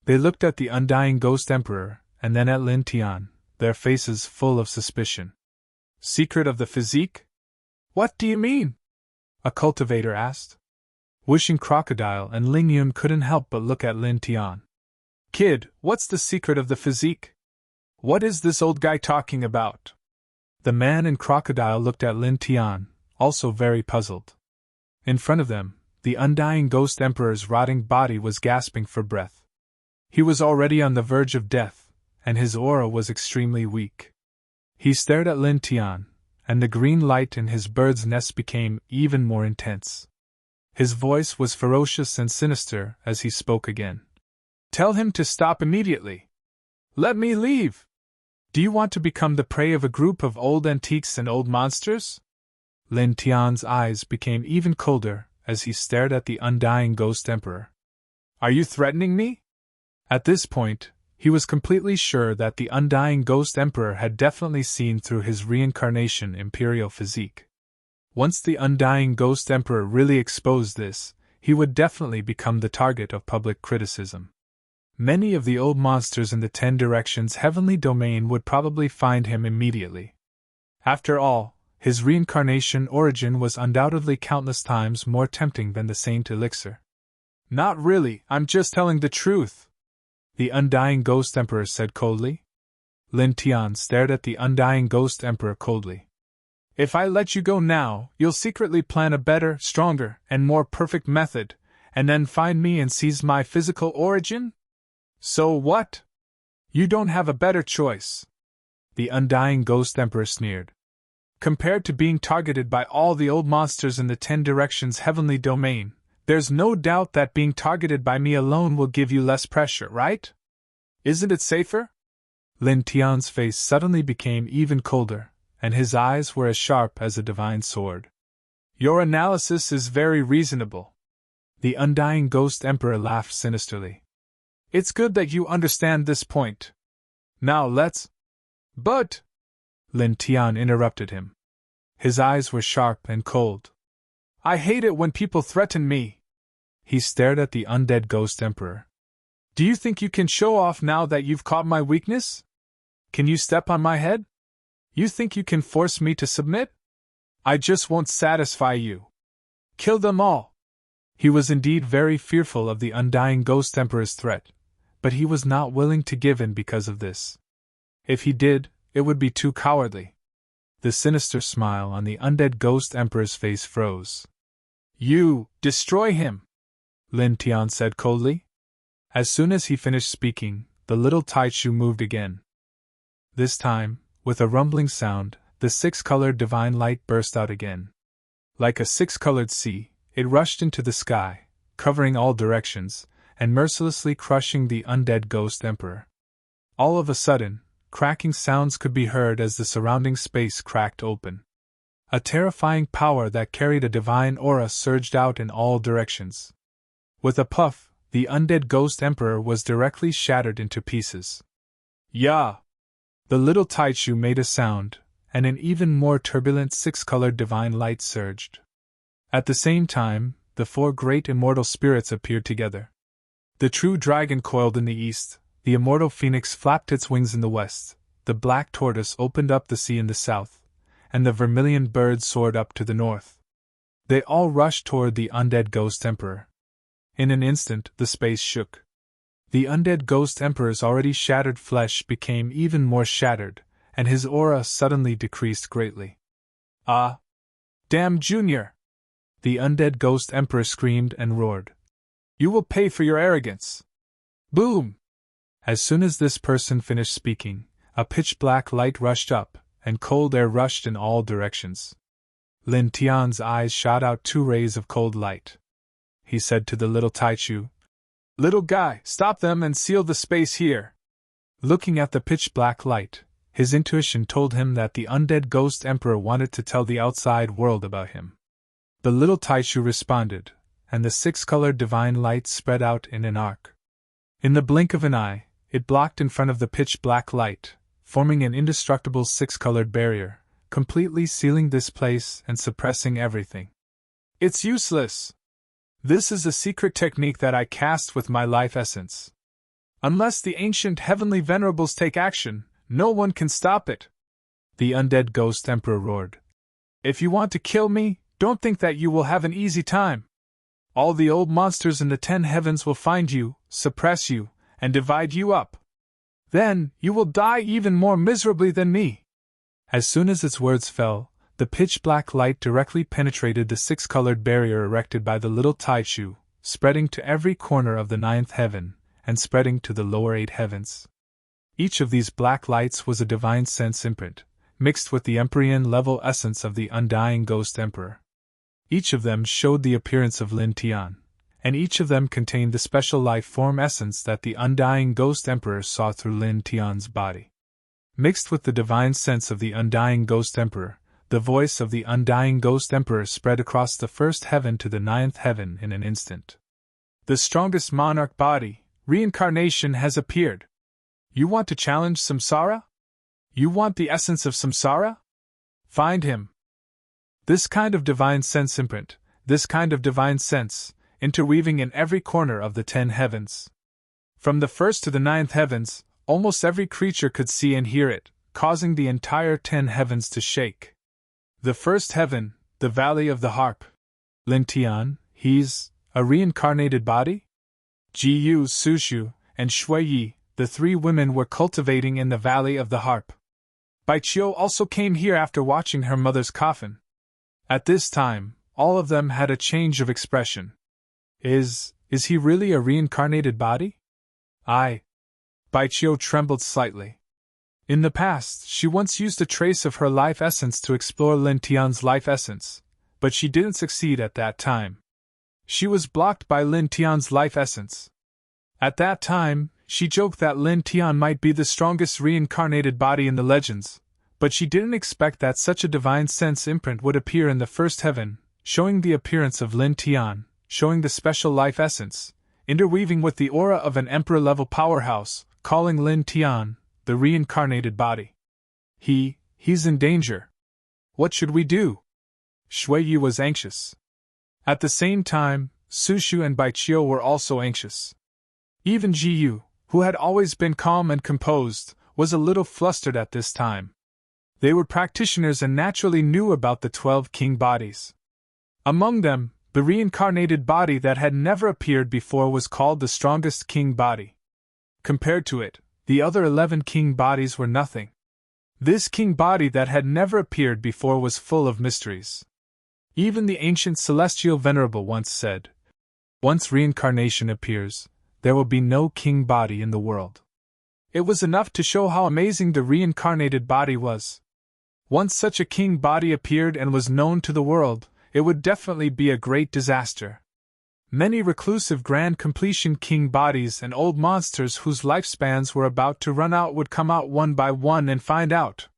They looked at the undying ghost emperor, and then at Lin Tian, their faces full of suspicion. Secret of the physique? What do you mean? A cultivator asked. Wishing Crocodile and Ling Yun couldn't help but look at Lin Tian. Kid, what's the secret of the physique? What is this old guy talking about? The man and Crocodile looked at Lin Tian, also very puzzled. In front of them, the undying ghost emperor's rotting body was gasping for breath. He was already on the verge of death, and his aura was extremely weak. He stared at Lin Tian, and the green light in his bird's nest became even more intense. His voice was ferocious and sinister as he spoke again. Tell him to stop immediately. Let me leave. Do you want to become the prey of a group of old antiques and old monsters? Lin Tian's eyes became even colder as he stared at the undying ghost emperor. Are you threatening me? At this point, he was completely sure that the undying ghost emperor had definitely seen through his reincarnation imperial physique. Once the undying ghost emperor really exposed this, he would definitely become the target of public criticism. Many of the old monsters in the 10 Directions heavenly domain would probably find him immediately. After all, his reincarnation origin was undoubtedly countless times more tempting than the Saint Elixir. Not really, I'm just telling the truth, the undying ghost emperor said coldly. Lin Tian stared at the undying ghost emperor coldly. If I let you go now, you'll secretly plan a better, stronger, and more perfect method, and then find me and seize my physical origin? So what? You don't have a better choice. The undying ghost emperor sneered. Compared to being targeted by all the old monsters in the 10 Directions heavenly domain, there's no doubt that being targeted by me alone will give you less pressure, right? Isn't it safer? Lin Tian's face suddenly became even colder, and his eyes were as sharp as a divine sword. Your analysis is very reasonable. The undying ghost emperor laughed sinisterly. It's good that you understand this point. Now let's. But. Lin Tian interrupted him. His eyes were sharp and cold. I hate it when people threaten me. He stared at the undead ghost emperor. Do you think you can show off now that you've caught my weakness? Can you step on my head? You think you can force me to submit? I just won't satisfy you. Kill them all. He was indeed very fearful of the undying ghost emperor's threat, but he was not willing to give in because of this. If he did, it would be too cowardly. The sinister smile on the undead ghost emperor's face froze. You, destroy him, Lin Tian said coldly. As soon as he finished speaking, the little Taichu moved again. This time, with a rumbling sound, the six-colored divine light burst out again. Like a six-colored sea, it rushed into the sky, covering all directions, and mercilessly crushing the undead ghost emperor. All of a sudden, cracking sounds could be heard as the surrounding space cracked open. A terrifying power that carried a divine aura surged out in all directions. With a puff, the undead ghost emperor was directly shattered into pieces. Ya! The little Taichu made a sound, and an even more turbulent six-colored divine light surged. At the same time, the four great immortal spirits appeared together. The true dragon coiled in the east, the immortal phoenix flapped its wings in the west, the black tortoise opened up the sea in the south, and the vermilion bird soared up to the north. They all rushed toward the undead ghost emperor. In an instant, the space shook. The undead ghost emperor's already shattered flesh became even more shattered, and his aura suddenly decreased greatly. Ah! Damn Junior! The undead ghost emperor screamed and roared. You will pay for your arrogance! Boom! As soon as this person finished speaking, a pitch-black light rushed up, and cold air rushed in all directions. Lin Tian's eyes shot out two rays of cold light. He said to the little Taichu, Little guy, stop them and seal the space here. Looking at the pitch-black light, his intuition told him that the undead ghost emperor wanted to tell the outside world about him. The little Taichu responded, and the six-colored divine light spread out in an arc. In the blink of an eye, it blocked in front of the pitch-black light, forming an indestructible six-colored barrier, completely sealing this place and suppressing everything. It's useless! This is a secret technique that I cast with my life essence. Unless the ancient heavenly venerables take action, no one can stop it. The undead ghost emperor roared. If you want to kill me, don't think that you will have an easy time. All the old monsters in the 10 heavens will find you, suppress you, and divide you up. Then, you will die even more miserably than me. As soon as its words fell, the pitch-black light directly penetrated the six-colored barrier erected by the little Taichu, spreading to every corner of the 9th heaven, and spreading to the lower 8 heavens. Each of these black lights was a divine sense imprint, mixed with the Empyrean-level essence of the undying ghost emperor. Each of them showed the appearance of Lin Tian, and each of them contained the special life-form essence that the undying ghost emperor saw through Lin Tian's body. Mixed with the divine sense of the undying ghost emperor, the voice of the undying ghost emperor spread across the 1st heaven to the 9th heaven in an instant. The strongest monarch body, reincarnation, has appeared. You want to challenge Samsara? You want the essence of Samsara? Find him. This kind of divine sense imprint, this kind of divine sense, interweaving in every corner of the 10 heavens. From the 1st to the 9th heavens, almost every creature could see and hear it, causing the entire 10 heavens to shake. The 1st heaven, the Valley of the Harp. Lin Tian, he's a reincarnated body? Jiyu, Sushu, and Shuiyi, the 3 women were cultivating in the Valley of the Harp. Baiqiu also came here after watching her mother's coffin. At this time, all of them had a change of expression. Is he really a reincarnated body? Baiqiu trembled slightly. In the past, she once used a trace of her life essence to explore Lin Tian's life essence, but she didn't succeed at that time. She was blocked by Lin Tian's life essence. At that time, she joked that Lin Tian might be the strongest reincarnated body in the legends, but she didn't expect that such a divine sense imprint would appear in the 1st heaven, showing the appearance of Lin Tian, showing the special life essence, interweaving with the aura of an emperor-level powerhouse, calling Lin Tian the reincarnated body. He's in danger. What should we do? Shui Yu was anxious. At the same time, Sushu and Baichio were also anxious. Even Ji Yu, who had always been calm and composed, was a little flustered at this time. They were practitioners and naturally knew about the 12 king bodies. Among them, the reincarnated body that had never appeared before was called the strongest king body. Compared to it, the other 11 king bodies were nothing. This king body that had never appeared before was full of mysteries. Even the ancient celestial venerable once said, "Once reincarnation appears, there will be no king body in the world." It was enough to show how amazing the reincarnated body was. Once such a king body appeared and was known to the world, it would definitely be a great disaster. Many reclusive grand completion king bodies and old monsters whose lifespans were about to run out would come out one by one and find out.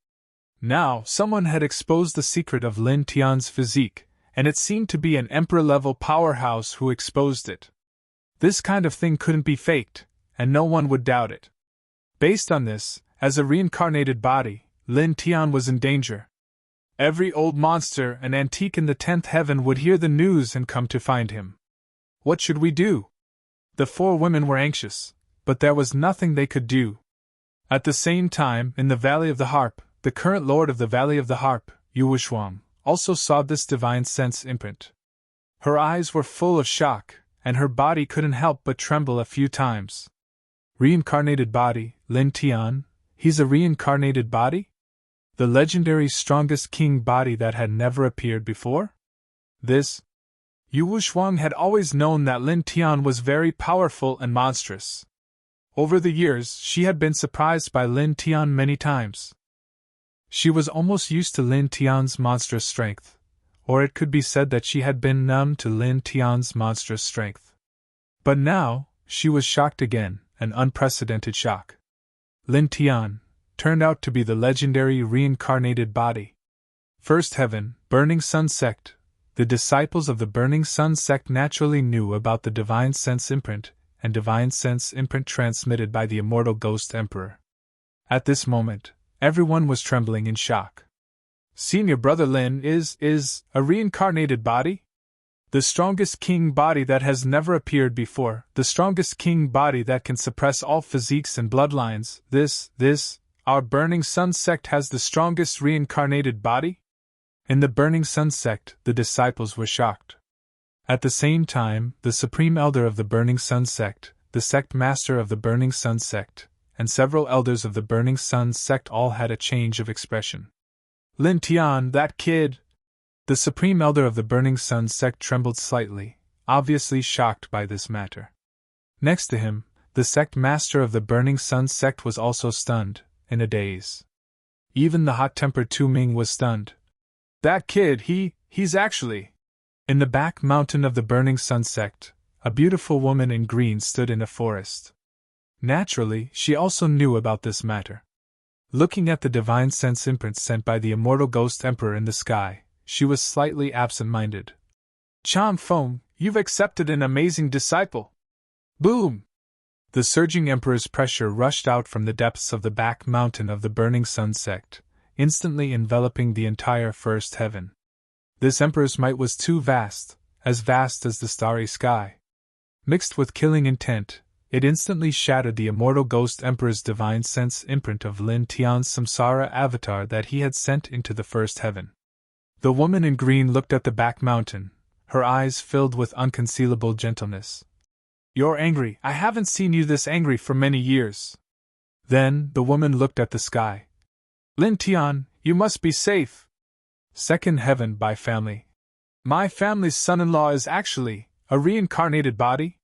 Now, someone had exposed the secret of Lin Tian's physique, and it seemed to be an emperor-level powerhouse who exposed it. This kind of thing couldn't be faked, and no one would doubt it. Based on this, as a reincarnated body, Lin Tian was in danger. Every old monster and antique in the 10th heaven would hear the news and come to find him. What should we do? The 4 women were anxious, but there was nothing they could do. At the same time, in the Valley of the Harp, the current lord of the Valley of the Harp, Yu Wushuang, also saw this divine sense imprint. Her eyes were full of shock, and her body couldn't help but tremble a few times. Reincarnated body, Lin Tian, he's a reincarnated body? The legendary strongest king body that had never appeared before? Yu Wushuang had always known that Lin Tian was very powerful and monstrous. Over the years, she had been surprised by Lin Tian many times. She was almost used to Lin Tian's monstrous strength, or it could be said that she had been numb to Lin Tian's monstrous strength. But now, she was shocked again, an unprecedented shock. Lin Tian turned out to be the legendary reincarnated body. First Heaven, Burning Sun Sect. The disciples of the Burning Sun Sect naturally knew about the Divine Sense Imprint, and Divine Sense Imprint transmitted by the immortal Ghost Emperor. At this moment, everyone was trembling in shock. Senior Brother Lin is a reincarnated body? The strongest king body that has never appeared before, the strongest king body that can suppress all physiques and bloodlines, our Burning Sun Sect has the strongest reincarnated body? In the Burning Sun Sect, the disciples were shocked. At the same time, the Supreme Elder of the Burning Sun Sect, the Sect Master of the Burning Sun Sect, and several elders of the Burning Sun Sect all had a change of expression. Lin Tian, that kid! The Supreme Elder of the Burning Sun Sect trembled slightly, obviously shocked by this matter. Next to him, the Sect Master of the Burning Sun Sect was also stunned, in a daze. Even the hot-tempered Tu Ming was stunned. That kid, he's actually... In the back mountain of the Burning Sun Sect, a beautiful woman in green stood in a forest. Naturally, she also knew about this matter. Looking at the divine sense imprints sent by the immortal Ghost Emperor in the sky, she was slightly absent-minded. Chang Feng, you've accepted an amazing disciple! Boom! The surging Emperor's pressure rushed out from the depths of the back mountain of the Burning Sun Sect, instantly enveloping the entire First Heaven. This Emperor's might was too vast as the starry sky. Mixed with killing intent, it instantly shattered the immortal Ghost Emperor's divine sense imprint of Lin Tian's samsara avatar that he had sent into the First Heaven. The woman in green looked at the back mountain, her eyes filled with unconcealable gentleness. You're angry. I haven't seen you this angry for many years. Then, the woman looked at the sky. Lin Tian, you must be safe. Second Heaven by family. My family's son-in-law is actually a reincarnated body?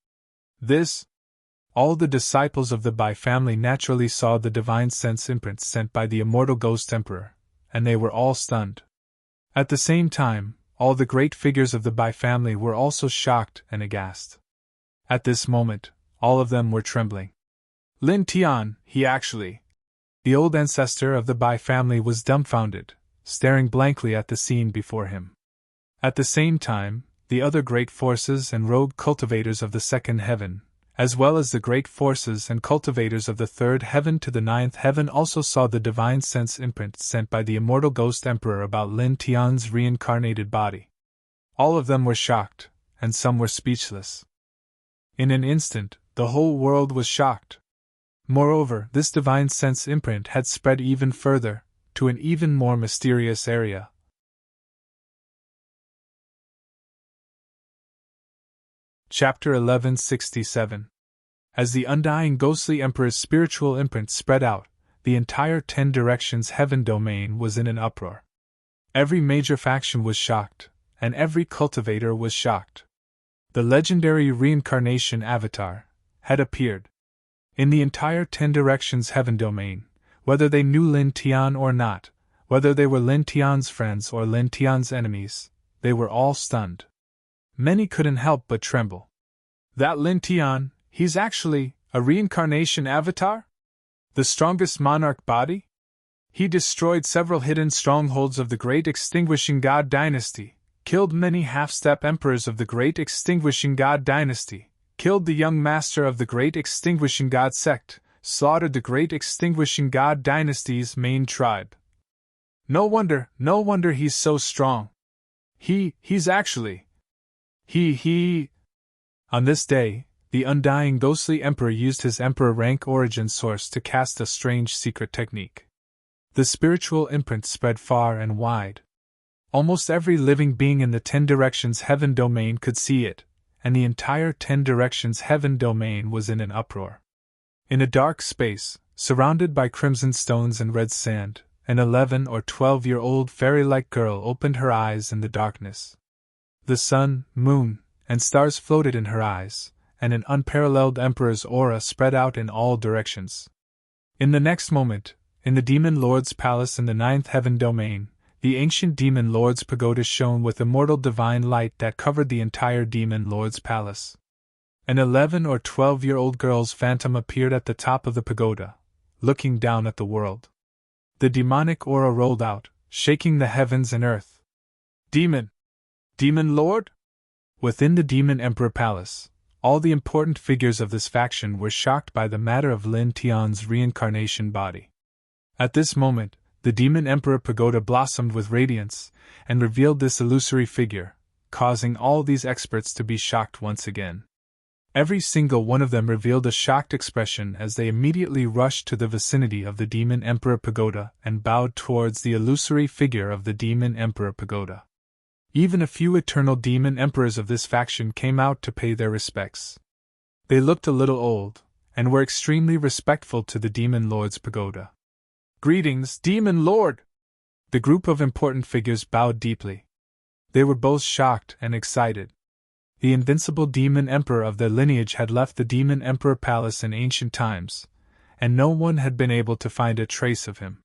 All the disciples of the Bai family naturally saw the divine sense imprints sent by the immortal Ghost Emperor, and they were all stunned. At the same time, all the great figures of the Bai family were also shocked and aghast. At this moment, all of them were trembling. Lin Tian, the old ancestor of the Bai family was dumbfounded, staring blankly at the scene before him. At the same time, the other great forces and rogue cultivators of the Second Heaven, as well as the great forces and cultivators of the third heaven to the ninth heaven, also saw the divine sense imprint sent by the immortal ghost emperor about Lin Tian's reincarnated body. All of them were shocked, and some were speechless. In an instant, the whole world was shocked. Moreover, this divine sense imprint had spread even further, to an even more mysterious area. Chapter 1167. As the undying ghostly emperor's spiritual imprint spread out, the entire 10 directions heaven domain was in an uproar. Every major faction was shocked, and every cultivator was shocked. The legendary reincarnation avatar had appeared. In the entire 10 directions heaven domain, whether they knew Lin Tian or not, whether they were Lin Tian's friends or Lin Tian's enemies, they were all stunned. Many couldn't help but tremble. That Lin Tian, he's actually a reincarnation avatar? The strongest monarch body? He destroyed several hidden strongholds of the Great Extinguishing God Dynasty, killed many half-step emperors of the Great Extinguishing God Dynasty, killed the young master of the Great Extinguishing God sect, slaughtered the Great Extinguishing God Dynasty's main tribe. No wonder he's so strong. He's actually... On this day, the undying ghostly emperor used his emperor rank origin source to cast a strange secret technique. The spiritual imprint spread far and wide. Almost every living being in the 10 directions heaven domain could see it, and the entire 10 directions heaven domain was in an uproar. In a dark space, surrounded by crimson stones and red sand, an 11 or 12-year-old fairy-like girl opened her eyes in the darkness. The sun, moon, and stars floated in her eyes, and an unparalleled emperor's aura spread out in all directions. In the next moment, in the Demon Lord's palace in the 9th heaven domain, the ancient Demon Lord's pagoda shone with immortal divine light that covered the entire Demon Lord's palace. An 11 or 12-year-old girl's phantom appeared at the top of the pagoda, looking down at the world. The demonic aura rolled out, shaking the heavens and earth. Demon Lord? Within the Demon Emperor Palace, all the important figures of this faction were shocked by the matter of Lin Tian's reincarnation body. At this moment, the Demon Emperor Pagoda blossomed with radiance, and revealed this illusory figure, causing all these experts to be shocked once again. Every single one of them revealed a shocked expression as they immediately rushed to the vicinity of the Demon Emperor Pagoda and bowed towards the illusory figure of the Demon Emperor Pagoda. Even a few eternal demon emperors of this faction came out to pay their respects. They looked a little old, and were extremely respectful to the Demon Lord's pagoda. "Greetings, Demon Lord!" The group of important figures bowed deeply. They were both shocked and excited. The invincible demon emperor of their lineage had left the Demon Emperor Palace in ancient times, and no one had been able to find a trace of him.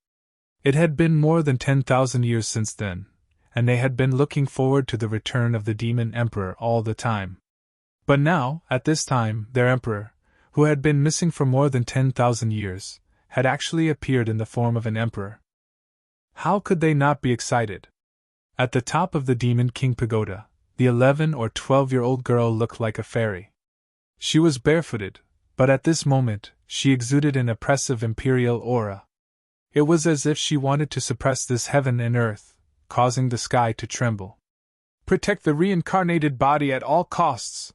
It had been more than 10,000 years since then, and they had been looking forward to the return of the Demon Emperor all the time. But now, at this time, their emperor, who had been missing for more than 10,000 years, had actually appeared in the form of an emperor. How could they not be excited? At the top of the Demon King Pagoda, the 11 or 12-year-old girl looked like a fairy. She was barefooted, but at this moment, she exuded an oppressive imperial aura. It was as if she wanted to suppress this heaven and earth, causing the sky to tremble. "Protect the reincarnated body at all costs!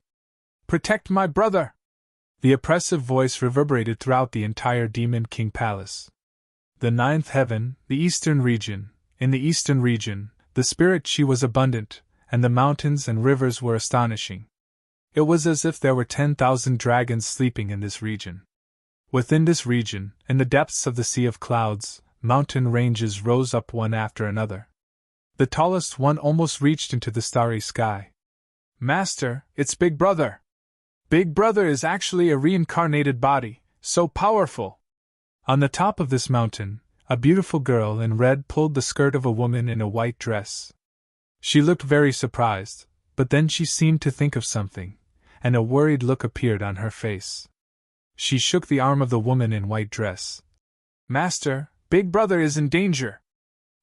Protect my brother!" The oppressive voice reverberated throughout the entire Demon King Palace. The 9th heaven, the eastern region. In the eastern region, the spirit chi was abundant, and the mountains and rivers were astonishing. It was as if there were 10,000 dragons sleeping in this region. Within this region, in the depths of the sea of clouds, mountain ranges rose up one after another. The tallest one almost reached into the starry sky. "Master, it's Big Brother! Big Brother is actually a reincarnated body, so powerful!" On the top of this mountain, a beautiful girl in red pulled the skirt of a woman in a white dress. She looked very surprised, but then she seemed to think of something, and a worried look appeared on her face. She shook the arm of the woman in white dress. "Master, Big Brother is in danger!"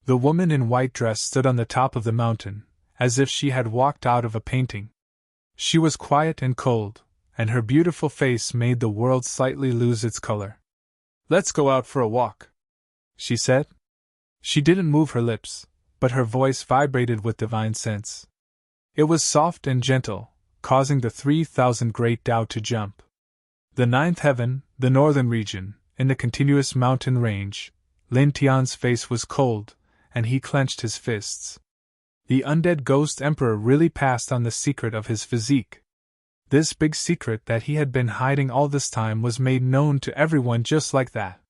The woman in white dress stood on the top of the mountain, as if she had walked out of a painting. She was quiet and cold, and her beautiful face made the world slightly lose its color. "Let's go out for a walk," she said. She didn't move her lips, but her voice vibrated with divine sense. It was soft and gentle, causing the 3,000 great Tao to jump. The ninth heaven, the northern region, in the continuous mountain range, Lin Tian's face was cold, and he clenched his fists. The undead ghost emperor really passed on the secret of his physique. This big secret that he had been hiding all this time was made known to everyone just like that.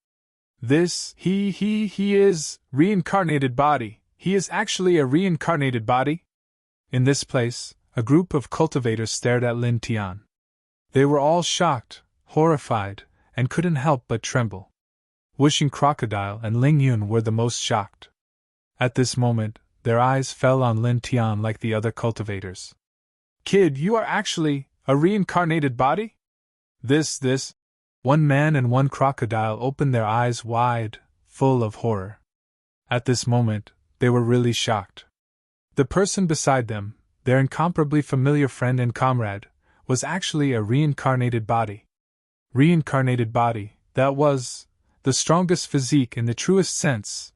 This, he is, reincarnated body. He is actually a reincarnated body? In this place, a group of cultivators stared at Lin Tian. They were all shocked, horrified, and couldn't help but tremble. Wishing Crocodile and Ling Yun were the most shocked. At this moment, their eyes fell on Lin Tian like the other cultivators. "Kid, you are actually a reincarnated body?" This. One man and one crocodile opened their eyes wide, full of horror. At this moment, they were really shocked. The person beside them, their incomparably familiar friend and comrade, was actually a reincarnated body. Reincarnated body, that was the strongest physique in the truest sense.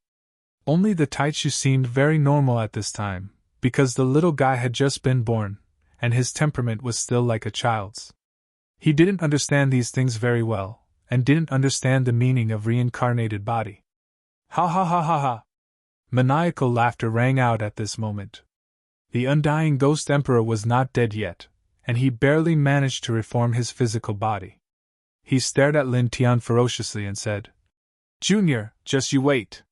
Only the Taichu seemed very normal at this time, because the little guy had just been born, and his temperament was still like a child's. He didn't understand these things very well, and didn't understand the meaning of reincarnated body. Ha ha ha ha ha! Maniacal laughter rang out at this moment. The undying ghost emperor was not dead yet, and he barely managed to reform his physical body. He stared at Lin Tian ferociously and said, "Junior, just you wait.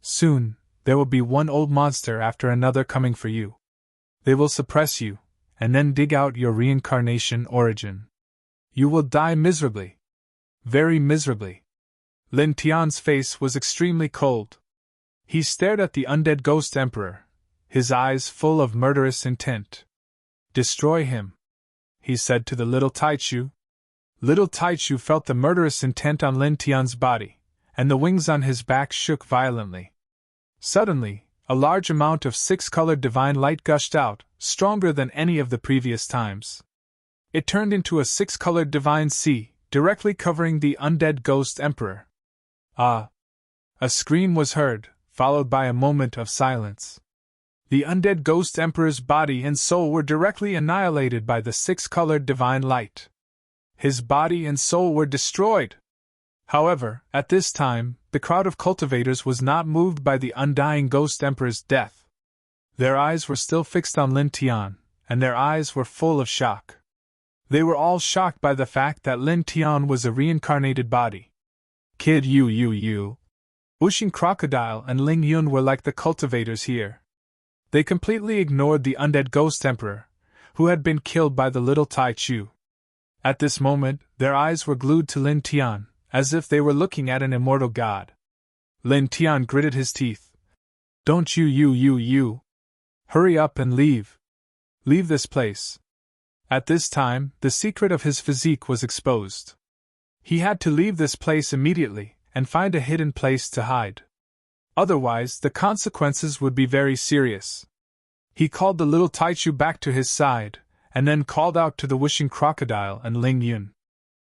Soon, there will be one old monster after another coming for you. They will suppress you, and then dig out your reincarnation origin. You will die miserably. Very miserably." Lin Tian's face was extremely cold. He stared at the undead ghost emperor, his eyes full of murderous intent. "Destroy him," he said to the little Taichu. Little Taichu felt the murderous intent on Lin Tian's body, and the wings on his back shook violently. Suddenly, a large amount of six-colored divine light gushed out, stronger than any of the previous times. It turned into a six-colored divine sea, directly covering the undead ghost emperor. Ah! A scream was heard, followed by a moment of silence. The undead ghost emperor's body and soul were directly annihilated by the six-colored divine light. His body and soul were destroyed. However, at this time, the crowd of cultivators was not moved by the undying ghost emperor's death. Their eyes were still fixed on Lin Tian, and their eyes were full of shock. They were all shocked by the fact that Lin Tian was a reincarnated body. "Kid, you. Wishing Crocodile and Ling Yun were like the cultivators here. They completely ignored the undead ghost emperor, who had been killed by the little Taichu. At this moment, their eyes were glued to Lin Tian, as if they were looking at an immortal god. Lin Tian gritted his teeth. "Don't you. Hurry up and leave. Leave this place." At this time, the secret of his physique was exposed. He had to leave this place immediately, and find a hidden place to hide. Otherwise, the consequences would be very serious. He called the little Taichu back to his side, and then called out to the wishing crocodile and Ling Yun.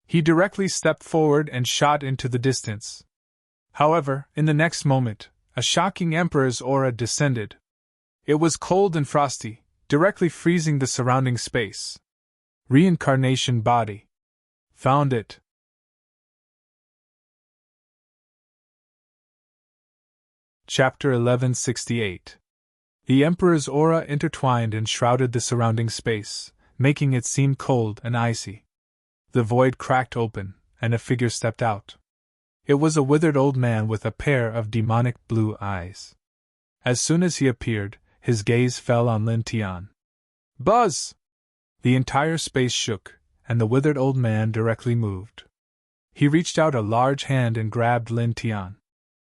He directly stepped forward and shot into the distance. However, in the next moment, a shocking emperor's aura descended. It was cold and frosty, directly freezing the surrounding space. Reincarnation body. Found it. Chapter 1168. The Emperor's aura intertwined and shrouded the surrounding space, making it seem cold and icy. The void cracked open, and a figure stepped out. It was a withered old man with a pair of demonic blue eyes. As soon as he appeared, his gaze fell on Lin Tian. "Buzz!" The entire space shook, and the withered old man directly moved. He reached out a large hand and grabbed Lin Tian.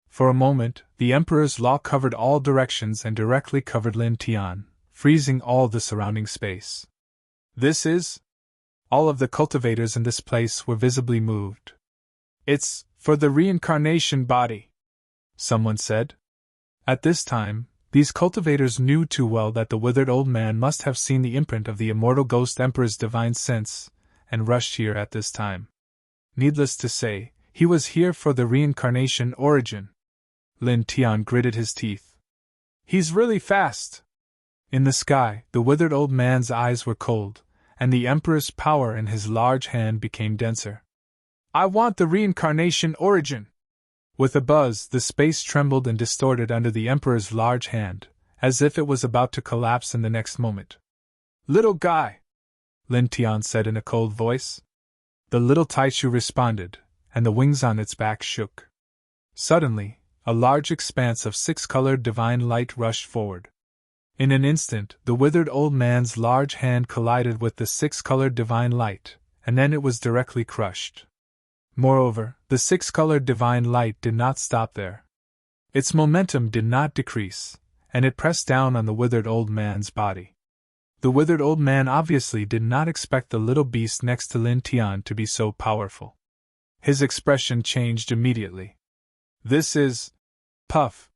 For a moment, the Emperor's law covered all directions and directly covered Lin Tian, freezing all the surrounding space. "This is..." All of the cultivators in this place were visibly moved. "It's for the reincarnation body," someone said. At this time, these cultivators knew too well that the withered old man must have seen the imprint of the immortal ghost emperor's divine sense, and rushed here at this time. Needless to say, he was here for the reincarnation origin. Lin Tian gritted his teeth. He's really fast! In the sky, the withered old man's eyes were cold, and the Emperor's power in his large hand became denser. I want the reincarnation origin! With a buzz, the space trembled and distorted under the Emperor's large hand, as if it was about to collapse in the next moment. Little guy! Lin Tian said in a cold voice. The little Taichu responded, and the wings on its back shook. Suddenly, a large expanse of six-colored divine light rushed forward. In an instant, the withered old man's large hand collided with the six-colored divine light, and then it was directly crushed. Moreover, the six-colored divine light did not stop there. Its momentum did not decrease, and it pressed down on the withered old man's body. The withered old man obviously did not expect the little beast next to Lin Tian to be so powerful. His expression changed immediately. This is... Puff!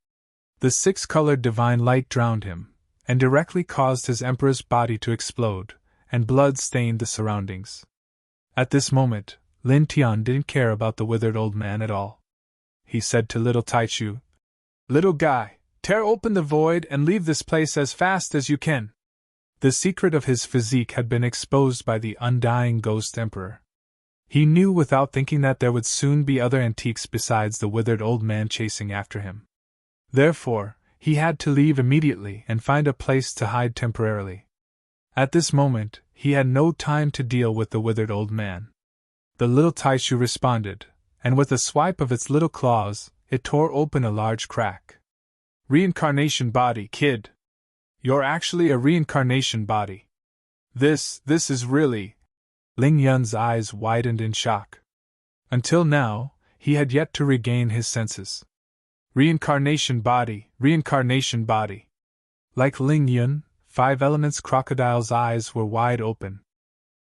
The six-colored divine light drowned him, and directly caused his Emperor's body to explode, and blood stained the surroundings. At this moment, Lin Tian didn't care about the withered old man at all. He said to little Taichu, Little guy, tear open the void and leave this place as fast as you can. The secret of his physique had been exposed by the undying ghost emperor. He knew without thinking that there would soon be other antiques besides the withered old man chasing after him. Therefore, he had to leave immediately and find a place to hide temporarily. At this moment, he had no time to deal with the withered old man. The little Taichu responded, and with a swipe of its little claws, it tore open a large crack. Reincarnation body, kid! You're actually a reincarnation body. This is really... Ling Yun's eyes widened in shock. Until now, he had yet to regain his senses. Reincarnation body, reincarnation body. Like Ling Yun, Five Elements Crocodile's eyes were wide open.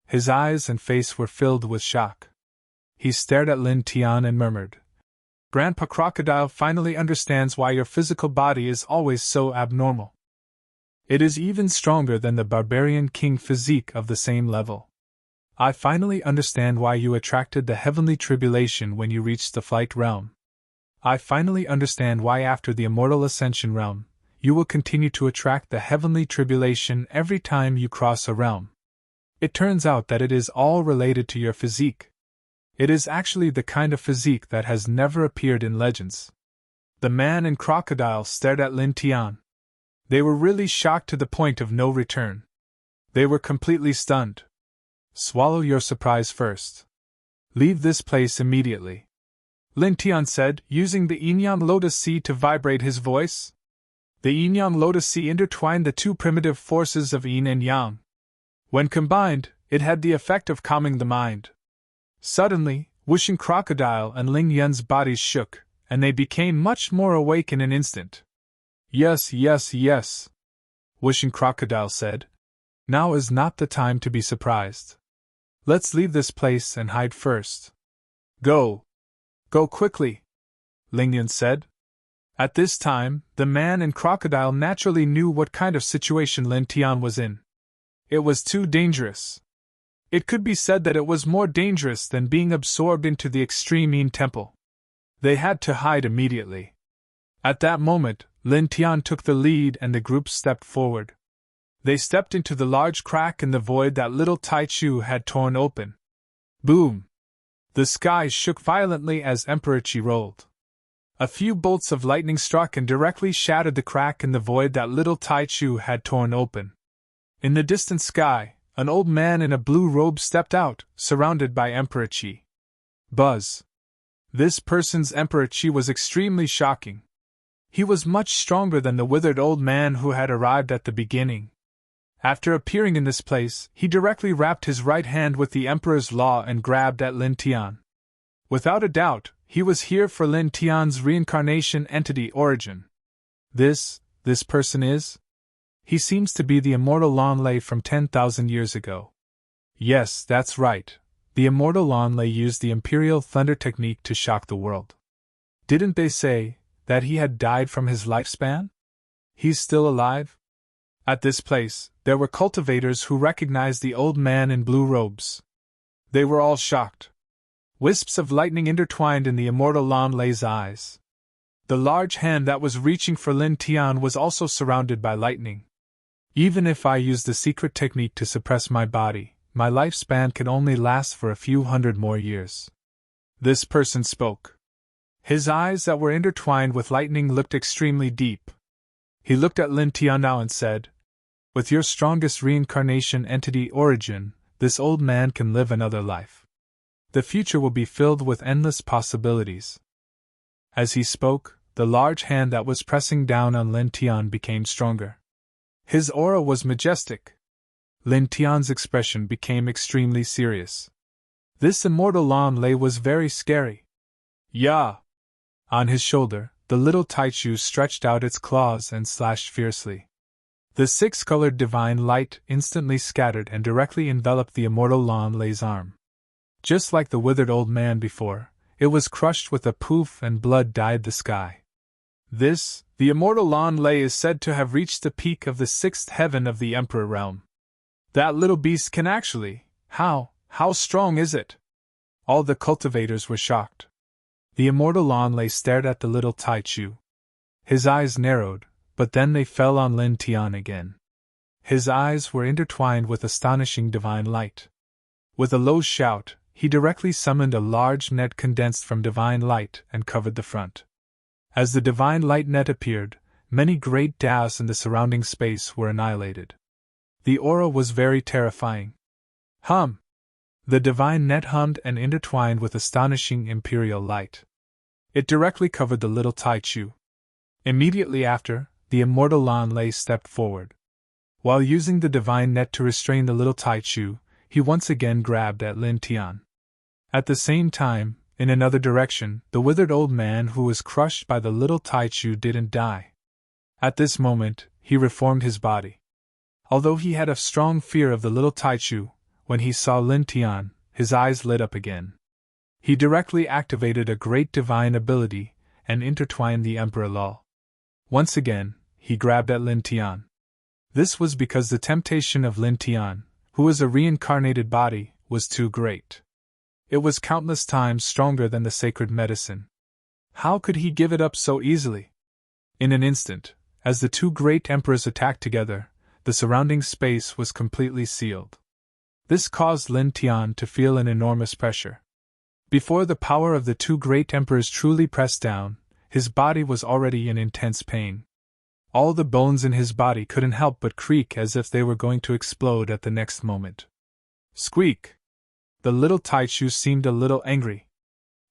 His eyes and face were filled with shock. He stared at Lin Tian and murmured, Grandpa Crocodile finally understands why your physical body is always so abnormal. It is even stronger than the barbarian king physique of the same level. I finally understand why you attracted the heavenly tribulation when you reached the flight realm. I finally understand why after the immortal ascension realm, you will continue to attract the heavenly tribulation every time you cross a realm. It turns out that it is all related to your physique. It is actually the kind of physique that has never appeared in legends. The man and crocodile stared at Lin Tian. They were really shocked to the point of no return. They were completely stunned. Swallow your surprise first. Leave this place immediately. Lin Tian said, using the yin-yang lotus sea to vibrate his voice. The yin-yang lotus sea intertwined the two primitive forces of yin and yang. When combined, it had the effect of calming the mind. Suddenly, Wishing Crocodile and Ling Yun's bodies shook, and they became much more awake in an instant. Yes, Wishing Crocodile said. Now is not the time to be surprised. Let's leave this place and hide first. Go quickly, Ling Yun said. At this time, the man and crocodile naturally knew what kind of situation Lin Tian was in. It was too dangerous. It could be said that it was more dangerous than being absorbed into the extreme Yin temple. They had to hide immediately. At that moment, Lin Tian took the lead and the group stepped forward. They stepped into the large crack in the void that little Taichu had torn open. Boom! The sky shook violently as Emperor Qi rolled. A few bolts of lightning struck and directly shattered the crack in the void that little Taichu had torn open. In the distant sky, an old man in a blue robe stepped out, surrounded by Emperor Qi. Buzz! This person's Emperor Qi was extremely shocking. He was much stronger than the withered old man who had arrived at the beginning. After appearing in this place, he directly wrapped his right hand with the Emperor's law and grabbed at Lin Tian. Without a doubt, he was here for Lin Tian's reincarnation entity origin. This person is? He seems to be the immortal Lan Lei from 10,000 years ago. Yes, that's right. The immortal Lan Lei used the Imperial Thunder technique to shock the world. Didn't they say that he had died from his lifespan? He's still alive? At this place, there were cultivators who recognized the old man in blue robes. They were all shocked. Wisps of lightning intertwined in the immortal Lan Lei's eyes. The large hand that was reaching for Lin Tian was also surrounded by lightning. Even if I use the secret technique to suppress my body, my lifespan can only last for a few hundred more years. This person spoke. His eyes that were intertwined with lightning looked extremely deep. He looked at Lin Tian now and said, "With your strongest reincarnation entity origin, this old man can live another life. The future will be filled with endless possibilities." As he spoke, the large hand that was pressing down on Lin Tian became stronger. His aura was majestic. Lin Tian's expression became extremely serious. This immortal Lan Lei was very scary. "Yeah!" On his shoulder, the little Taichu stretched out its claws and slashed fiercely. The six-colored divine light instantly scattered and directly enveloped the immortal Lan Lei's arm. Just like the withered old man before, it was crushed with a poof and blood dyed the sky. The immortal Lan Lei is said to have reached the peak of the sixth heaven of the Emperor realm. That little beast can actually… How strong is it? All the cultivators were shocked. The immortal Lan Lei stared at the little Taichu. His eyes narrowed, but then they fell on Lin Tian again. His eyes were intertwined with astonishing divine light. With a low shout, he directly summoned a large net condensed from divine light and covered the front. As the divine light net appeared, many great Taos in the surrounding space were annihilated. The aura was very terrifying. Hum! The divine net hummed and intertwined with astonishing imperial light. It directly covered the little Taichu. Immediately after, the immortal Lan Lei stepped forward. While using the divine net to restrain the little Taichu, he once again grabbed at Lin Tian. At the same time, in another direction, the withered old man who was crushed by the little Taichu didn't die. At this moment, he reformed his body. Although he had a strong fear of the little Taichu, when he saw Lin Tian, his eyes lit up again. He directly activated a great divine ability and intertwined the Emperor Lal. Once again, he grabbed at Lin Tian. This was because the temptation of Lin Tian, who was a reincarnated body, was too great. It was countless times stronger than the sacred medicine. How could he give it up so easily? In an instant, as the two great emperors attacked together, the surrounding space was completely sealed. This caused Lin Tian to feel an enormous pressure. Before the power of the two great emperors truly pressed down, his body was already in intense pain. All the bones in his body couldn't help but creak as if they were going to explode at the next moment. Squeak! The little Taichu seemed a little angry.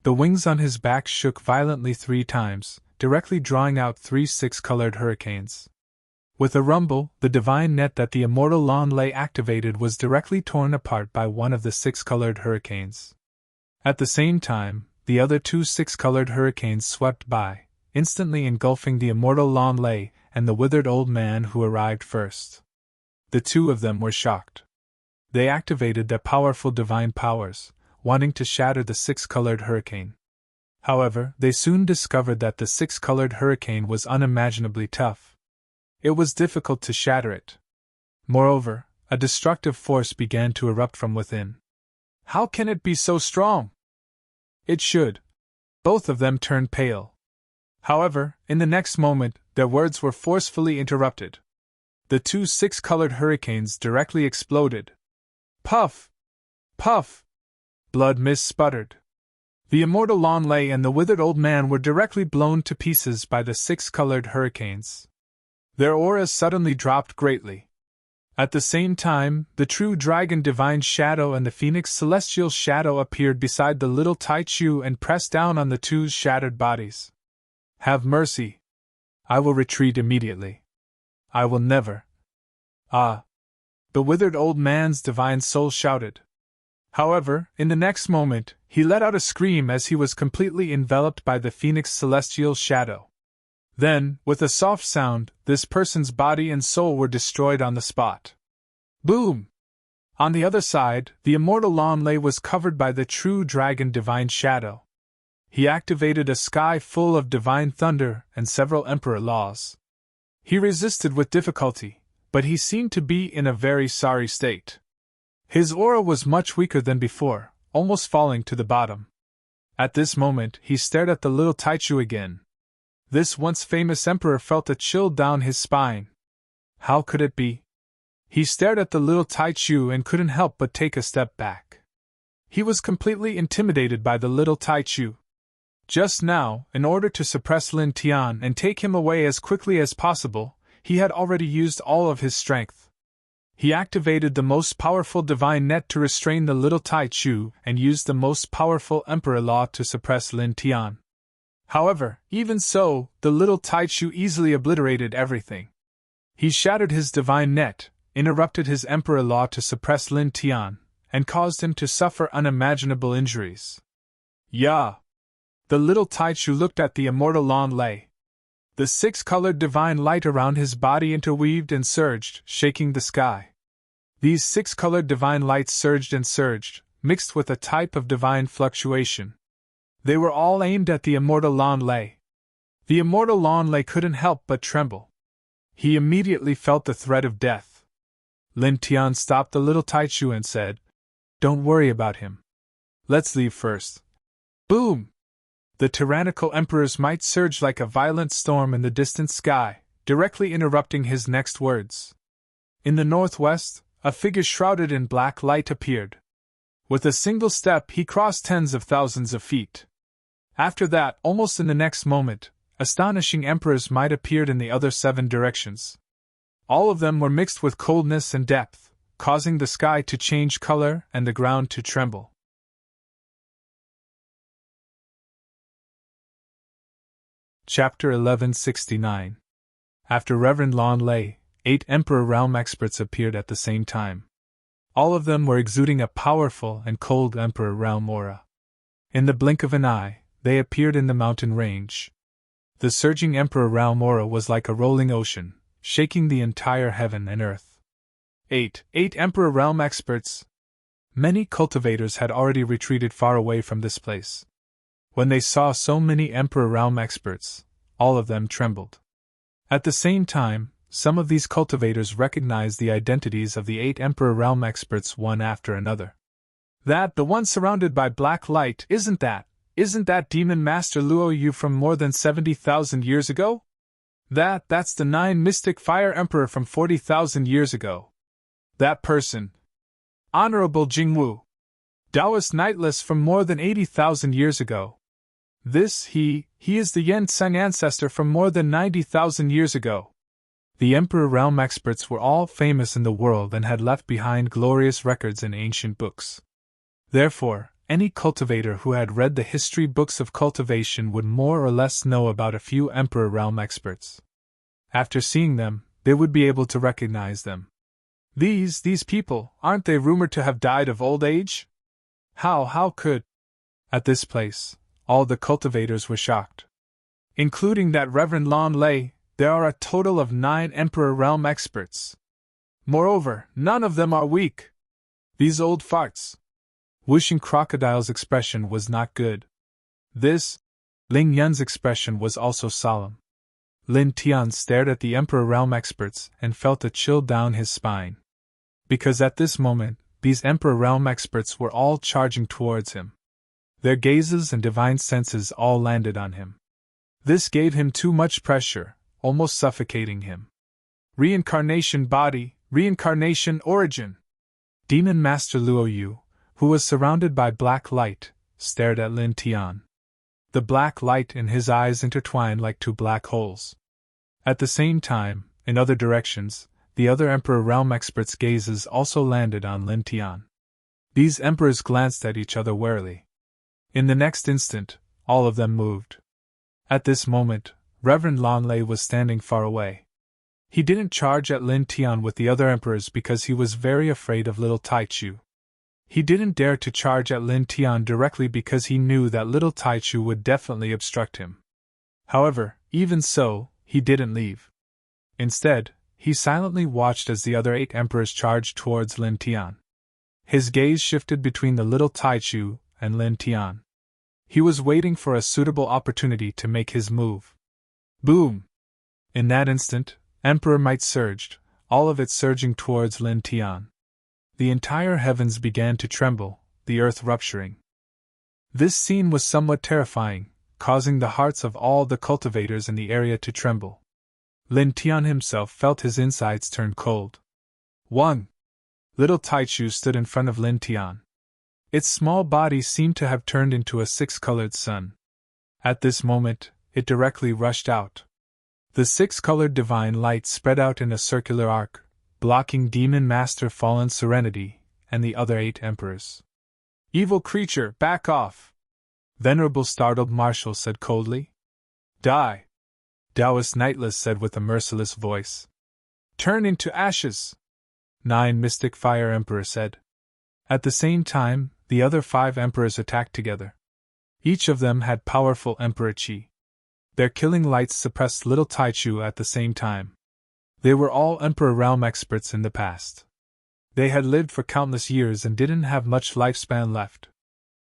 The wings on his back shook violently 3 times, directly drawing out 3 six-colored hurricanes. With a rumble, the divine net that the immortal Lan Lei activated was directly torn apart by one of the 6-colored hurricanes. At the same time, the other 2 6-colored hurricanes swept by, instantly engulfing the immortal Lan Lei and the withered old man who arrived first. The two of them were shocked. They activated their powerful divine powers, wanting to shatter the 6-colored hurricane. However, they soon discovered that the 6-colored hurricane was unimaginably tough. It was difficult to shatter it. Moreover, a destructive force began to erupt from within. How can it be so strong? It should. Both of them turned pale. However, in the next moment, their words were forcefully interrupted. The 2 6-colored hurricanes directly exploded. Puff! Puff! Blood mist sputtered. The immortal Lan Lei and the withered old man were directly blown to pieces by the 6-colored hurricanes. Their auras suddenly dropped greatly. At the same time, the true dragon divine shadow and the phoenix celestial shadow appeared beside the little Taichu and pressed down on the 2's shattered bodies. Have mercy. I will retreat immediately. I will never. Ah! The withered old man's divine soul shouted. However, in the next moment, he let out a scream as he was completely enveloped by the phoenix celestial shadow. Then, with a soft sound, this person's body and soul were destroyed on the spot. Boom! On the other side, the immortal Lan Lei was covered by the true dragon divine shadow. He activated a sky full of divine thunder and several emperor laws. He resisted with difficulty, but he seemed to be in a very sorry state. His aura was much weaker than before, almost falling to the bottom. At this moment, he stared at the little Taichu again. This once famous emperor felt a chill down his spine. How could it be? He stared at the little Taichu and couldn't help but take a step back. He was completely intimidated by the little Taichu. Just now, in order to suppress Lin Tian and take him away as quickly as possible, he had already used all of his strength. He activated the most powerful divine net to restrain the little Taichu and used the most powerful emperor law to suppress Lin Tian. However, even so, the little Taichu easily obliterated everything. He shattered his divine net, interrupted his emperor law to suppress Lin Tian, and caused him to suffer unimaginable injuries. Yeah! The little Taichu looked at the immortal Lan Lei. The six-colored divine light around his body interweaved and surged, shaking the sky. These six-colored divine lights surged and surged, mixed with a type of divine fluctuation. They were all aimed at the immortal Lan Lei. The immortal Lan Lei couldn't help but tremble. He immediately felt the threat of death. Lin Tian stopped the little Taichu and said, "Don't worry about him. Let's leave first." Boom! The tyrannical emperor's might surged like a violent storm in the distant sky, directly interrupting his next words. In the northwest, a figure shrouded in black light appeared. With a single step, he crossed tens of thousands of feet. After that, almost in the next moment, astonishing emperor's might appeared in the other 7 directions. All of them were mixed with coldness and depth, causing the sky to change color and the ground to tremble. Chapter 1169. After Reverend Lan Lei, 8 Emperor Realm experts appeared at the same time. All of them were exuding a powerful and cold Emperor Realm aura. In the blink of an eye, they appeared in the mountain range. The surging Emperor Realm aura was like a rolling ocean, shaking the entire heaven and earth. 8 Emperor Realm experts. Many cultivators had already retreated far away from this place. When they saw so many Emperor Realm experts, all of them trembled. At the same time, some of these cultivators recognized the identities of the 8 Emperor Realm experts one after another. "That, the one surrounded by black light, isn't that Demon Master Luo Yu from more than 70,000 years ago? That's the 9 Mystic Fire Emperor from 40,000 years ago. That person, Honorable Jingwu, Taoist Knightless from more than 80,000 years ago. He is the Yen Tseng ancestor from more than 90,000 years ago." The Emperor Realm experts were all famous in the world and had left behind glorious records in ancient books. Therefore, any cultivator who had read the history books of cultivation would more or less know about a few Emperor Realm experts. After seeing them, they would be able to recognize them. These people, aren't they rumored to have died of old age? How could? At this place, all the cultivators were shocked. Including that Reverend Lan Lei, there are a total of 9 Emperor Realm experts. Moreover, none of them are weak. These old farts. Whooshing Crocodile's expression was not good. Ling Yun's expression was also solemn. Lin Tian stared at the Emperor Realm experts and felt a chill down his spine. Because at this moment, these Emperor Realm experts were all charging towards him. Their gazes and divine senses all landed on him. This gave him too much pressure, almost suffocating him. Reincarnation body, reincarnation origin. Demon Master Luo Yu, who was surrounded by black light, stared at Lin Tian. The black light in his eyes intertwined like 2 black holes. At the same time, in other directions, the other Emperor Realm experts' gazes also landed on Lin Tian. These emperors glanced at each other warily. In the next instant, all of them moved. At this moment, Reverend Lan Lei was standing far away. He didn't charge at Lin Tian with the other emperors because he was very afraid of little Taichu. He didn't dare to charge at Lin Tian directly because he knew that little Taichu would definitely obstruct him. However, even so, he didn't leave. Instead, he silently watched as the other 8 emperors charged towards Lin Tian. His gaze shifted between the little Taichu and Lin Tian. He was waiting for a suitable opportunity to make his move. Boom! In that instant, Emperor Might surged, all of it surging towards Lin Tian. The entire heavens began to tremble, the earth rupturing. This scene was somewhat terrifying, causing the hearts of all the cultivators in the area to tremble. Lin Tian himself felt his insides turn cold. 1. Little Taichu stood in front of Lin Tian. Its small body seemed to have turned into a six-colored sun. At this moment, it directly rushed out. The six-colored divine light spread out in a circular arc, blocking Demon Master Fallen Serenity and the other 8 emperors. "Evil creature, back off!" Venerable Startled Marshal said coldly. "Die!" Taoist Nightless said with a merciless voice. "Turn into ashes!" 9 Mystic Fire Emperor said. At the same time, the other 5 emperors attacked together. Each of them had powerful emperor chi. Their killing lights suppressed Little Taichu at the same time. They were all Emperor Realm experts in the past. They had lived for countless years and didn't have much lifespan left.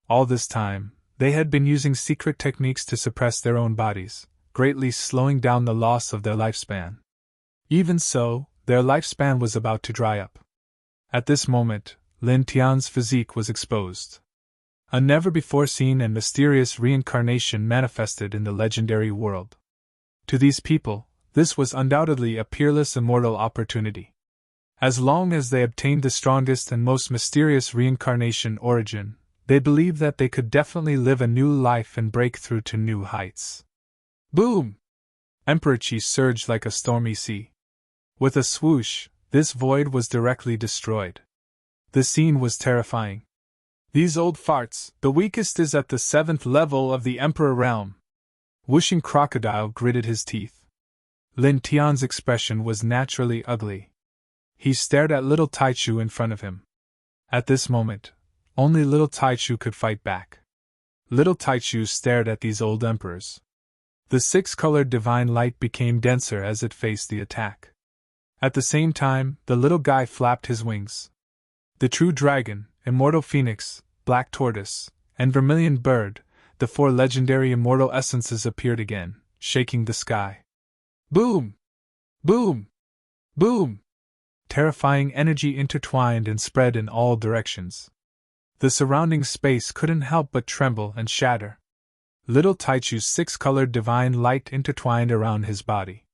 All this time, they had been using secret techniques to suppress their own bodies, greatly slowing down the loss of their lifespan. Even so, their lifespan was about to dry up. At this moment, Lin Tian's physique was exposed. A never-before-seen and mysterious reincarnation manifested in the legendary world. To these people, this was undoubtedly a peerless immortal opportunity. As long as they obtained the strongest and most mysterious reincarnation origin, they believed that they could definitely live a new life and break through to new heights. Boom! Emperor Qi surged like a stormy sea. With a swoosh, this void was directly destroyed. The scene was terrifying. "These old farts, the weakest is at the 7th level of the Emperor Realm." Whooshing Crocodile gritted his teeth. Lin Tian's expression was naturally ugly. He stared at Little Taichu in front of him. At this moment, only Little Taichu could fight back. Little Taichu stared at these old emperors. The 6-colored divine light became denser as it faced the attack. At the same time, the little guy flapped his wings. The True Dragon, Immortal Phoenix, Black Tortoise, and Vermilion Bird, the 4 legendary immortal essences appeared again, shaking the sky. Boom! Boom! Boom! Terrifying energy intertwined and spread in all directions. The surrounding space couldn't help but tremble and shatter. Little Taichu's 6-colored divine light intertwined around his body.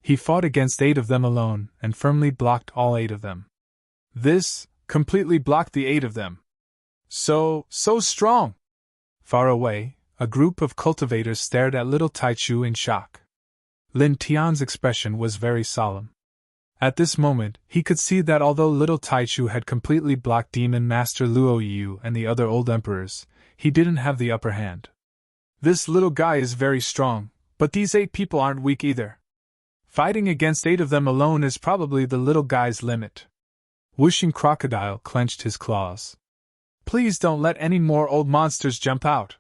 He fought against 8 of them alone and firmly blocked all 8 of them. This completely blocked the 8 of them. So strong! Far away, a group of cultivators stared at Little Taichu in shock. Lin Tian's expression was very solemn. At this moment, he could see that although Little Taichu had completely blocked Demon Master Luo Yu and the other old emperors, he didn't have the upper hand. "This little guy is very strong, but these 8 people aren't weak either. Fighting against 8 of them alone is probably the little guy's limit." Whooshing Crocodile clenched his claws. "Please don't let any more old monsters jump out."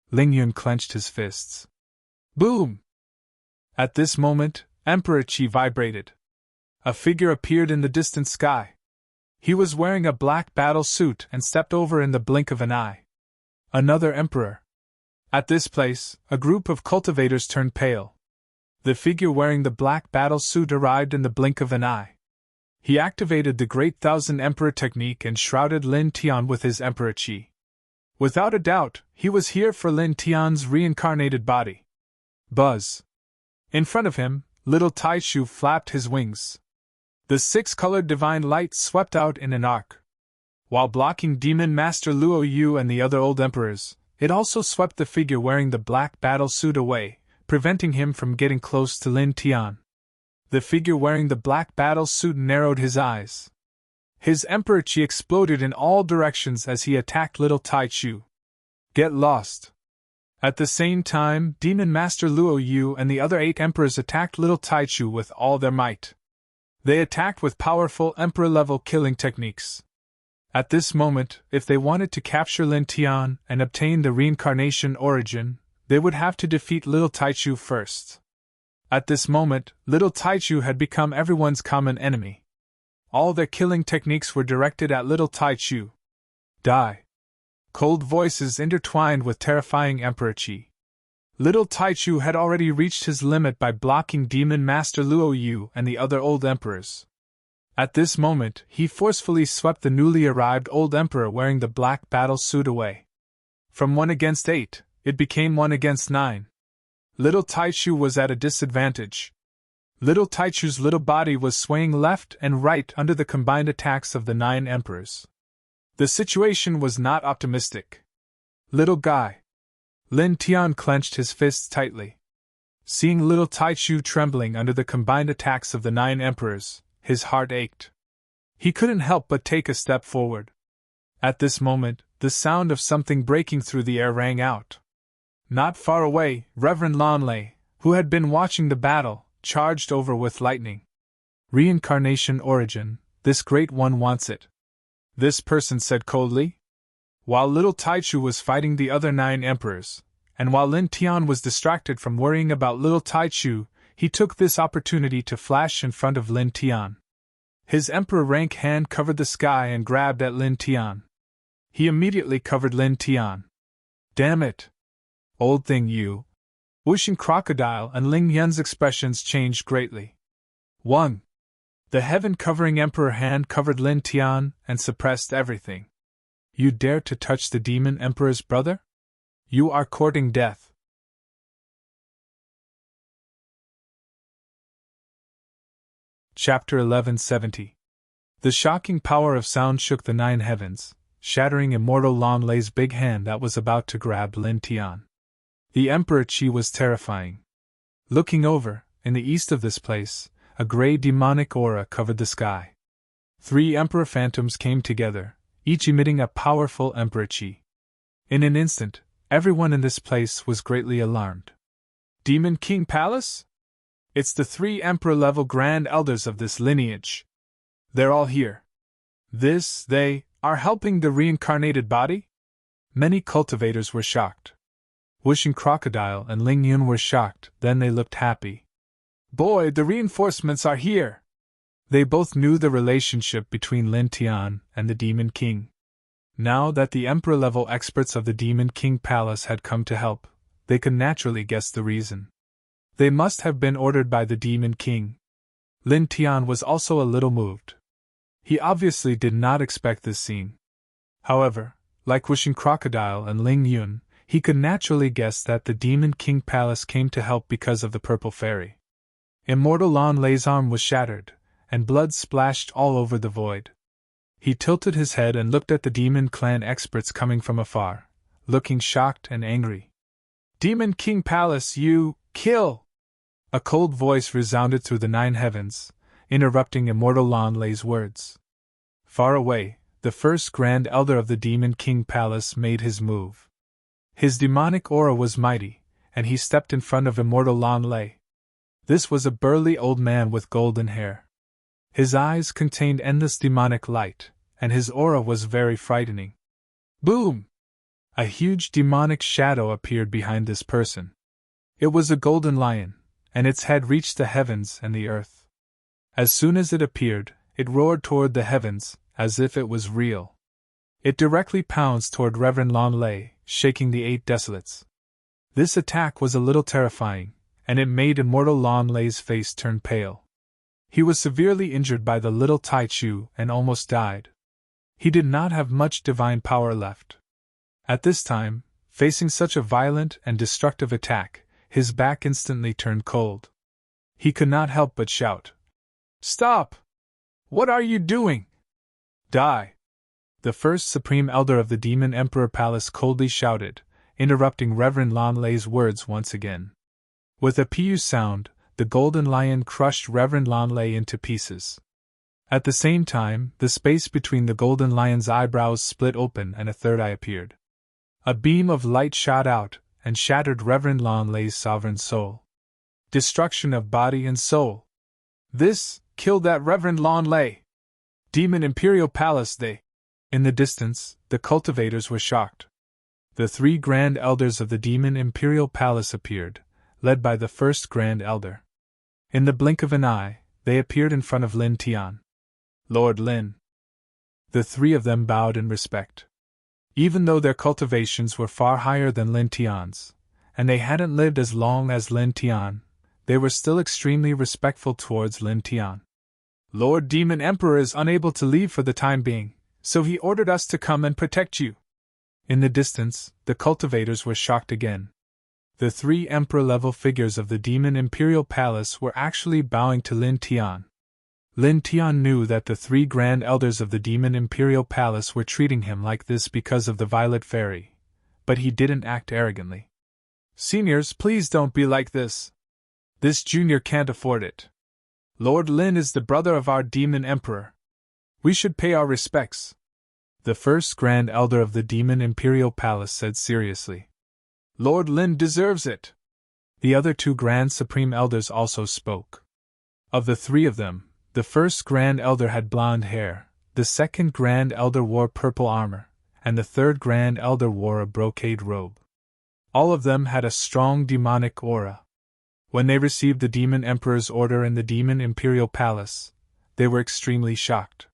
Ling Yun clenched his fists. Boom! At this moment, Emperor Qi vibrated. A figure appeared in the distant sky. He was wearing a black battle suit and stepped over in the blink of an eye. Another emperor. At this place, a group of cultivators turned pale. The figure wearing the black battle suit arrived in the blink of an eye. He activated the Great Thousand Emperor technique and shrouded Lin Tian with his Emperor Qi. Without a doubt, he was here for Lin Tian's reincarnated body. Buzz. In front of him, Little Taichu flapped his wings. The 6-colored divine light swept out in an arc. While blocking Demon Master Luo Yu and the other old emperors, it also swept the figure wearing the black battle suit away, preventing him from getting close to Lin Tian. The figure wearing the black battle suit narrowed his eyes. His Emperor Qi exploded in all directions as he attacked Little Taichu. Get lost. At the same time, Demon Master Luo Yu and the other 8 emperors attacked Little Taichu with all their might. They attacked with powerful emperor-level killing techniques. At this moment, if they wanted to capture Lin Tian and obtain the reincarnation origin, they would have to defeat Little Taichu first. At this moment, Little Taichu had become everyone's common enemy. All their killing techniques were directed at Little Taichu. Die. Cold voices intertwined with terrifying Emperor Qi. Little Taichu had already reached his limit by blocking Demon Master Luo Yu and the other old emperors. At this moment, he forcefully swept the newly arrived old emperor wearing the black battle suit away. From 1 against 8, it became 1 against 9. Little Taichu was at a disadvantage. Little Taichu's little body was swaying left and right under the combined attacks of the 9 emperors. The situation was not optimistic. Little guy. Lin Tian clenched his fists tightly. Seeing little Taichu trembling under the combined attacks of the 9 emperors, his heart ached. He couldn't help but take a step forward. At this moment, the sound of something breaking through the air rang out. Not far away, Reverend Lonley, who had been watching the battle, charged over with lightning. Reincarnation origin, this great one wants it. This person said coldly. While little Taichu was fighting the other 9 emperors, and while Lin Tian was distracted from worrying about little Taichu, he took this opportunity to flash in front of Lin Tian. His emperor rank hand covered the sky and grabbed at Lin Tian. He immediately covered Lin Tian. Damn it! Old thing you! Wuxing Crocodile and Ling Yun's expressions changed greatly. 1. The heaven-covering emperor hand covered Lin Tian and suppressed everything. You dare to touch the demon emperor's brother? You are courting death. Chapter 1170. The shocking power of sound shook the 9 heavens, shattering immortal Lan Lei's big hand that was about to grab Lin Tian. The Emperor Qi was terrifying. Looking over, in the east of this place, a gray demonic aura covered the sky. 3 Emperor phantoms came together, each emitting a powerful Emperor Qi. In an instant, everyone in this place was greatly alarmed. Demon King Palace? It's the 3 Emperor-level Grand Elders of this lineage. They're all here. They are helping the reincarnated body? Many cultivators were shocked. Wuxing Crocodile and Ling Yun were shocked, then they looked happy. Boy, the reinforcements are here! They both knew the relationship between Lin Tian and the Demon King. Now that the Emperor-level experts of the Demon King Palace had come to help, they could naturally guess the reason. They must have been ordered by the Demon King. Lin Tian was also a little moved. He obviously did not expect this scene. However, like Wuxing Crocodile and Ling Yun, he could naturally guess that the Demon King Palace came to help because of the Purple Fairy. Immortal Lan Lei's arm was shattered, and blood splashed all over the void. He tilted his head and looked at the Demon Clan experts coming from afar, looking shocked and angry. Demon King Palace, you kill! A cold voice resounded through the 9 heavens, interrupting Immortal Lan Lei's words. Far away, the first Grand Elder of the Demon King Palace made his move. His demonic aura was mighty, and he stepped in front of Immortal Lan Lei. This was a burly old man with golden hair. His eyes contained endless demonic light, and his aura was very frightening. Boom! A huge demonic shadow appeared behind this person. It was a golden lion, and its head reached the heavens and the earth. As soon as it appeared, it roared toward the heavens, as if it was real. It directly pounced toward Reverend Lan Lei, shaking the 8 desolates. This attack was a little terrifying, and it made Immortal Lan Lei's face turn pale. He was severely injured by the little Taichu and almost died. He did not have much divine power left. At this time, facing such a violent and destructive attack, his back instantly turned cold. He could not help but shout, "Stop! What are you doing? Die!" The first Supreme Elder of the Demon Emperor Palace coldly shouted, interrupting Reverend Lan Lei's words once again. With a piu sound, the golden lion crushed Reverend Lan Lei into pieces. At the same time, the space between the golden lion's eyebrows split open and a third eye appeared. A beam of light shot out and shattered Reverend Lan Lei's sovereign soul. Destruction of body and soul. This killed that Reverend Lan Lei. Demon Imperial Palace they. In the distance, the cultivators were shocked. The 3 Grand Elders of the Demon Imperial Palace appeared, led by the first Grand Elder. In the blink of an eye, they appeared in front of Lin Tian. Lord Lin. The 3 of them bowed in respect. Even though their cultivations were far higher than Lin Tian's, and they hadn't lived as long as Lin Tian, they were still extremely respectful towards Lin Tian. Lord Demon Emperor is unable to leave for the time being, so he ordered us to come and protect you. In the distance, the cultivators were shocked again. The 3 emperor-level figures of the Demon Imperial Palace were actually bowing to Lin Tian. Lin Tian knew that the 3 Grand Elders of the Demon Imperial Palace were treating him like this because of the Violet Fairy, but he didn't act arrogantly. Seniors, please don't be like this. This junior can't afford it. Lord Lin is the brother of our Demon Emperor. We should pay our respects. The first Grand Elder of the Demon Imperial Palace said seriously. Lord Lin deserves it. The other 2 Grand Supreme Elders also spoke. Of the 3 of them, the first Grand Elder had blonde hair, the second Grand Elder wore purple armor, and the third Grand Elder wore a brocade robe. All of them had a strong demonic aura. When they received the Demon Emperor's order in the Demon Imperial Palace, they were extremely shocked.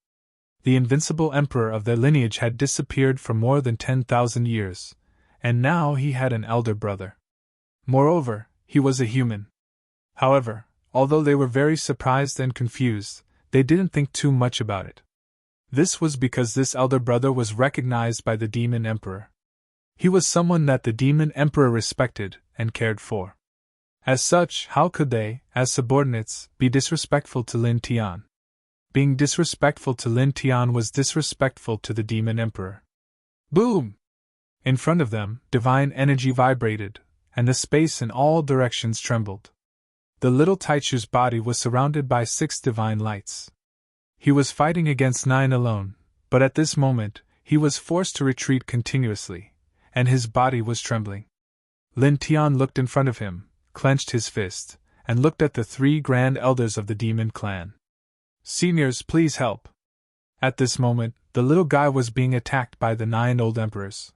The invincible emperor of their lineage had disappeared for more than 10,000 years, and now he had an elder brother. Moreover, he was a human. However, although they were very surprised and confused, they didn't think too much about it. This was because this elder brother was recognized by the Demon Emperor. He was someone that the Demon Emperor respected and cared for. As such, how could they, as subordinates, be disrespectful to Lin Tian? Being disrespectful to Lin Tian was disrespectful to the Demon Emperor. Boom! In front of them, divine energy vibrated, and the space in all directions trembled. The little Taichu's body was surrounded by 6 divine lights. He was fighting against 9 alone, but at this moment, he was forced to retreat continuously, and his body was trembling. Lin Tian looked in front of him, clenched his fist, and looked at the 3 Grand Elders of the Demon Clan. Seniors, please help. At this moment, the little guy was being attacked by the 9 old emperors.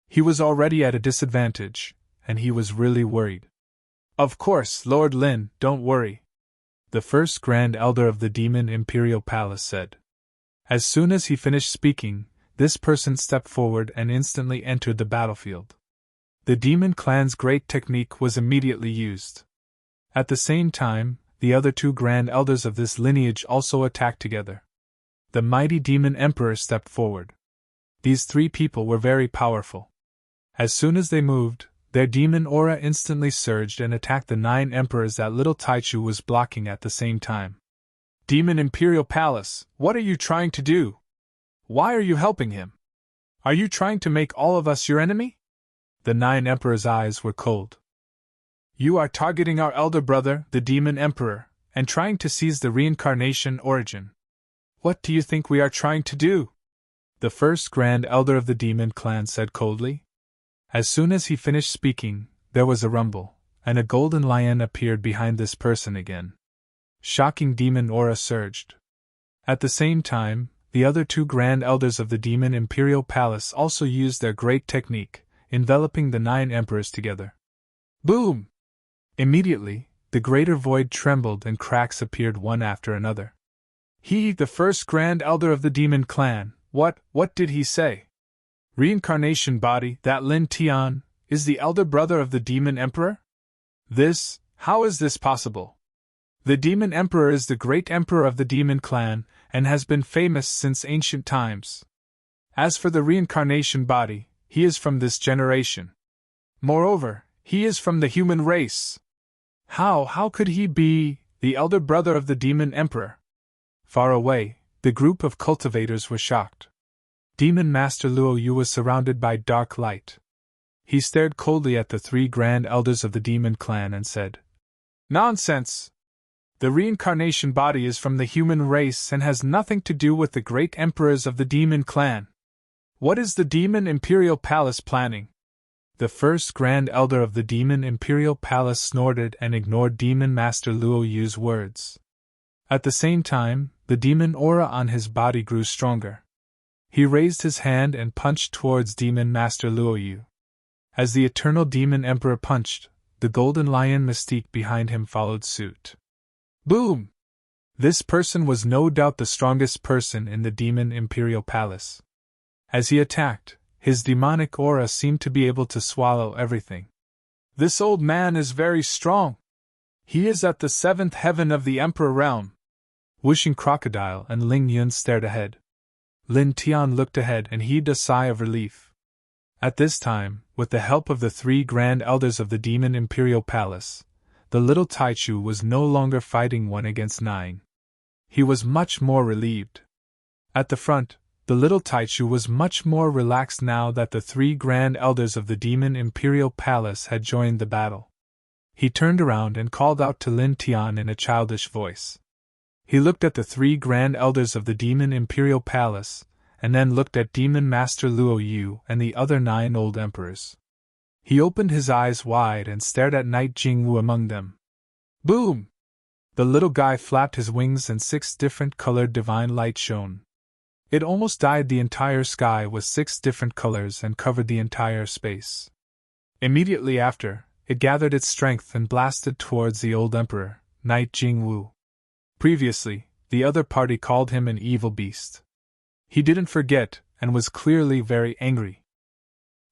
He was already at a disadvantage, and he was really worried. Of course, Lord Lin, don't worry. The first Grand Elder of the Demon Imperial Palace said. As soon as he finished speaking, this person stepped forward and instantly entered the battlefield. The Demon Clan's great technique was immediately used. At the same time, the other 2 Grand Elders of this lineage also attacked together. The mighty Demon Emperor stepped forward. These 3 people were very powerful. As soon as they moved, their demon aura instantly surged and attacked the 9 emperors that little Taichu was blocking at the same time. Demon Imperial Palace, what are you trying to do? Why are you helping him? Are you trying to make all of us your enemy? The 9 emperors' eyes were cold. You are targeting our elder brother, the Demon Emperor, and trying to seize the reincarnation origin. What do you think we are trying to do? The first Grand Elder of the Demon Clan said coldly. As soon as he finished speaking, there was a rumble, and a golden lion appeared behind this person again. Shocking demon aura surged. At the same time, the other 2 Grand Elders of the Demon Imperial Palace also used their great technique, enveloping the 9 emperors together. Boom! Immediately, the greater void trembled and cracks appeared one after another. He, the first Grand Elder of the Demon Clan, what did he say? Reincarnation body, that Lin Tian, is the elder brother of the Demon Emperor? How is this possible? The Demon Emperor is the great emperor of the Demon Clan, and has been famous since ancient times. As for the reincarnation body, he is from this generation. Moreover, he is from the human race. How could he be the elder brother of the Demon Emperor? Far away, the group of cultivators were shocked. Demon Master Luo Yu was surrounded by dark light. He stared coldly at the 3 Grand Elders of the Demon Clan and said, Nonsense! The reincarnation body is from the human race and has nothing to do with the great emperors of the Demon Clan. What is the Demon Imperial Palace planning? The first Grand Elder of the Demon Imperial Palace snorted and ignored Demon Master Luo Yu's words. At the same time, the demon aura on his body grew stronger. He raised his hand and punched towards Demon Master Luo Yu. As the Eternal Demon Emperor punched, the golden lion mystique behind him followed suit. Boom! This person was no doubt the strongest person in the Demon Imperial Palace. As he attacked, his demonic aura seemed to be able to swallow everything. This old man is very strong. He is at the 7th heaven of the Emperor realm. Whooshing Crocodile and Ling Yun stared ahead. Lin Tian looked ahead and heaved a sigh of relief. At this time, with the help of the 3 Grand Elders of the Demon Imperial Palace, the little Taichu was no longer fighting 1 against 9. He was much more relieved. At the front, the little Taichu was much more relaxed now that the 3 Grand Elders of the Demon Imperial Palace had joined the battle. He turned around and called out to Lin Tian in a childish voice. He looked at the 3 Grand Elders of the Demon Imperial Palace, and then looked at Demon Master Luo Yu and the other 9 old emperors. He opened his eyes wide and stared at Knight Jingwu among them. Boom! The little guy flapped his wings and 6 different colored divine light shone. It almost dyed the entire sky with 6 different colors and covered the entire space. Immediately after, it gathered its strength and blasted towards the old emperor, Knight Jingwu. Previously, the other party called him an evil beast. He didn't forget, and was clearly very angry.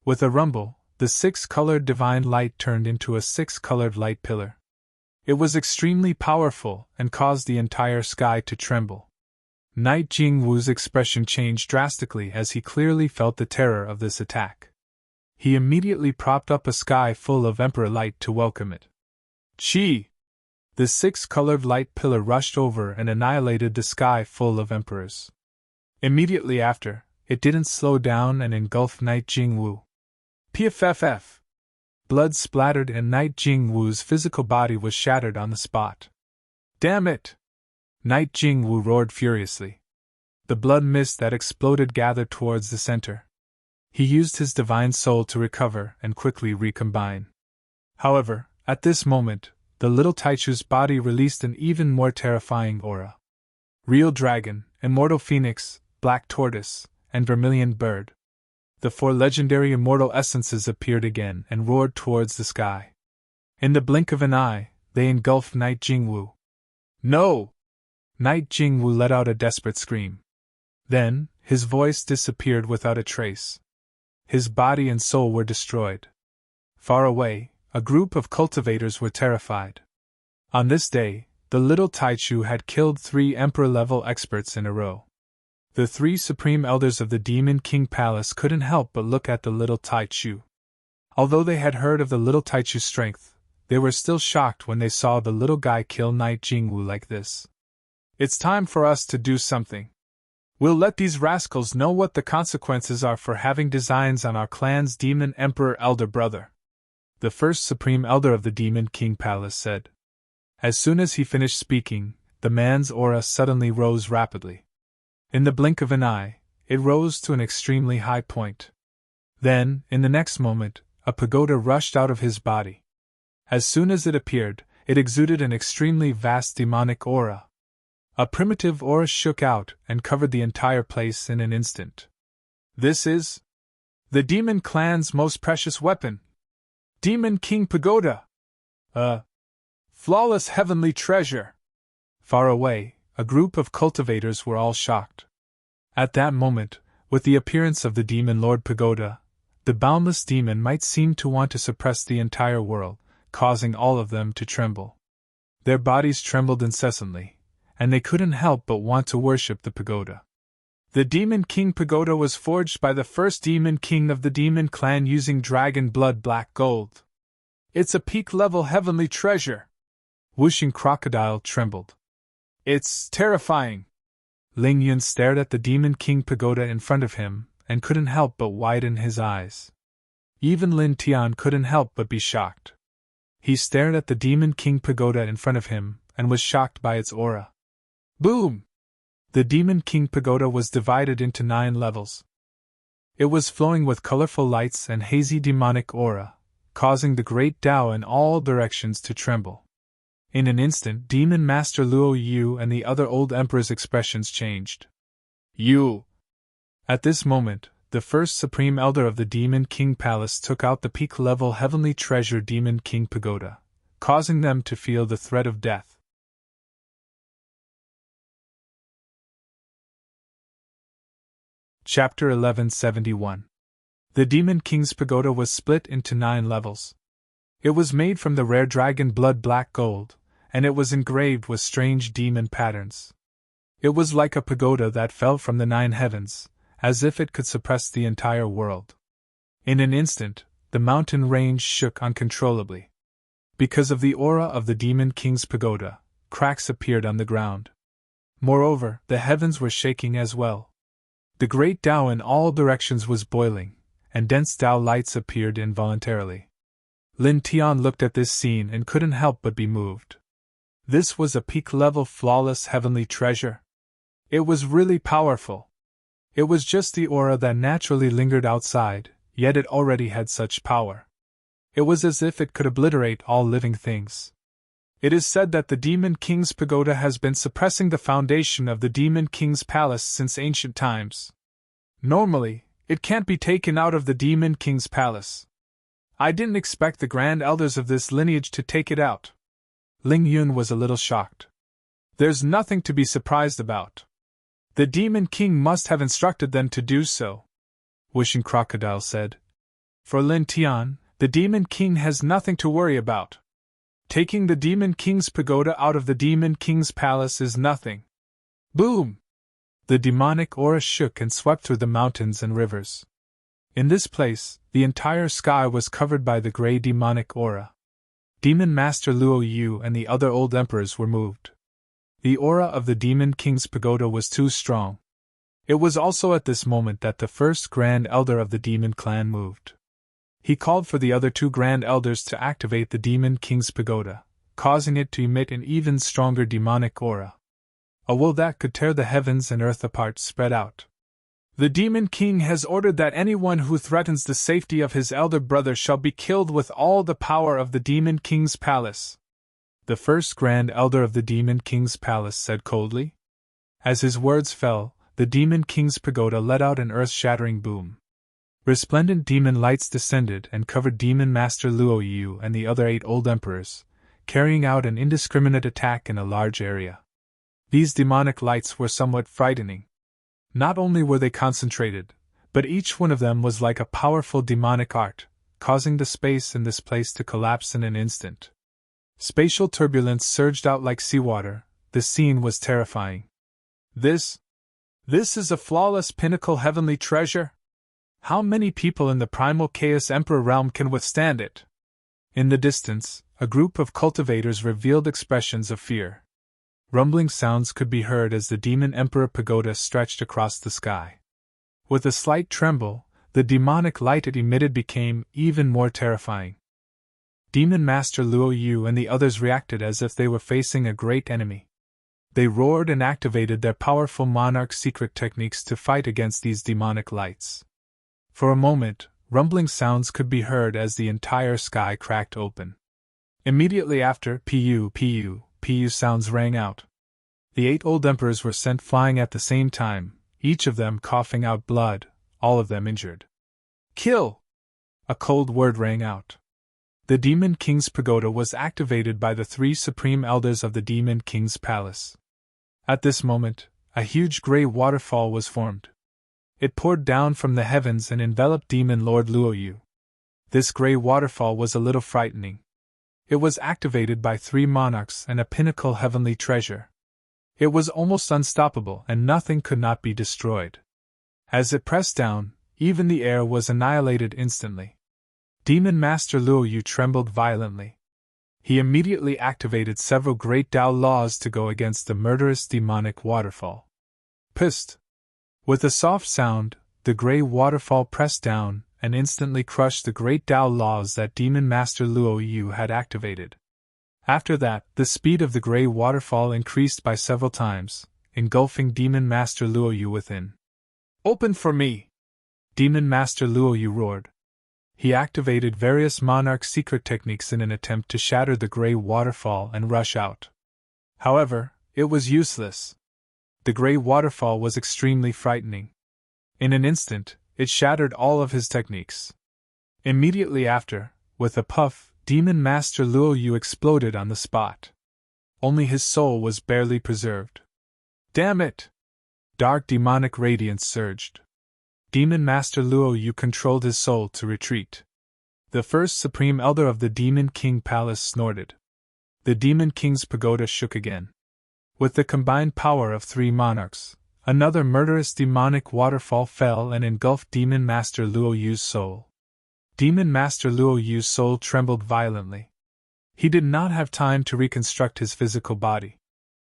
With a rumble, the 6-colored divine light turned into a 6-colored light pillar. It was extremely powerful and caused the entire sky to tremble. Knight Jingwu's expression changed drastically as he clearly felt the terror of this attack. He immediately propped up a sky full of emperor light to welcome it. Chi! The 6-colored light pillar rushed over and annihilated the sky full of emperors. Immediately after, it didn't slow down and engulfed Knight Jingwu. PFFF! Blood splattered and Knight Jingwu's physical body was shattered on the spot. Damn it! Knight Jingwu roared furiously. The blood mist that exploded gathered towards the center. He used his divine soul to recover and quickly recombine. However, at this moment, the little Taichu's body released an even more terrifying aura. Real Dragon, Immortal Phoenix, Black Tortoise, and Vermilion Bird. The 4 legendary immortal essences appeared again and roared towards the sky. In the blink of an eye, they engulfed Knight Jingwu. No! Knight Jingwu let out a desperate scream. Then, his voice disappeared without a trace. His body and soul were destroyed. Far away, a group of cultivators were terrified. On this day, the little Taichu had killed 3 Emperor-level experts in a row. The 3 Supreme Elders of the Demon King Palace couldn't help but look at the little Taichu. Although they had heard of the little Taichu's strength, they were still shocked when they saw the little guy kill Knight Jingwu like this. It's time for us to do something. We'll let these rascals know what the consequences are for having designs on our clan's Demon Emperor elder brother. The first Supreme Elder of the Demon King Palace said. As soon as he finished speaking, the man's aura suddenly rose rapidly. In the blink of an eye, it rose to an extremely high point. Then, in the next moment, a pagoda rushed out of his body. As soon as it appeared, it exuded an extremely vast demonic aura. A primitive aura shook out and covered the entire place in an instant. This is the Demon Clan's most precious weapon. Demon King Pagoda! Flawless heavenly treasure! Far away, a group of cultivators were all shocked. At that moment, with the appearance of the Demon Lord Pagoda, the boundless demon might seem to want to suppress the entire world, causing all of them to tremble. Their bodies trembled incessantly, and they couldn't help but want to worship the pagoda. The Demon King Pagoda was forged by the first Demon King of the Demon Clan using dragon blood black gold. It's a peak-level heavenly treasure. Whooshing Crocodile trembled. It's terrifying. Ling Yun stared at the Demon King Pagoda in front of him, and couldn't help but widen his eyes. Even Lin Tian couldn't help but be shocked. He stared at the Demon King Pagoda in front of him, and was shocked by its aura. Boom! The Demon King Pagoda was divided into 9 levels. It was flowing with colorful lights and hazy demonic aura, causing the great Tao in all directions to tremble. In an instant, Demon Master Luo Yu and the other old emperor's expressions changed. You! At this moment, the first Supreme Elder of the Demon King Palace took out the peak-level heavenly treasure Demon King Pagoda, causing them to feel the threat of death. Chapter 1171. The Demon King's Pagoda was split into 9 levels. It was made from the rare dragon blood black gold, and it was engraved with strange demon patterns. It was like a pagoda that fell from the 9 heavens, as if it could suppress the entire world. In an instant, the mountain range shook uncontrollably. Because of the aura of the Demon King's pagoda, cracks appeared on the ground. Moreover, the heavens were shaking as well. The great Tao in all directions was boiling, and dense Tao lights appeared involuntarily. Lin Tian looked at this scene and couldn't help but be moved. This was a peak-level flawless heavenly treasure. It was really powerful. It was just the aura that naturally lingered outside, yet it already had such power. It was as if it could obliterate all living things. It is said that the Demon King's pagoda has been suppressing the foundation of the Demon King's palace since ancient times. Normally, it can't be taken out of the Demon King's palace. I didn't expect the grand elders of this lineage to take it out. Ling Yun was a little shocked. There's nothing to be surprised about. The Demon King must have instructed them to do so, Wishing Crocodile said. For Lin Tian, the Demon King has nothing to worry about. Taking the Demon King's pagoda out of the Demon King's palace is nothing. Boom! The demonic aura shook and swept through the mountains and rivers. In this place, the entire sky was covered by the gray demonic aura. Demon Master Luo Yu and the other old emperors were moved. The aura of the Demon King's pagoda was too strong. It was also at this moment that the first Grand Elder of the Demon Clan moved. He called for the other 2 Grand Elders to activate the Demon King's pagoda, causing it to emit an even stronger demonic aura. A will that could tear the heavens and earth apart spread out. The Demon King has ordered that anyone who threatens the safety of his elder brother shall be killed with all the power of the Demon King's palace. The first Grand Elder of the Demon King's palace said coldly. As his words fell, the Demon King's pagoda let out an earth-shattering boom. Resplendent demon lights descended and covered Demon Master Luo Yu and the other 8 old emperors, carrying out an indiscriminate attack in a large area. These demonic lights were somewhat frightening. Not only were they concentrated, but each one of them was like a powerful demonic art, causing the space in this place to collapse in an instant. Spatial turbulence surged out like seawater. The scene was terrifying. This is a flawless pinnacle heavenly treasure? How many people in the primal Chaos Emperor realm can withstand it? In the distance, a group of cultivators revealed expressions of fear. Rumbling sounds could be heard as the Demon Emperor pagoda stretched across the sky. With a slight tremble, the demonic light it emitted became even more terrifying. Demon Master Luo Yu and the others reacted as if they were facing a great enemy. They roared and activated their powerful monarch secret techniques to fight against these demonic lights. For a moment, rumbling sounds could be heard as the entire sky cracked open. Immediately after, pu sounds rang out. The 8 old emperors were sent flying at the same time, each of them coughing out blood, all of them injured. Kill! A cold word rang out. The Demon King's pagoda was activated by the 3 supreme elders of the Demon King's palace. At this moment, a huge gray waterfall was formed. It poured down from the heavens and enveloped Demon Lord Luo Yu. This gray waterfall was a little frightening. It was activated by 3 monarchs and a pinnacle heavenly treasure. It was almost unstoppable and nothing could not be destroyed. As it pressed down, even the air was annihilated instantly. Demon Master Luo Yu trembled violently. He immediately activated several great Tao laws to go against the murderous demonic waterfall. Psst! With a soft sound, the gray waterfall pressed down and instantly crushed the great Tao laws that Demon Master Luo Yu had activated. After that, the speed of the gray waterfall increased by several times, engulfing Demon Master Luo Yu within. Open for me! Demon Master Luo Yu roared. He activated various monarch secret techniques in an attempt to shatter the gray waterfall and rush out. However, it was useless. The gray waterfall was extremely frightening. In an instant, it shattered all of his techniques. Immediately after, with a puff, Demon Master Luo Yu exploded on the spot. Only his soul was barely preserved. Damn it! Dark demonic radiance surged. Demon Master Luo Yu controlled his soul to retreat. The first Supreme Elder of the Demon King Palace snorted. The Demon King's pagoda shook again. With the combined power of 3 monarchs, another murderous demonic waterfall fell and engulfed Demon Master Luo Yu's soul. Demon Master Luo Yu's soul trembled violently. He did not have time to reconstruct his physical body.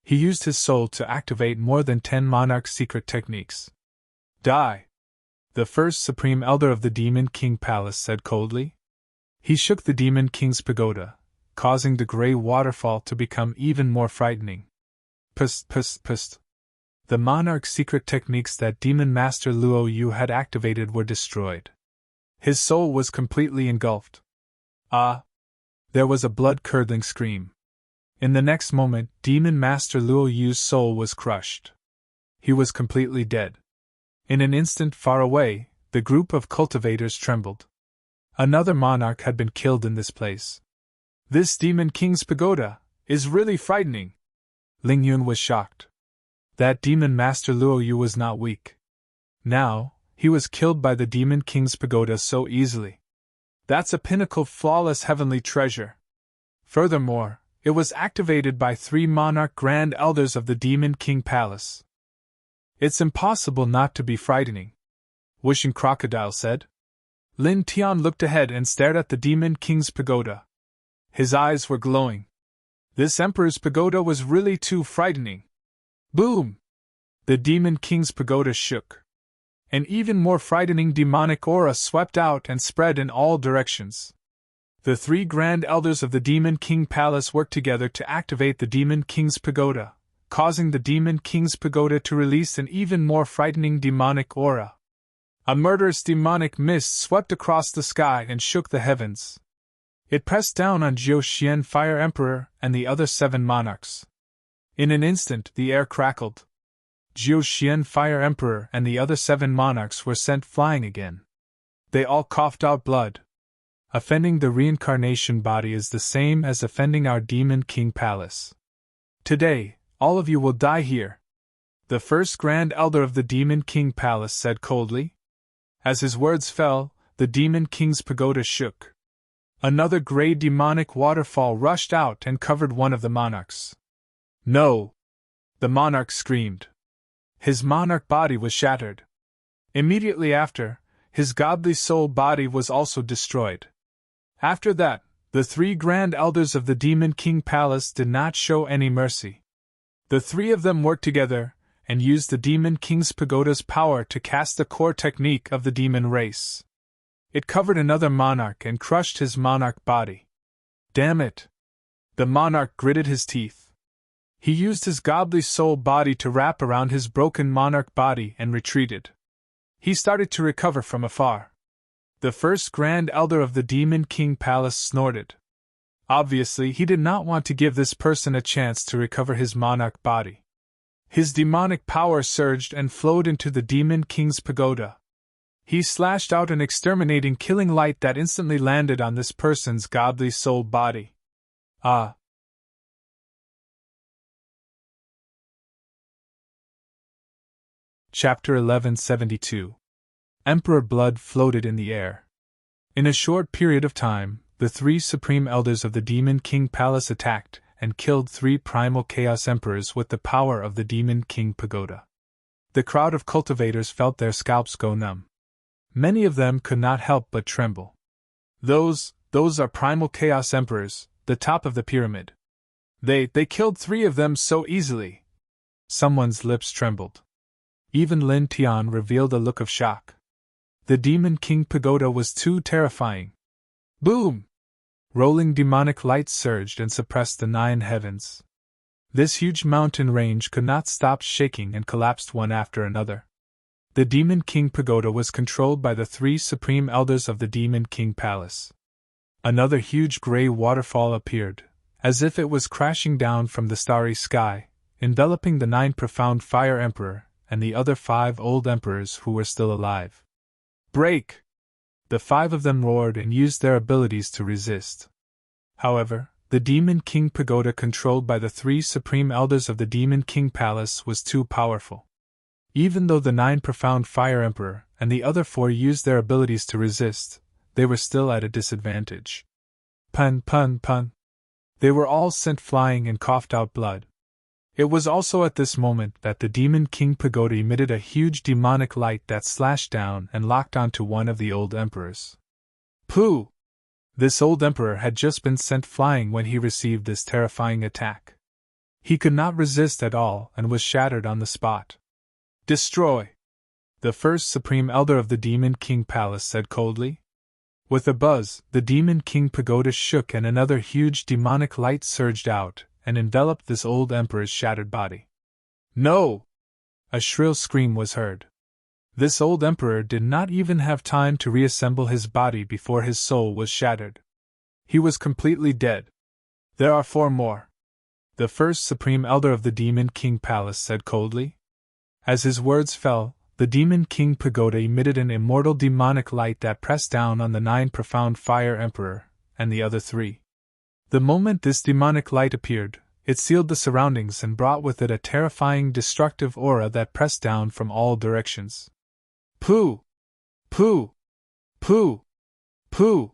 He used his soul to activate more than 10 monarch secret techniques. Die! The first Supreme Elder of the Demon King Palace said coldly. He shook the Demon King's pagoda, causing the gray waterfall to become even more frightening. Psst, psst, psst. The monarch secret techniques that Demon Master Luo Yu had activated were destroyed. His soul was completely engulfed. Ah! There was a blood-curdling scream. In the next moment, Demon Master Luo Yu's soul was crushed. He was completely dead. In an instant far away, the group of cultivators trembled. Another monarch had been killed in this place. This Demon King's pagoda is really frightening. Ling Yun was shocked. That Demon Master Luo Yu was not weak. Now, he was killed by the Demon King's pagoda so easily. That's a pinnacle flawless heavenly treasure. Furthermore, it was activated by 3 monarch grand elders of the Demon King Palace. It's impossible not to be frightening, Wishing Crocodile said. Lin Tian looked ahead and stared at the Demon King's pagoda. His eyes were glowing. This Emperor's pagoda was really too frightening. Boom! The Demon King's pagoda shook. An even more frightening demonic aura swept out and spread in all directions. The 3 grand elders of the Demon King Palace worked together to activate the Demon King's pagoda, causing the Demon King's pagoda to release an even more frightening demonic aura. A murderous demonic mist swept across the sky and shook the heavens. It pressed down on Jiu Xian Fire Emperor and the other 7 monarchs. In an instant, the air crackled. Jiu Xian Fire Emperor and the other 7 monarchs were sent flying again. They all coughed out blood. Offending the reincarnation body is the same as offending our Demon King Palace. Today, all of you will die here. The first Grand Elder of the Demon King Palace said coldly. As his words fell, the Demon King's pagoda shook. Another gray demonic waterfall rushed out and covered one of the monarchs. No! The monarch screamed. His monarch body was shattered. Immediately after, his godly soul body was also destroyed. After that, the 3 Grand Elders of the Demon King Palace did not show any mercy. The 3 of them worked together and used the Demon King's pagoda's power to cast the core technique of the demon race. It covered another monarch and crushed his monarch body. Damn it! The monarch gritted his teeth. He used his godly soul body to wrap around his broken monarch body and retreated. He started to recover from afar. The first Grand Elder of the Demon King Palace snorted. Obviously, he did not want to give this person a chance to recover his monarch body. His demonic power surged and flowed into the Demon King's pagoda. He slashed out an exterminating killing light that instantly landed on this person's godly soul body. Ah! Chapter 1172. Emperor blood floated in the air. In a short period of time, the 3 Supreme Elders of the Demon King Palace attacked and killed 3 primal Chaos Emperors with the power of the Demon King Pagoda. The crowd of cultivators felt their scalps go numb. Many of them could not help but tremble. Those are primal Chaos Emperors, the top of the pyramid. They killed 3 of them so easily. Someone's lips trembled. Even Lin Tian revealed a look of shock. The Demon King Pagoda was too terrifying. Boom! Rolling demonic light surged and suppressed the 9 heavens. This huge mountain range could not stop shaking and collapsed one after another. The Demon King Pagoda was controlled by the 3 Supreme Elders of the Demon King Palace. Another huge gray waterfall appeared, as if it was crashing down from the starry sky, enveloping the 9 profound Fire Emperor and the other 5 old emperors who were still alive. Break! The 5 of them roared and used their abilities to resist. However, the Demon King Pagoda controlled by the 3 Supreme Elders of the Demon King Palace was too powerful. Even though the 9 profound Fire Emperor and the other 4 used their abilities to resist, they were still at a disadvantage. Pun, pun, pun. They were all sent flying and coughed out blood. It was also at this moment that the Demon King Pagoda emitted a huge demonic light that slashed down and locked onto one of the old emperors. Pooh! This old emperor had just been sent flying when he received this terrifying attack. He could not resist at all and was shattered on the spot. Destroy! The first Supreme Elder of the Demon King Palace said coldly. With a buzz, the Demon King Pagoda shook and another huge demonic light surged out and enveloped this old emperor's shattered body. No! A shrill scream was heard. This old emperor did not even have time to reassemble his body before his soul was shattered. He was completely dead. There are 4 more. The first Supreme Elder of the Demon King Palace said coldly. As his words fell, the Demon King Pagoda emitted an immortal demonic light that pressed down on the 9 profound Fire Emperor and the other 3. The moment this demonic light appeared, it sealed the surroundings and brought with it a terrifying destructive aura that pressed down from all directions. Pooh! Pooh! Pooh! Pooh!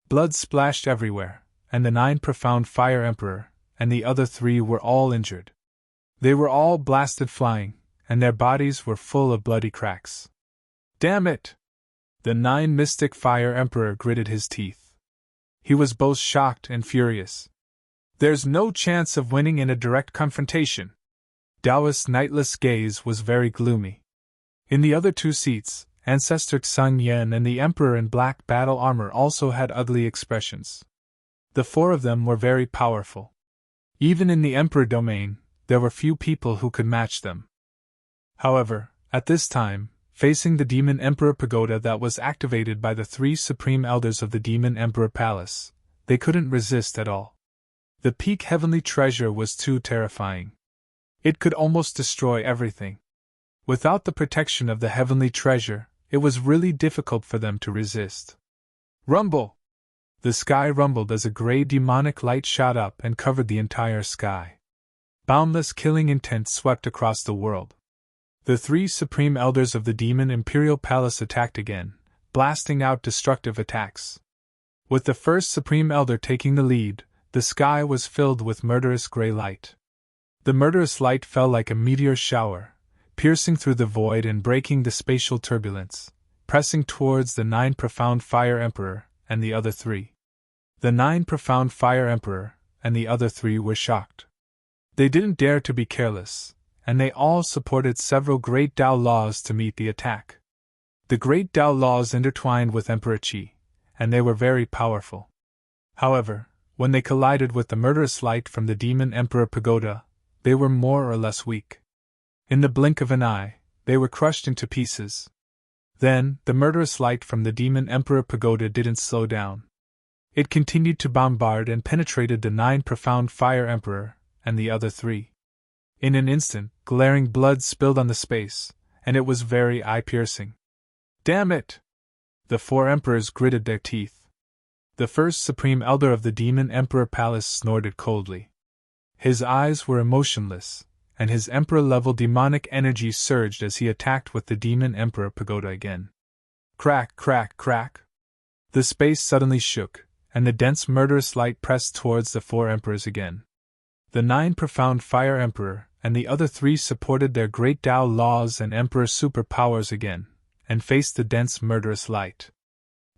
Blood splashed everywhere, and the 9 profound Fire Emperor and the other 3 were all injured. They were all blasted flying, and their bodies were full of bloody cracks. Damn it! The 9 Mystic Fire Emperor gritted his teeth. He was both shocked and furious. There's no chance of winning in a direct confrontation. Taoist's nightless gaze was very gloomy. In the other 2 seats, Ancestor Xun Yan and the Emperor in black battle armor also had ugly expressions. The 4 of them were very powerful. Even in the Emperor domain, there were few people who could match them. However, at this time, facing the Demon Emperor Pagoda that was activated by the 3 Supreme Elders of the Demon Emperor Palace, they couldn't resist at all. The peak heavenly treasure was too terrifying. It could almost destroy everything. Without the protection of the heavenly treasure, it was really difficult for them to resist. Rumble! The sky rumbled as a gray demonic light shot up and covered the entire sky. Boundless killing intent swept across the world. The 3 Supreme Elders of the Demon Imperial Palace attacked again, blasting out destructive attacks. With the first Supreme Elder taking the lead, the sky was filled with murderous gray light. The murderous light fell like a meteor shower, piercing through the void and breaking the spatial turbulence, pressing towards the 9 profound Fire Emperor and the other 3. The 9 profound Fire Emperor and the other 3 were shocked. They didn't dare to be careless, and they all supported several great Tao laws to meet the attack. The great Tao laws intertwined with Emperor Qi, and they were very powerful. However, when they collided with the murderous light from the Demon Emperor Pagoda, they were more or less weak. In the blink of an eye, they were crushed into pieces. Then, the murderous light from the Demon Emperor Pagoda didn't slow down. It continued to bombard and penetrated the 9 profound Fire Emperor and the other 3. In an instant, glaring blood spilled on the space, and it was very eye-piercing. Damn it! The 4 emperors gritted their teeth. The first Supreme Elder of the Demon Emperor Palace snorted coldly. His eyes were emotionless, and his emperor-level demonic energy surged as he attacked with the Demon Emperor Pagoda again. Crack, crack, crack! The space suddenly shook, and the dense murderous light pressed towards the 4 emperors again. The 9 profound Fire Emperor and the other 3 supported their great Tao laws and Emperor superpowers again, and faced the dense murderous light.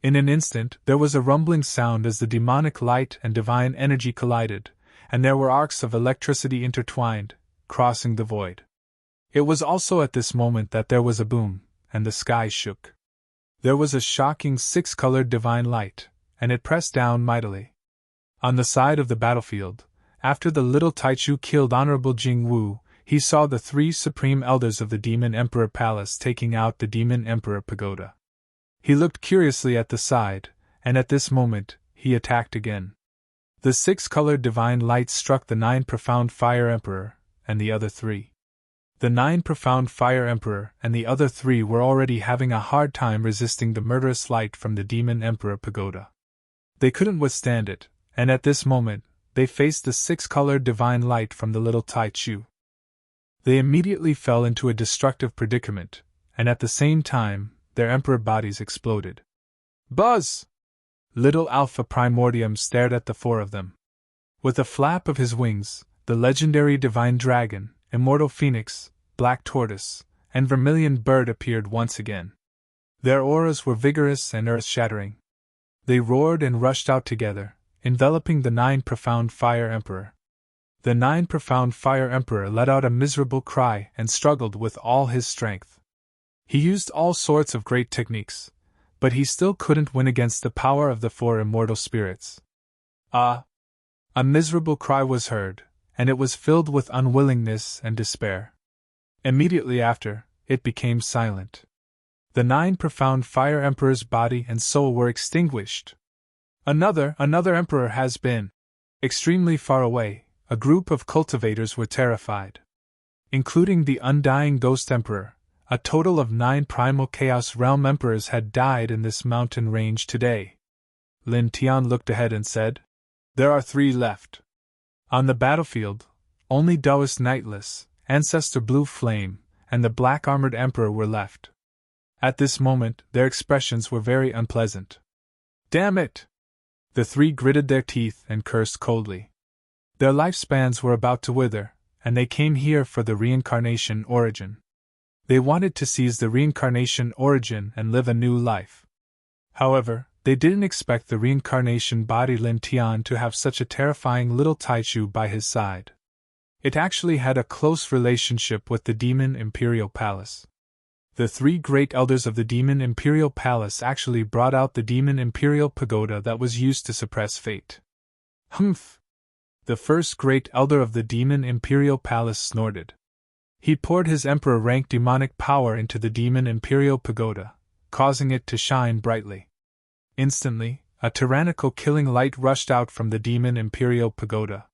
In an instant, there was a rumbling sound as the demonic light and divine energy collided, and there were arcs of electricity intertwined, crossing the void. It was also at this moment that there was a boom, and the sky shook. There was a shocking 6-colored divine light, and it pressed down mightily. On the side of the battlefield, after the little Taichu killed Honorable Jing Wu, he saw the 3 Supreme Elders of the Demon Emperor Palace taking out the Demon Emperor Pagoda. He looked curiously at the side, and at this moment, he attacked again. The 6-colored divine light struck the 9 profound Fire Emperor and the other 3. The 9 profound Fire Emperor and the other 3 were already having a hard time resisting the murderous light from the Demon Emperor Pagoda. They couldn't withstand it, and at this moment, they faced the 6-colored divine light from the little Taichu. They immediately fell into a destructive predicament, and at the same time, their emperor bodies exploded. Buzz! Little Alpha Primordium stared at the 4 of them. With a flap of his wings, the legendary divine dragon, immortal phoenix, black tortoise, and vermilion bird appeared once again. Their auras were vigorous and earth-shattering. They roared and rushed out together, enveloping the 9 profound Fire Emperor. The 9 profound Fire Emperor let out a miserable cry and struggled with all his strength. He used all sorts of great techniques, but he still couldn't win against the power of the 4 immortal spirits. A miserable cry was heard, and it was filled with unwillingness and despair. Immediately after, it became silent. The 9 profound Fire Emperor's body and soul were extinguished. Another emperor has been. Extremely far away, a group of cultivators were terrified. Including the undying Ghost Emperor, a total of 9 primal Chaos Realm Emperors had died in this mountain range today. Lin Tian looked ahead and said, "There are 3 left." On the battlefield, only Taoist Nightless, Ancestor Blue Flame, and the Black-Armored Emperor were left. At this moment, their expressions were very unpleasant. "Damn it!" The 3 gritted their teeth and cursed coldly. Their lifespans were about to wither, and they came here for the reincarnation origin. They wanted to seize the reincarnation origin and live a new life. However, they didn't expect the reincarnation body Lin Tian to have such a terrifying little Taichu by his side. It actually had a close relationship with the Demon Imperial Palace. The 3 great elders of the Demon Imperial Palace actually brought out the Demon Imperial Pagoda that was used to suppress fate. Humph! The first great elder of the Demon Imperial Palace snorted. He poured his emperor-rank demonic power into the Demon Imperial Pagoda, causing it to shine brightly. Instantly, a tyrannical killing light rushed out from the Demon Imperial Pagoda.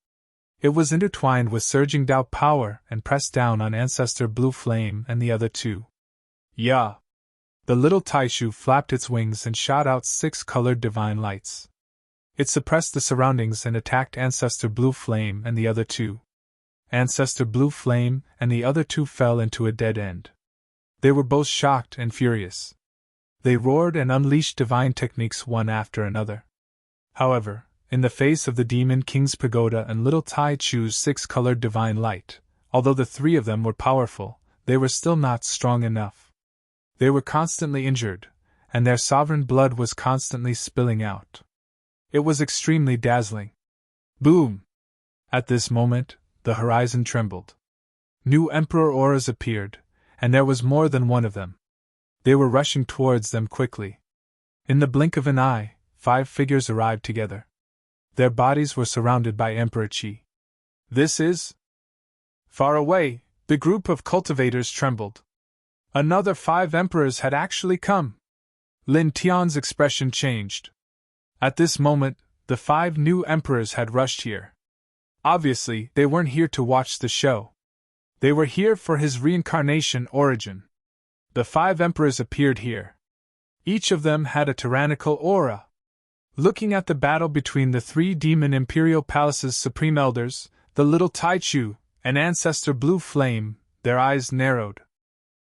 It was intertwined with surging Tao power and pressed down on Ancestor Blue Flame and the other 2. "Yeah!" The little Taishu flapped its wings and shot out 6 colored divine lights. It suppressed the surroundings and attacked Ancestor Blue Flame and the other 2. Ancestor Blue Flame and the other 2 fell into a dead end. They were both shocked and furious. They roared and unleashed divine techniques one after another. However, in the face of the Demon King's Pagoda and little Tai Chu's 6-colored divine light, although the 3 of them were powerful, they were still not strong enough. They were constantly injured, and their sovereign blood was constantly spilling out. It was extremely dazzling. Boom! At this moment, the horizon trembled. New Emperor auras appeared, and there was more than one of them. They were rushing towards them quickly. In the blink of an eye, 5 figures arrived together. Their bodies were surrounded by Emperor Qi. "This is..." Far away, the group of cultivators trembled. Another 5 emperors had actually come. Lin Tian's expression changed. At this moment, the 5 new emperors had rushed here. Obviously, they weren't here to watch the show. They were here for his reincarnation origin. The 5 emperors appeared here. Each of them had a tyrannical aura. Looking at the battle between the 3 Demon Imperial Palace's supreme elders, the little Taichu, and Ancestor Blue Flame, their eyes narrowed.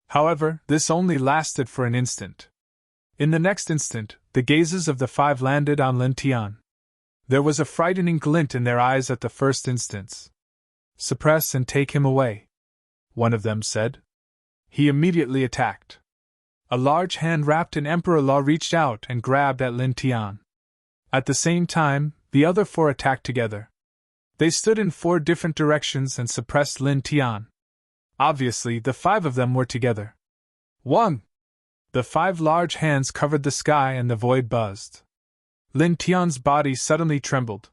However, this only lasted for an instant. In the next instant, the gazes of the 5 landed on Lin Tian. There was a frightening glint in their eyes at the first instance. "Suppress and take him away," one of them said. He immediately attacked. A large hand wrapped in Emperor Law reached out and grabbed at Lin Tian. At the same time, the other 4 attacked together. They stood in 4 different directions and suppressed Lin Tian. Obviously, the 5 of them were together. 1. The 5 large hands covered the sky and the void buzzed. Lin Tian's body suddenly trembled.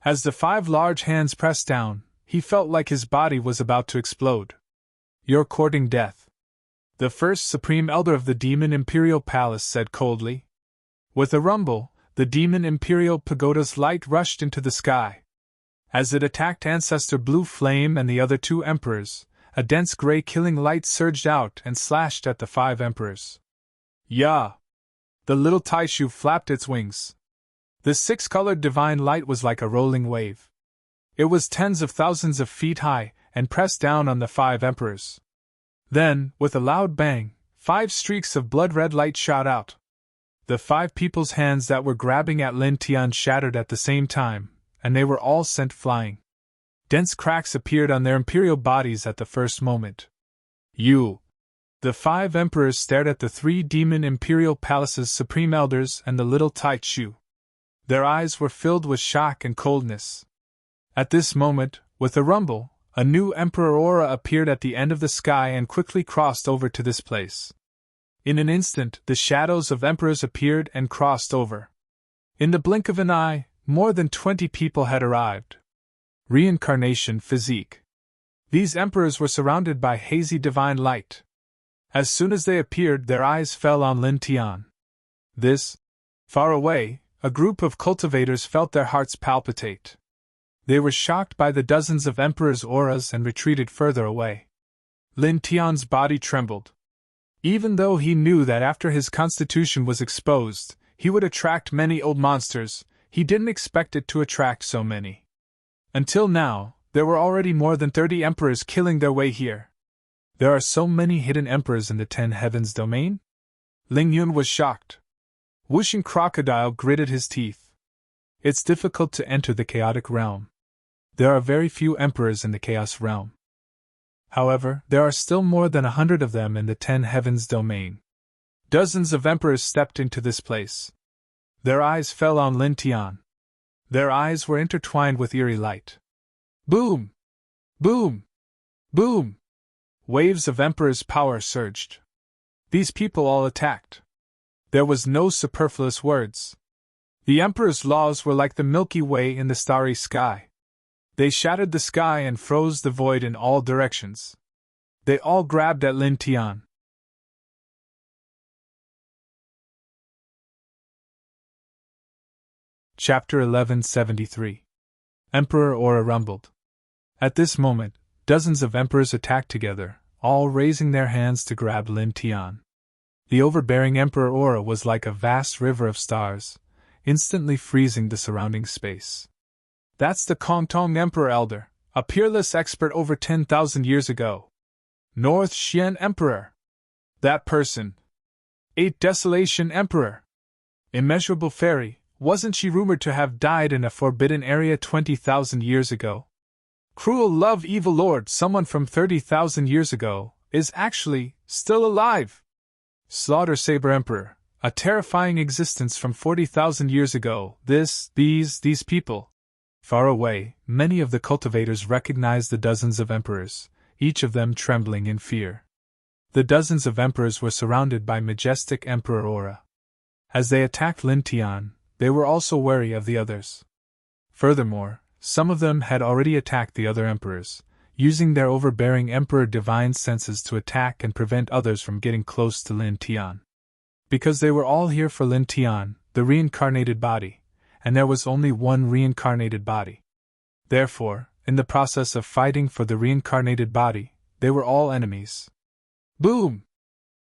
As the 5 large hands pressed down, he felt like his body was about to explode. "You're courting death," the first Supreme Elder of the Demon Imperial Palace said coldly. With a rumble, the Demon Imperial Pagoda's light rushed into the sky. As it attacked Ancestor Blue Flame and the other 2 emperors, a dense gray killing light surged out and slashed at the 5 emperors. "Yeah!" The little Taishu flapped its wings. The 6-colored divine light was like a rolling wave. It was tens of thousands of feet high and pressed down on the 5 emperors. Then, with a loud bang, 5 streaks of blood-red light shot out. The 5 people's hands that were grabbing at Lin Tian shattered at the same time, and they were all sent flying. Dense cracks appeared on their imperial bodies at the first moment. You! The 5 emperors stared at the 3 demon imperial palaces' supreme elders and the little Taichu. Their eyes were filled with shock and coldness. At this moment, with a rumble, a new emperor aura appeared at the end of the sky and quickly crossed over to this place. In an instant, the shadows of emperors appeared and crossed over. In the blink of an eye, more than 20 people had arrived. Reincarnation physique. These emperors were surrounded by hazy divine light. As soon as they appeared, their eyes fell on Lin Tian. Far away, a group of cultivators felt their hearts palpitate. They were shocked by the dozens of emperors' auras and retreated further away. Lin Tian's body trembled. Even though he knew that after his constitution was exposed, he would attract many old monsters, he didn't expect it to attract so many. Until now, there were already more than 30 emperors killing their way here. There are so many hidden emperors in the 10 Heavens domain? Ling Yun was shocked. Whooshing Crocodile gritted his teeth. It's difficult to enter the chaotic realm. There are very few emperors in the chaos realm. However, there are still more than 100 of them in the 10 Heavens domain. Dozens of emperors stepped into this place. Their eyes fell on Lin Tian. Their eyes were intertwined with eerie light. Boom! Boom! Boom! Waves of emperors' power surged. These people all attacked. There was no superfluous words. The emperor's laws were like the Milky Way in the starry sky. They shattered the sky and froze the void in all directions. They all grabbed at Lin Tian. Chapter 1173. Emperor Aura rumbled. At this moment, dozens of emperors attacked together, all raising their hands to grab Lin Tian. The overbearing Emperor Aura was like a vast river of stars, instantly freezing the surrounding space. That's the Kongtong Emperor Elder, a peerless expert over 10,000 years ago. North Xian Emperor. That person. 8 Desolation Emperor. Immeasurable Fairy, wasn't she rumored to have died in a forbidden area 20,000 years ago? Cruel Love Evil Lord, someone from 30,000 years ago, is actually still alive. Slaughter Saber Emperor, a terrifying existence from 40,000 years ago. These people. Far away, many of the cultivators recognized the dozens of emperors, each of them trembling in fear. The dozens of emperors were surrounded by majestic Emperor Aura. As they attacked Lin Tian, they were also wary of the others. Furthermore, some of them had already attacked the other emperors, using their overbearing emperor divine senses to attack and prevent others from getting close to Lin Tian. Because they were all here for Lin Tian, the reincarnated body, and there was only one reincarnated body. Therefore, in the process of fighting for the reincarnated body, they were all enemies. Boom!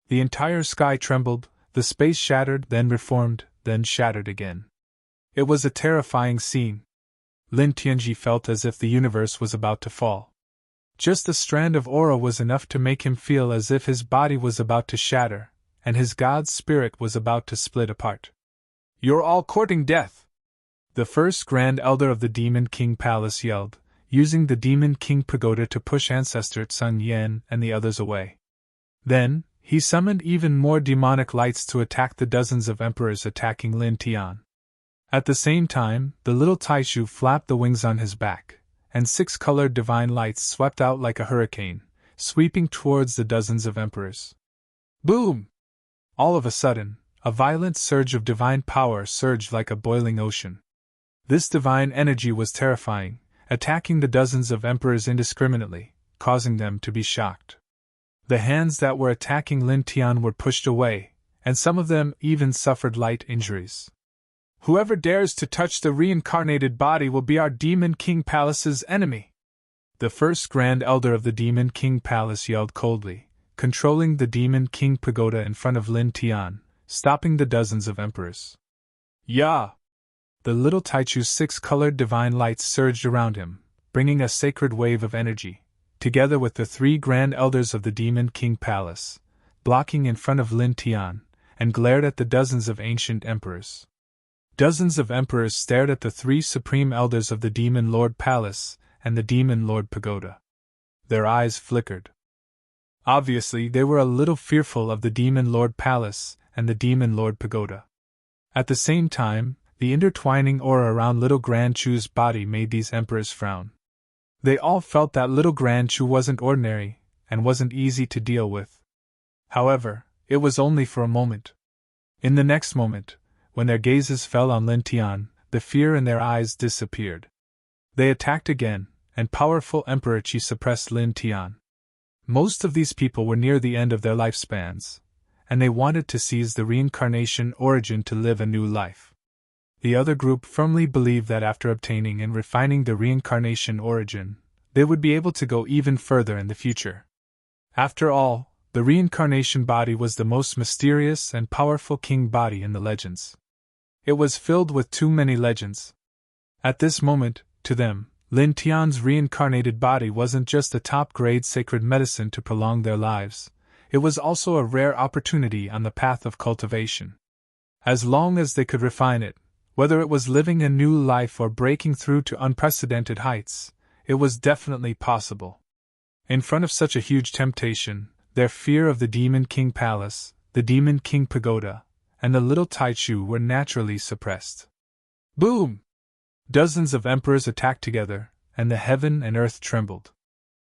The entire sky trembled, the space shattered, then reformed, then shattered again. It was a terrifying scene. Lin Tianji felt as if the universe was about to fall. Just a strand of aura was enough to make him feel as if his body was about to shatter, and his god's spirit was about to split apart. You're all courting death! The first Grand Elder of the Demon King Palace yelled, using the Demon King Pagoda to push Ancestor Sun Yan and the others away. Then, he summoned even more demonic lights to attack the dozens of emperors attacking Lin Tian. At the same time, the little Taishu flapped the wings on his back, and 6 colored divine lights swept out like a hurricane, sweeping towards the dozens of emperors. Boom! All of a sudden, a violent surge of divine power surged like a boiling ocean. This divine energy was terrifying, attacking the dozens of emperors indiscriminately, causing them to be shocked. The hands that were attacking Lin Tian were pushed away, and some of them even suffered light injuries. Whoever dares to touch the reincarnated body will be our Demon King Palace's enemy. The first Grand Elder of the Demon King Palace yelled coldly, controlling the Demon King Pagoda in front of Lin Tian, stopping the dozens of emperors. Ya! The little Taichu's 6 colored divine lights surged around him, bringing a sacred wave of energy, together with the 3 Grand Elders of the Demon King Palace, blocking in front of Lin Tian, and glared at the dozens of ancient emperors. Dozens of emperors stared at the 3 Supreme Elders of the Demon Lord Palace, and the Demon Lord Pagoda. Their eyes flickered. Obviously, they were a little fearful of the Demon Lord Palace and the Demon Lord Pagoda. At the same time, the intertwining aura around Little Grand Chu's body made these emperors frown. They all felt that Little Grand Chu wasn't ordinary, and wasn't easy to deal with. However, it was only for a moment. In the next moment, when their gazes fell on Lin Tian, the fear in their eyes disappeared. They attacked again, and powerful Emperor Qi suppressed Lin Tian. Most of these people were near the end of their lifespans, and they wanted to seize the reincarnation origin to live a new life. The other group firmly believed that after obtaining and refining the reincarnation origin, they would be able to go even further in the future. After all, the reincarnation body was the most mysterious and powerful king body in the legends. It was filled with too many legends. At this moment, to them, Lin Tian's reincarnated body wasn't just a top-grade sacred medicine to prolong their lives, it was also a rare opportunity on the path of cultivation. As long as they could refine it, whether it was living a new life or breaking through to unprecedented heights, it was definitely possible. In front of such a huge temptation, their fear of the Demon King Palace, the Demon King Pagoda, and the Little Taichu were naturally suppressed. Boom! Dozens of emperors attacked together, and the heaven and earth trembled.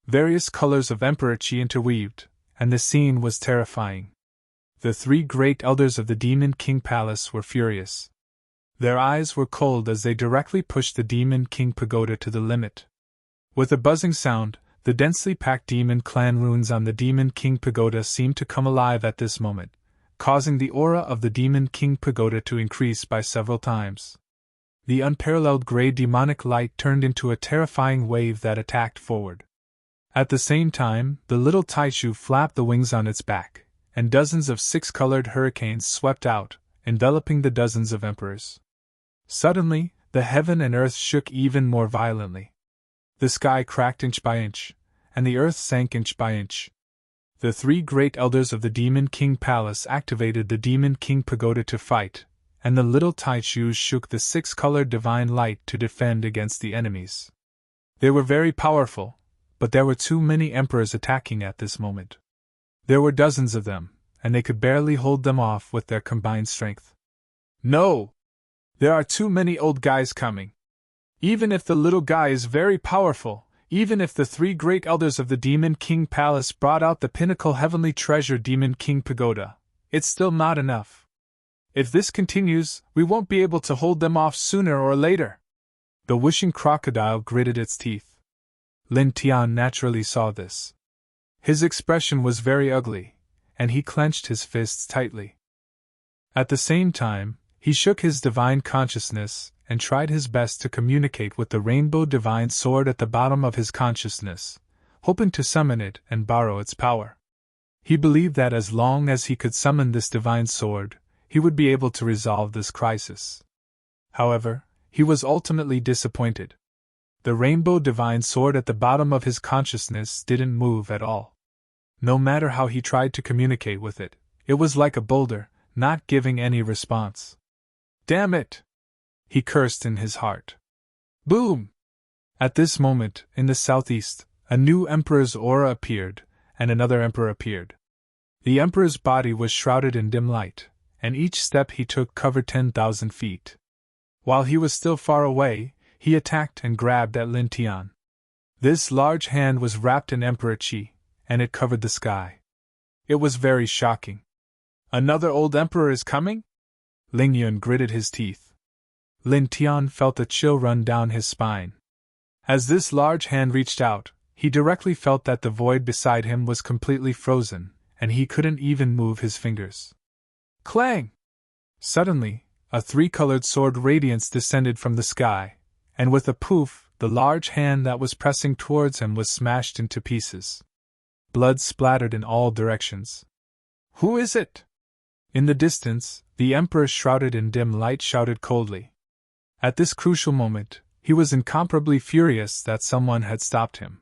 Various colors of Emperor Qi interweaved, and the scene was terrifying. The three great elders of the Demon King Palace were furious. Their eyes were cold as they directly pushed the Demon King Pagoda to the limit. With a buzzing sound, the densely packed demon clan runes on the Demon King Pagoda seemed to come alive at this moment, causing the aura of the Demon King Pagoda to increase by several times. The unparalleled gray demonic light turned into a terrifying wave that attacked forward. At the same time, the Little Taichu flapped the wings on its back, and dozens of six-colored hurricanes swept out, enveloping the dozens of emperors. Suddenly, the heaven and earth shook even more violently. The sky cracked inch by inch, and the earth sank inch by inch. The three great elders of the Demon King Palace activated the Demon King Pagoda to fight, and the Little Taichus shook the six-colored divine light to defend against the enemies. They were very powerful, but there were too many emperors attacking at this moment. There were dozens of them, and they could barely hold them off with their combined strength. No! There are too many old guys coming. Even if the little guy is very powerful, even if the three great elders of the Demon King Palace brought out the pinnacle heavenly treasure Demon King Pagoda, it's still not enough. If this continues, we won't be able to hold them off sooner or later. The wishing crocodile gritted its teeth. Lin Tian naturally saw this. His expression was very ugly, and he clenched his fists tightly. At the same time, he shook his divine consciousness and tried his best to communicate with the rainbow divine sword at the bottom of his consciousness, hoping to summon it and borrow its power. He believed that as long as he could summon this divine sword, he would be able to resolve this crisis. However, he was ultimately disappointed. The rainbow divine sword at the bottom of his consciousness didn't move at all. No matter how he tried to communicate with it, it was like a boulder, not giving any response. Damn it! He cursed in his heart. Boom! At this moment, in the southeast, a new emperor's aura appeared, and another emperor appeared. The emperor's body was shrouded in dim light, and each step he took covered 10,000 feet. While he was still far away, he attacked and grabbed at Lin Tian. This large hand was wrapped in Emperor Qi, and it covered the sky. It was very shocking. Another old emperor is coming? Ling Yun gritted his teeth. Lin Tian felt a chill run down his spine. As this large hand reached out, he directly felt that the void beside him was completely frozen, and he couldn't even move his fingers. Clang! Suddenly, a three-colored sword radiance descended from the sky, and with a poof, the large hand that was pressing towards him was smashed into pieces. Blood splattered in all directions. Who is it? In the distance, the Emperor shrouded in dim light shouted coldly. At this crucial moment, he was incomparably furious that someone had stopped him.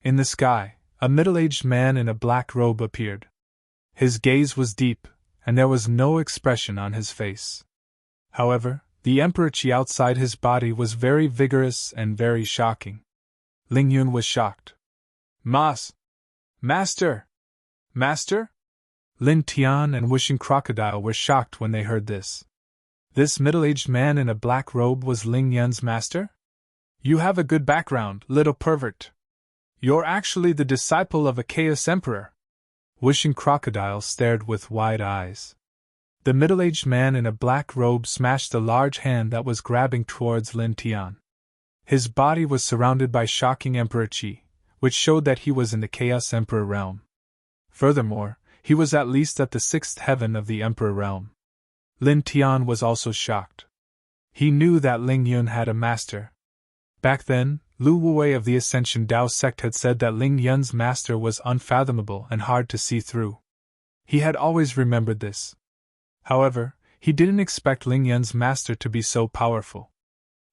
In the sky, a middle-aged man in a black robe appeared. His gaze was deep, and there was no expression on his face. However, the Emperor Qi outside his body was very vigorous and very shocking. Ling Yun was shocked. Master! Master? Lin Tian and Wishing Crocodile were shocked when they heard this. This middle-aged man in a black robe was Ling Yun's master? You have a good background, little pervert. You're actually the disciple of a Chaos Emperor. Wishing Crocodile stared with wide eyes. The middle-aged man in a black robe smashed a large hand that was grabbing towards Lin Tian. His body was surrounded by shocking Emperor Qi, which showed that he was in the Chaos Emperor realm. Furthermore, he was at least at the 6th heaven of the Emperor realm. Lin Tian was also shocked. He knew that Ling Yun had a master. Back then, Lu Wuwei of the Ascension Dao sect had said that Ling Yun's master was unfathomable and hard to see through. He had always remembered this. However, he didn't expect Ling Yun's master to be so powerful.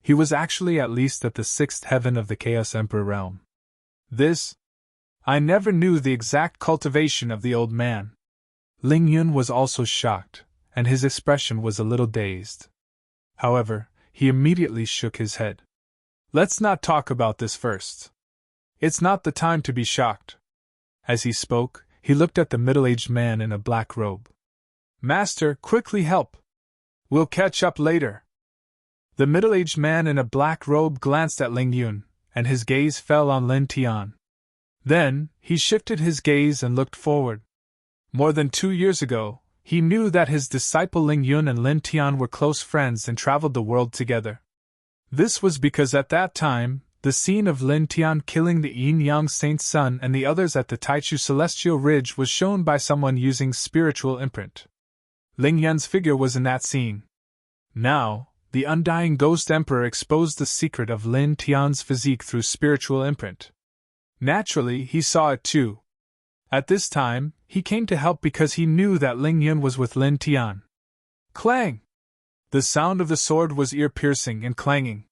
He was actually at least at the 6th heaven of the Chaos Emperor realm. I never knew the exact cultivation of the old man. Ling Yun was also shocked, and his expression was a little dazed. However, he immediately shook his head. Let's not talk about this first. It's not the time to be shocked. As he spoke, he looked at the middle-aged man in a black robe. Master, quickly help! We'll catch up later. The middle-aged man in a black robe glanced at Ling Yun, and his gaze fell on Lin Tian. Then, he shifted his gaze and looked forward. More than 2 years ago, he knew that his disciple Ling Yun and Lin Tian were close friends and traveled the world together. This was because at that time, the scene of Lin Tian killing the Yin-Yang Saint's son and the others at the Taichu Celestial Ridge was shown by someone using spiritual imprint. Ling Yun's figure was in that scene. Now, the Undying Ghost Emperor exposed the secret of Lin Tian's physique through spiritual imprint. Naturally, he saw it too. At this time, he came to help because he knew that Ling Yun was with Lin Tian. Clang! The sound of the sword was ear-piercing and clanging.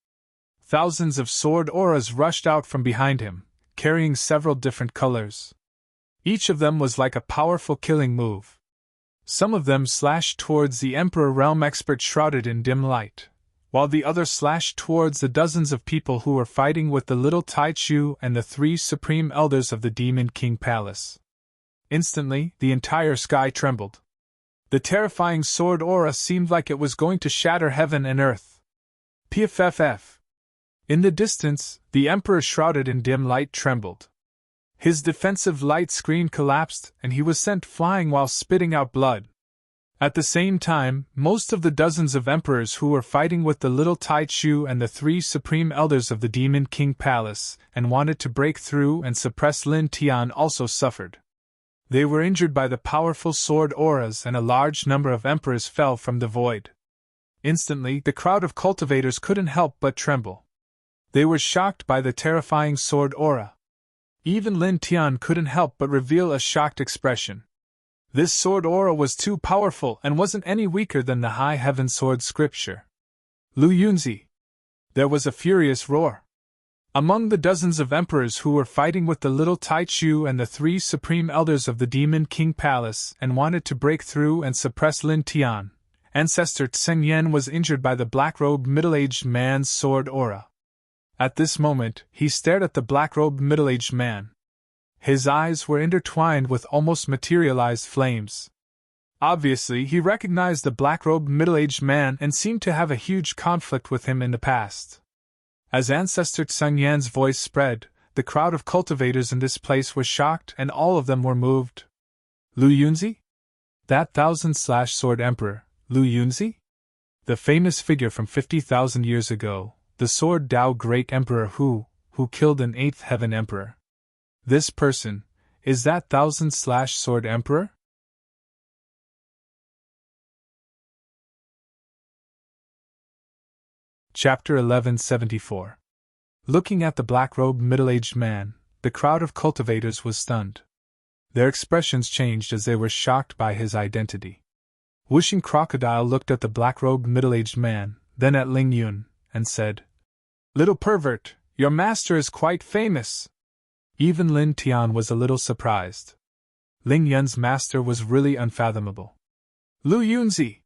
Thousands of sword auras rushed out from behind him, carrying several different colors. Each of them was like a powerful killing move. Some of them slashed towards the Emperor Realm expert shrouded in dim light, while the others slashed towards the dozens of people who were fighting with the little Taichu and the 3 supreme elders of the Demon King Palace. Instantly, the entire sky trembled. The terrifying sword aura seemed like it was going to shatter heaven and earth. PFFF. In the distance, the Emperor shrouded in dim light trembled. His defensive light screen collapsed and he was sent flying while spitting out blood. At the same time, most of the dozens of emperors who were fighting with the little Taichu and the 3 supreme elders of the Demon King Palace and wanted to break through and suppress Lin Tian also suffered. They were injured by the powerful sword auras and a large number of emperors fell from the void. Instantly, the crowd of cultivators couldn't help but tremble. They were shocked by the terrifying sword aura. Even Lin Tian couldn't help but reveal a shocked expression. This sword aura was too powerful and wasn't any weaker than the High Heaven Sword scripture. Lu Yunzi! There was a furious roar. Among the dozens of emperors who were fighting with the little Taichu and the 3 supreme elders of the Demon King Palace and wanted to break through and suppress Lin Tian, Ancestor Tseng Yen was injured by the black-robed middle-aged man's sword aura. At this moment, he stared at the black-robed middle-aged man. His eyes were intertwined with almost materialized flames. Obviously, he recognized the black-robed middle-aged man and seemed to have a huge conflict with him in the past. As Ancestor Tseng Yan's voice spread, the crowd of cultivators in this place was shocked and all of them were moved. Lu Yunzi? That 1000/sword emperor, Lu Yunzi? The famous figure from 50,000 years ago, the Sword Dao Great Emperor who killed an 8th Heaven Emperor. This person, is that 1000/sword emperor? Chapter 1174. Looking at the black-robed middle-aged man, the crowd of cultivators was stunned. Their expressions changed as they were shocked by his identity. Wishing Crocodile looked at the black-robed middle-aged man, then at Ling Yun, and said, "Little pervert, your master is quite famous." Even Lin Tian was a little surprised. Ling Yun's master was really unfathomable. Lu Yunzi!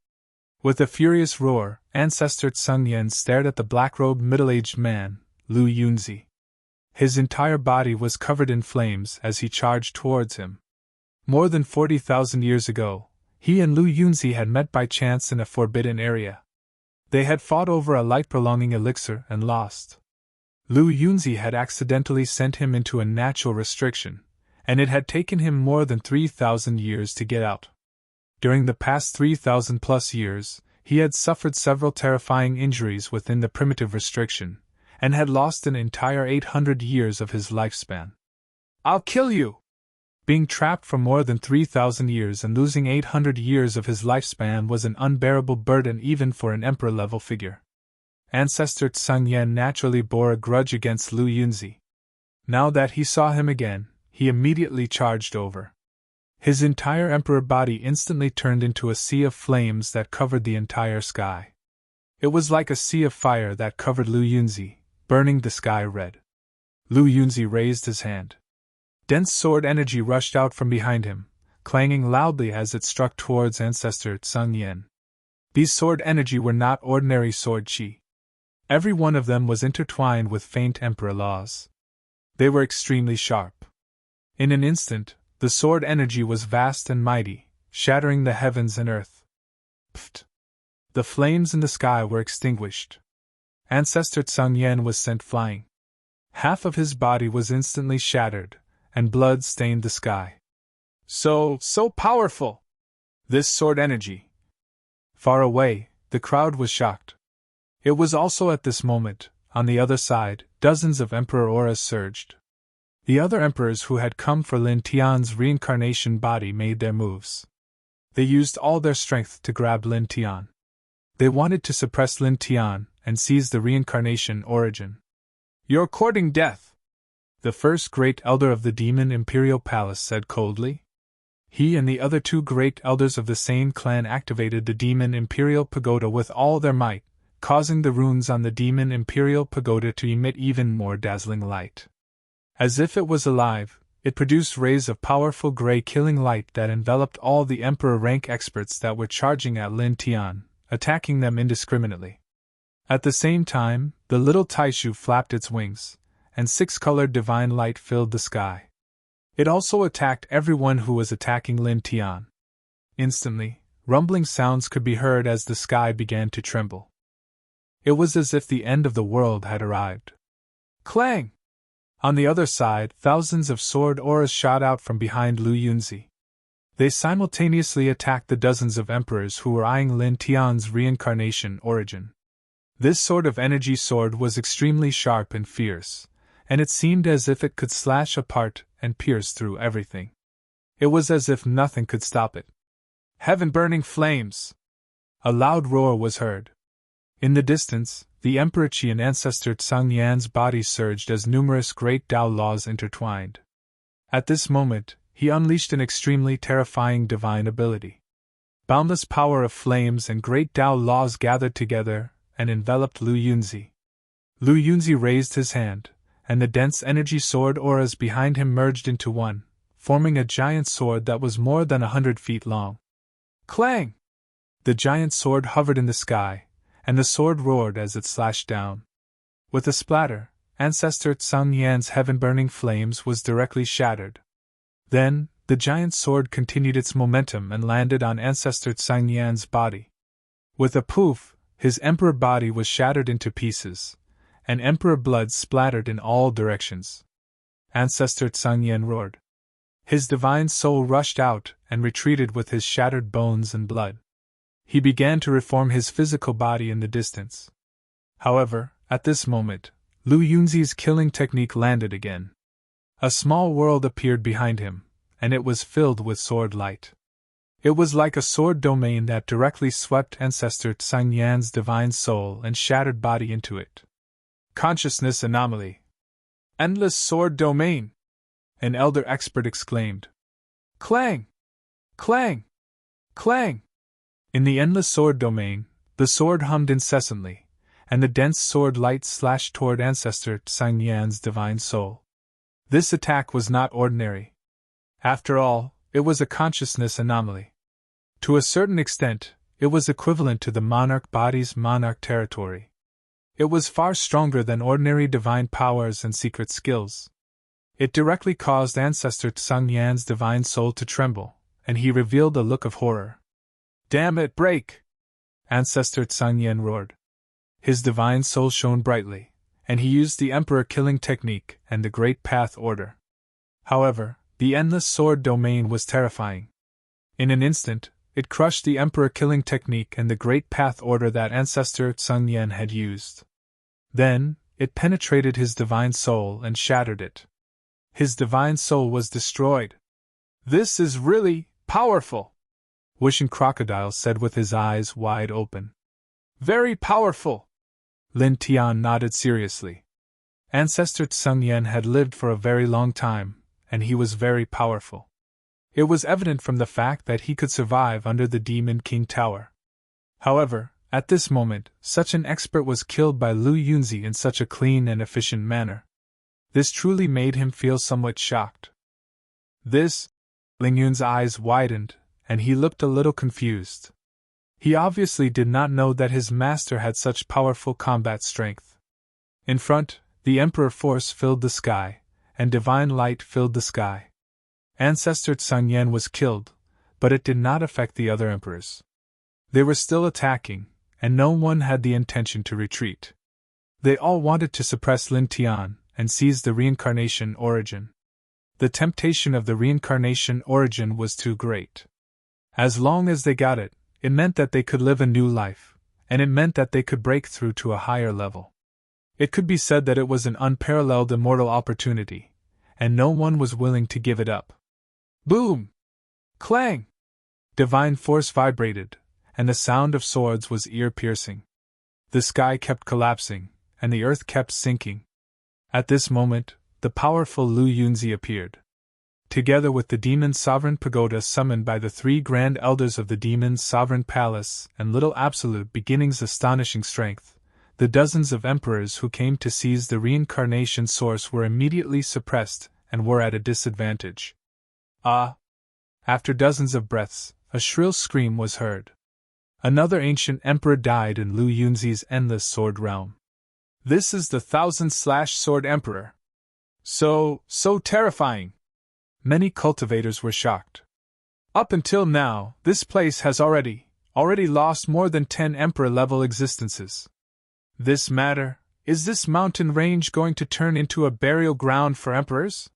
With a furious roar, Ancestor Tseng Yen stared at the black-robed middle-aged man, Lu Yunzi. His entire body was covered in flames as he charged towards him. More than 40,000 years ago, he and Lu Yunzi had met by chance in a forbidden area. They had fought over a light-prolonging elixir and lost. Lu Yunzi had accidentally sent him into a natural restriction, and it had taken him more than 3,000 years to get out. During the past 3,000+ years, he had suffered several terrifying injuries within the primitive restriction, and had lost an entire 800 years of his lifespan. "I'll kill you!" Being trapped for more than 3,000 years and losing 800 years of his lifespan was an unbearable burden even for an emperor-level figure. Ancestor Tsang Yan naturally bore a grudge against Lu Yunzi. Now that he saw him again, he immediately charged over. His entire emperor body instantly turned into a sea of flames that covered the entire sky. It was like a sea of fire that covered Lu Yunzi, burning the sky red. Lu Yunzi raised his hand. Dense sword energy rushed out from behind him, clanging loudly as it struck towards Ancestor Tsang Yan. These sword energy were not ordinary sword chi. Every one of them was intertwined with faint emperor laws. They were extremely sharp. In an instant, the sword energy was vast and mighty, shattering the heavens and earth. Pfft! The flames in the sky were extinguished. Ancestor Tsang Yan was sent flying. Half of his body was instantly shattered, and blood stained the sky. So powerful! This sword energy! Far away, the crowd was shocked. It was also at this moment, on the other side, dozens of emperor auras surged. The other emperors who had come for Lin Tian's reincarnation body made their moves. They used all their strength to grab Lin Tian. They wanted to suppress Lin Tian and seize the reincarnation origin. "You're courting death," the first great elder of the demon imperial palace said coldly. He and the other two great elders of the same clan activated the demon imperial pagoda with all their might, causing the runes on the demon imperial pagoda to emit even more dazzling light. As if it was alive, it produced rays of powerful gray killing light that enveloped all the emperor rank experts that were charging at Lin Tian, attacking them indiscriminately. At the same time, the little Taishu flapped its wings, and six-colored divine light filled the sky. It also attacked everyone who was attacking Lin Tian. Instantly, rumbling sounds could be heard as the sky began to tremble. It was as if the end of the world had arrived. Clang! On the other side, thousands of sword auras shot out from behind Lu Yunzi. They simultaneously attacked the dozens of emperors who were eyeing Lin Tian's reincarnation origin. This sort of energy sword was extremely sharp and fierce, and it seemed as if it could slash apart and pierce through everything. It was as if nothing could stop it. "Heaven-burning flames!" A loud roar was heard. In the distance, the Emperor Qi and Ancestor Tsang Yan's body surged as numerous great Tao laws intertwined. At this moment, he unleashed an extremely terrifying divine ability. Boundless power of flames and great Tao laws gathered together and enveloped Lu Yunzi. Lu Yunzi raised his hand, and the dense energy sword auras behind him merged into one, forming a giant sword that was more than 100 feet long. Clang! The giant sword hovered in the sky, and the sword roared as it slashed down. With a splatter, Ancestor Tsang Yan's heaven-burning flames was directly shattered. Then, the giant sword continued its momentum and landed on Ancestor Tsang Yan's body. With a poof, his emperor body was shattered into pieces, and emperor blood splattered in all directions. Ancestor Tsang Yan roared. His divine soul rushed out and retreated with his shattered bones and blood. He began to reform his physical body in the distance. However, at this moment, Lu Yunzi's killing technique landed again. A small world appeared behind him, and it was filled with sword light. It was like a sword domain that directly swept Ancestor Tsang Yan's divine soul and shattered body into it. Consciousness anomaly. Endless sword domain! An elder expert exclaimed. Clang! Clang! Clang! In the endless sword domain, the sword hummed incessantly, and the dense sword light slashed toward Ancestor Tsang Yan's divine soul. This attack was not ordinary. After all, it was a consciousness anomaly. To a certain extent, it was equivalent to the monarch body's monarch territory. It was far stronger than ordinary divine powers and secret skills. It directly caused Ancestor Tsung Yan's divine soul to tremble, and he revealed a look of horror. "Damn it, break!" Ancestor Tsung Yan roared. His divine soul shone brightly, and he used the Emperor-killing technique and the Great Path Order. However, the Endless Sword domain was terrifying. In an instant, it crushed the Emperor-killing technique and the Great Path Order that Ancestor Tsung Yan had used. Then, it penetrated his divine soul and shattered it. His divine soul was destroyed. "This is really powerful," Wishing Crocodile said with his eyes wide open. "Very powerful." Lin Tian nodded seriously. Ancestor Tsung Yan had lived for a very long time, and he was very powerful. It was evident from the fact that he could survive under the Demon King Tower. However, at this moment, such an expert was killed by Lu Yunzi in such a clean and efficient manner. This truly made him feel somewhat shocked. Ling Yun's eyes widened, and he looked a little confused. He obviously did not know that his master had such powerful combat strength. In front, the Emperor force filled the sky, and divine light filled the sky. Ancestor Tsung Yan was killed, but it did not affect the other emperors. They were still attacking, and no one had the intention to retreat. They all wanted to suppress Lin Tian and seize the reincarnation origin. The temptation of the reincarnation origin was too great. As long as they got it, it meant that they could live a new life, and it meant that they could break through to a higher level. It could be said that it was an unparalleled immortal opportunity, and no one was willing to give it up. Boom! Clang! Divine force vibrated, and the sound of swords was ear-piercing. The sky kept collapsing, and the earth kept sinking. At this moment, the powerful Lu Yunzi appeared. Together with the Demon Sovereign Pagoda summoned by the three Grand Elders of the Demon Sovereign Palace and Little Absolute Beginning's astonishing strength, the dozens of emperors who came to seize the reincarnation source were immediately suppressed and were at a disadvantage. Ah! After dozens of breaths, a shrill scream was heard. Another ancient emperor died in Lu Yunzi's endless sword realm. This is the Thousand-Sword Emperor. So terrifying! Many cultivators were shocked. Up until now, this place has already lost more than 10 emperor-level existences. Is this mountain range going to turn into a burial ground for emperors?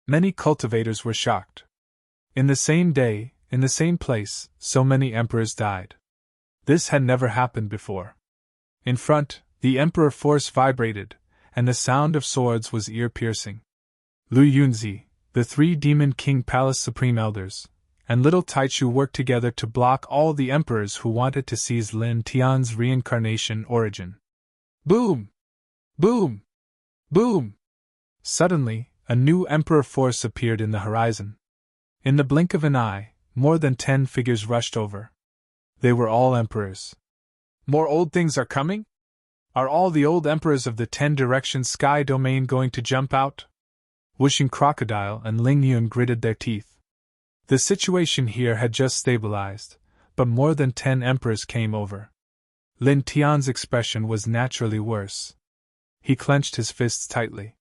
Many cultivators were shocked. In the same day, in the same place, so many emperors died. This had never happened before. In front, the emperor force vibrated, and the sound of swords was ear-piercing. Lu Yunzi, the three Demon King Palace Supreme Elders, and Little Taichu worked together to block all the emperors who wanted to seize Lin Tian's reincarnation origin. Boom! Boom! Boom! Suddenly, a new emperor force appeared in the horizon. In the blink of an eye, more than 10 figures rushed over. They were all emperors. More old things are coming? Are all the old emperors of the 10 Directions Sky Domain going to jump out? Wishing Crocodile and Ling Yun gritted their teeth. The situation here had just stabilized, but more than 10 emperors came over. Lin Tian's expression was naturally worse. He clenched his fists tightly.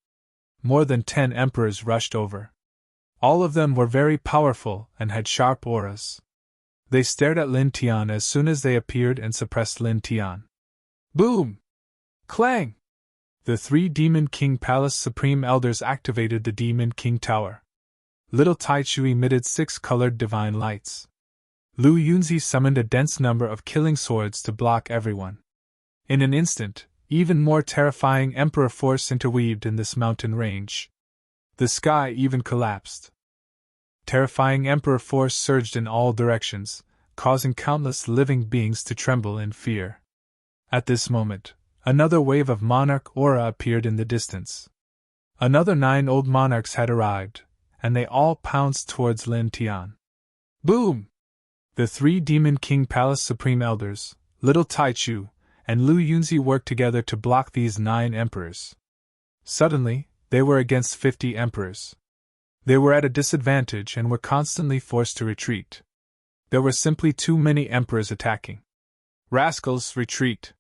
More than 10 emperors rushed over. All of them were very powerful and had sharp auras. They stared at Lin Tian as soon as they appeared and suppressed Lin Tian. Boom! Clang! The three Demon King Palace Supreme Elders activated the Demon King Tower. Little Taichu emitted 6 colored divine lights. Lu Yunzi summoned a dense number of killing swords to block everyone. In an instant, even more terrifying emperor force interweaved in this mountain range. The sky even collapsed. Terrifying emperor force surged in all directions, causing countless living beings to tremble in fear. At this moment, another wave of monarch aura appeared in the distance. Another 9 old monarchs had arrived, and they all pounced towards Lin Tian. Boom! The three Demon King Palace Supreme Elders, Little Taichu, and Lu Yunzi worked together to block these 9 emperors. Suddenly, they were against 50 emperors. They were at a disadvantage and were constantly forced to retreat. There were simply too many emperors attacking. Rascals, retreat!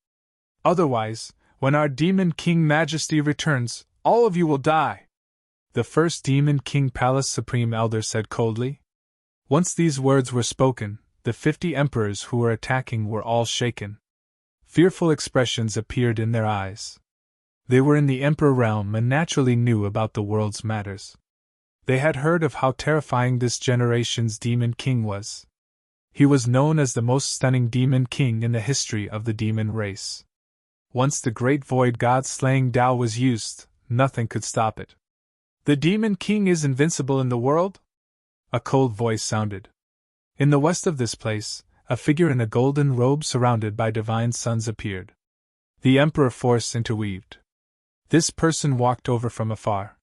Otherwise, when our Demon King Majesty returns, all of you will die," the first Demon King Palace Supreme Elder said coldly. Once these words were spoken, the 50 emperors who were attacking were all shaken. Fearful expressions appeared in their eyes. They were in the Emperor realm and naturally knew about the world's matters. They had heard of how terrifying this generation's Demon King was. He was known as the most stunning Demon King in the history of the demon race. Once the great void god-slaying Tao was used, nothing could stop it. "The Demon King is invincible in the world?" a cold voice sounded. In the west of this place, a figure in a golden robe surrounded by divine suns appeared. The Emperor Force interweaved. This person walked over from afar.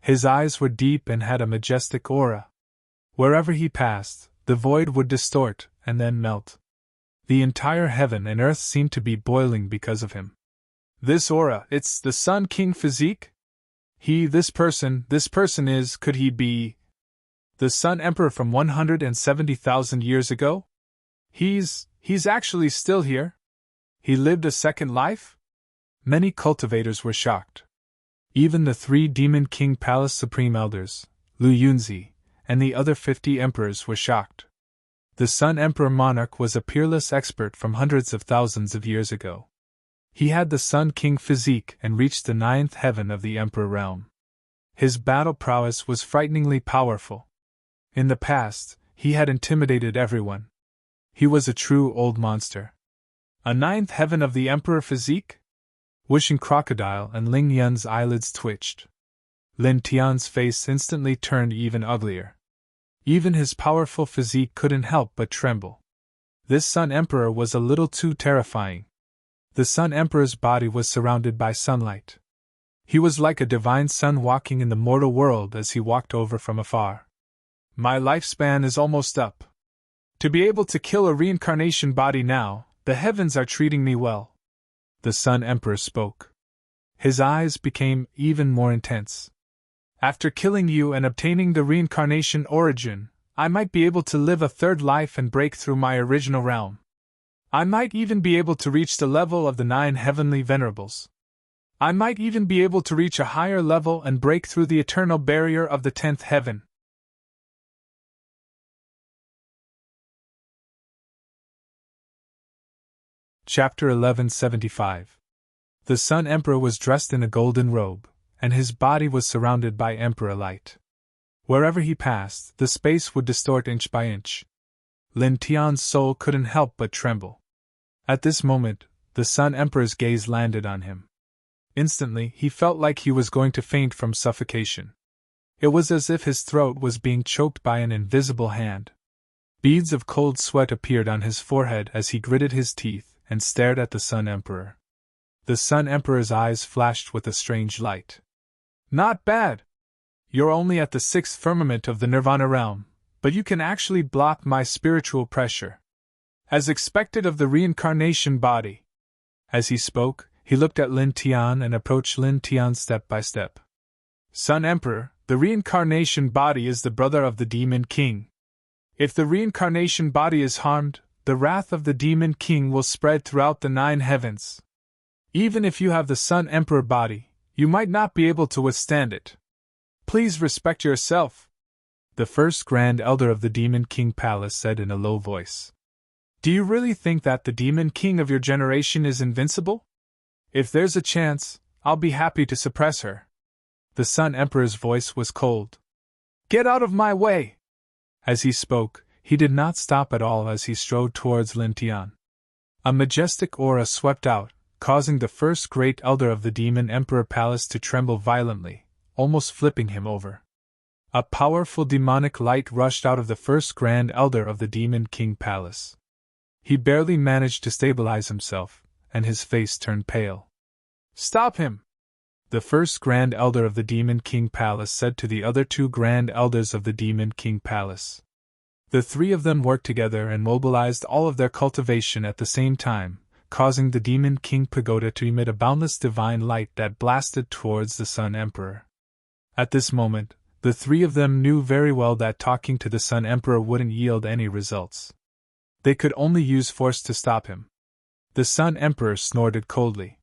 His eyes were deep and had a majestic aura. Wherever he passed, the void would distort and then melt. The entire heaven and earth seemed to be boiling because of him. "This aura, it's the Sun King physique? This person is, could he be the Sun Emperor from 170,000 years ago? He's actually still here? He lived a second life?" Many cultivators were shocked. Even the 3 Demon King Palace Supreme Elders, Lu Yunzi, and the other 50 emperors were shocked. The Sun Emperor Monarch was a peerless expert from hundreds of thousands of years ago. He had the Sun King physique and reached the 9th heaven of the Emperor realm. His battle prowess was frighteningly powerful. In the past, he had intimidated everyone. He was a true old monster. A 9th heaven of the Emperor physique? Wishing Crocodile and Ling Yun's eyelids twitched. Lin Tian's face instantly turned even uglier. Even his powerful physique couldn't help but tremble. This Sun Emperor was a little too terrifying. The Sun Emperor's body was surrounded by sunlight. He was like a divine sun walking in the mortal world as he walked over from afar. "My lifespan is almost up. To be able to kill a reincarnation body now, the heavens are treating me well," the Sun Emperor spoke. His eyes became even more intense. "After killing you and obtaining the reincarnation origin, I might be able to live a third life and break through my original realm. I might even be able to reach the level of the 9 heavenly venerables. I might even be able to reach a higher level and break through the eternal barrier of the 10th heaven." Chapter 1175. The Sun Emperor was dressed in a golden robe, and his body was surrounded by Emperor light. Wherever he passed, the space would distort inch by inch. Lin Tian's soul couldn't help but tremble. At this moment, the Sun Emperor's gaze landed on him. Instantly, he felt like he was going to faint from suffocation. It was as if his throat was being choked by an invisible hand. Beads of cold sweat appeared on his forehead as he gritted his teeth and stared at the Sun Emperor. The Sun Emperor's eyes flashed with a strange light. "Not bad. You're only at the 6th firmament of the Nirvana realm, but you can actually block my spiritual pressure. As expected of the reincarnation body." As he spoke, he looked at Lin Tian and approached Lin Tian step by step. "Sun Emperor, the reincarnation body is the brother of the Demon King. If the reincarnation body is harmed, the wrath of the Demon King will spread throughout the 9 heavens. Even if you have the Sun Emperor body, you might not be able to withstand it. Please respect yourself," the first Grand Elder of the Demon King Palace said in a low voice. "Do you really think that the Demon King of your generation is invincible? If there's a chance, I'll be happy to suppress her." The Sun Emperor's voice was cold. "Get out of my way!" As he spoke, he did not stop at all as he strode towards Lin Tian. A majestic aura swept out, causing the first great elder of the Demon Emperor Palace to tremble violently, almost flipping him over. A powerful demonic light rushed out of the first Grand Elder of the Demon King Palace. He barely managed to stabilize himself, and his face turned pale. "Stop him!" the first Grand Elder of the Demon King Palace said to the other 2 Grand Elders of the Demon King Palace. The 3 of them worked together and mobilized all of their cultivation at the same time, causing the Demon King Pagoda to emit a boundless divine light that blasted towards the Sun Emperor. At this moment, the 3 of them knew very well that talking to the Sun Emperor wouldn't yield any results. They could only use force to stop him. The Sun Emperor snorted coldly.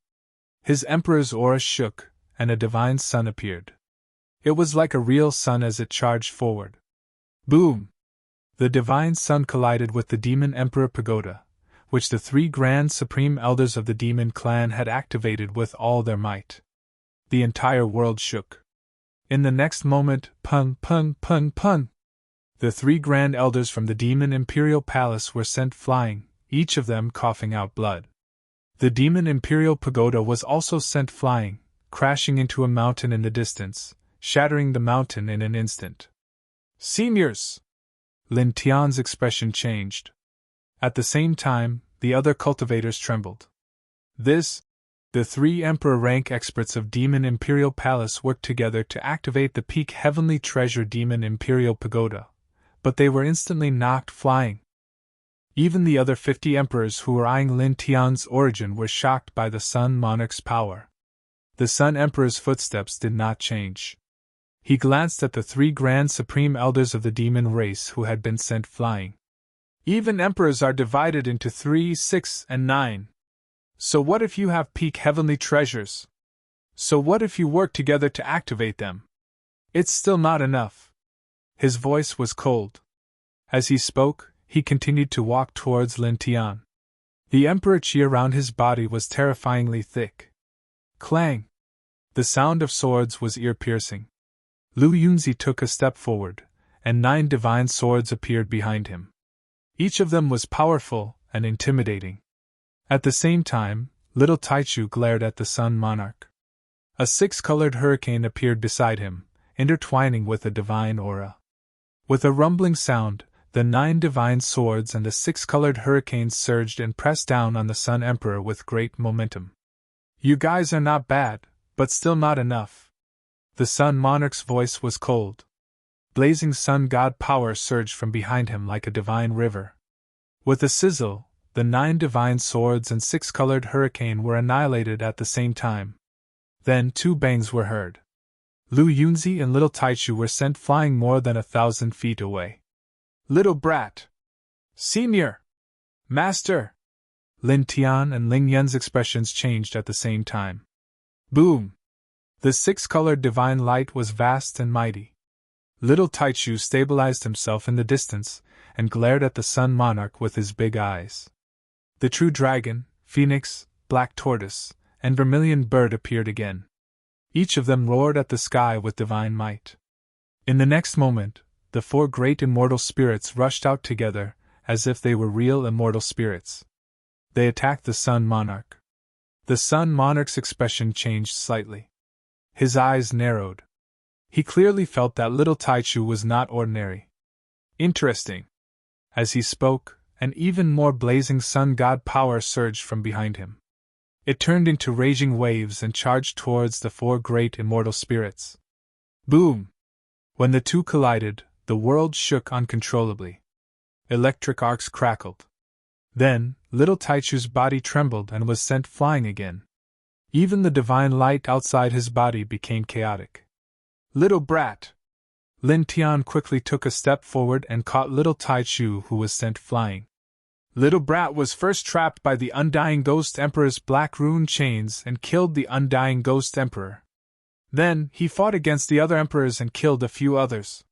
His Emperor's aura shook, and a divine sun appeared. It was like a real sun as it charged forward. Boom! The divine sun collided with the Demon Emperor Pagoda, which the three Grand Supreme Elders of the Demon Clan had activated with all their might. The entire world shook. In the next moment, pun pun pun pun! The three Grand Elders from the Demon Imperial Palace were sent flying, each of them coughing out blood. The Demon Imperial Pagoda was also sent flying, crashing into a mountain in the distance, shattering the mountain in an instant. Seniors! Lin Tian's expression changed. At the same time, the other cultivators trembled. The three Emperor rank experts of Demon Imperial Palace worked together to activate the peak Heavenly Treasure Demon Imperial Pagoda, but they were instantly knocked flying. Even the other 50 emperors who were eyeing Lin Tian's origin were shocked by the Sun Monarch's power. The Sun Emperor's footsteps did not change. He glanced at the three Grand Supreme Elders of the demon race who had been sent flying. Even emperors are divided into 3, 6, and 9. So what if you have peak heavenly treasures? So what if you work together to activate them? It's still not enough. His voice was cold. As he spoke, he continued to walk towards Lin Tian. The Emperor Qi around his body was terrifyingly thick. Clang! The sound of swords was ear-piercing. Lu Yunzi took a step forward, and 9 divine swords appeared behind him. Each of them was powerful and intimidating. At the same time, little Taichu glared at the Sun Monarch. A 6-colored hurricane appeared beside him, intertwining with a divine aura. With a rumbling sound, the 9 divine swords and the 6-colored hurricanes surged and pressed down on the Sun Emperor with great momentum. You guys are not bad, but still not enough. The Sun Monarch's voice was cold. Blazing sun god power surged from behind him like a divine river. With a sizzle, the 9 divine swords and 6-colored hurricane were annihilated at the same time. Then 2 bangs were heard. Lu Yunzi and little Taichu were sent flying more than 1,000 feet away. Little brat! Senior! Master! Lin Tian and Ling Yun's expressions changed at the same time. Boom! The 6-colored divine light was vast and mighty. Little Taichu stabilized himself in the distance and glared at the Sun Monarch with his big eyes. The true dragon, phoenix, black tortoise, and vermilion bird appeared again. Each of them roared at the sky with divine might. In the next moment, the 4 great immortal spirits rushed out together, as if they were real immortal spirits. They attacked the Sun Monarch. The Sun Monarch's expression changed slightly. His eyes narrowed. He clearly felt that little Taichu was not ordinary. Interesting. As he spoke, an even more blazing sun god power surged from behind him. It turned into raging waves and charged towards the 4 great immortal spirits. Boom! When the two collided, the world shook uncontrollably. Electric arcs crackled. Then, little Taichu's body trembled and was sent flying again. Even the divine light outside his body became chaotic. Little brat! Lin Tian quickly took a step forward and caught little Taichu, who was sent flying. Little brat was first trapped by the Undying Ghost Emperor's black rune chains and killed the Undying Ghost Emperor. Then, he fought against the other emperors and killed a few others.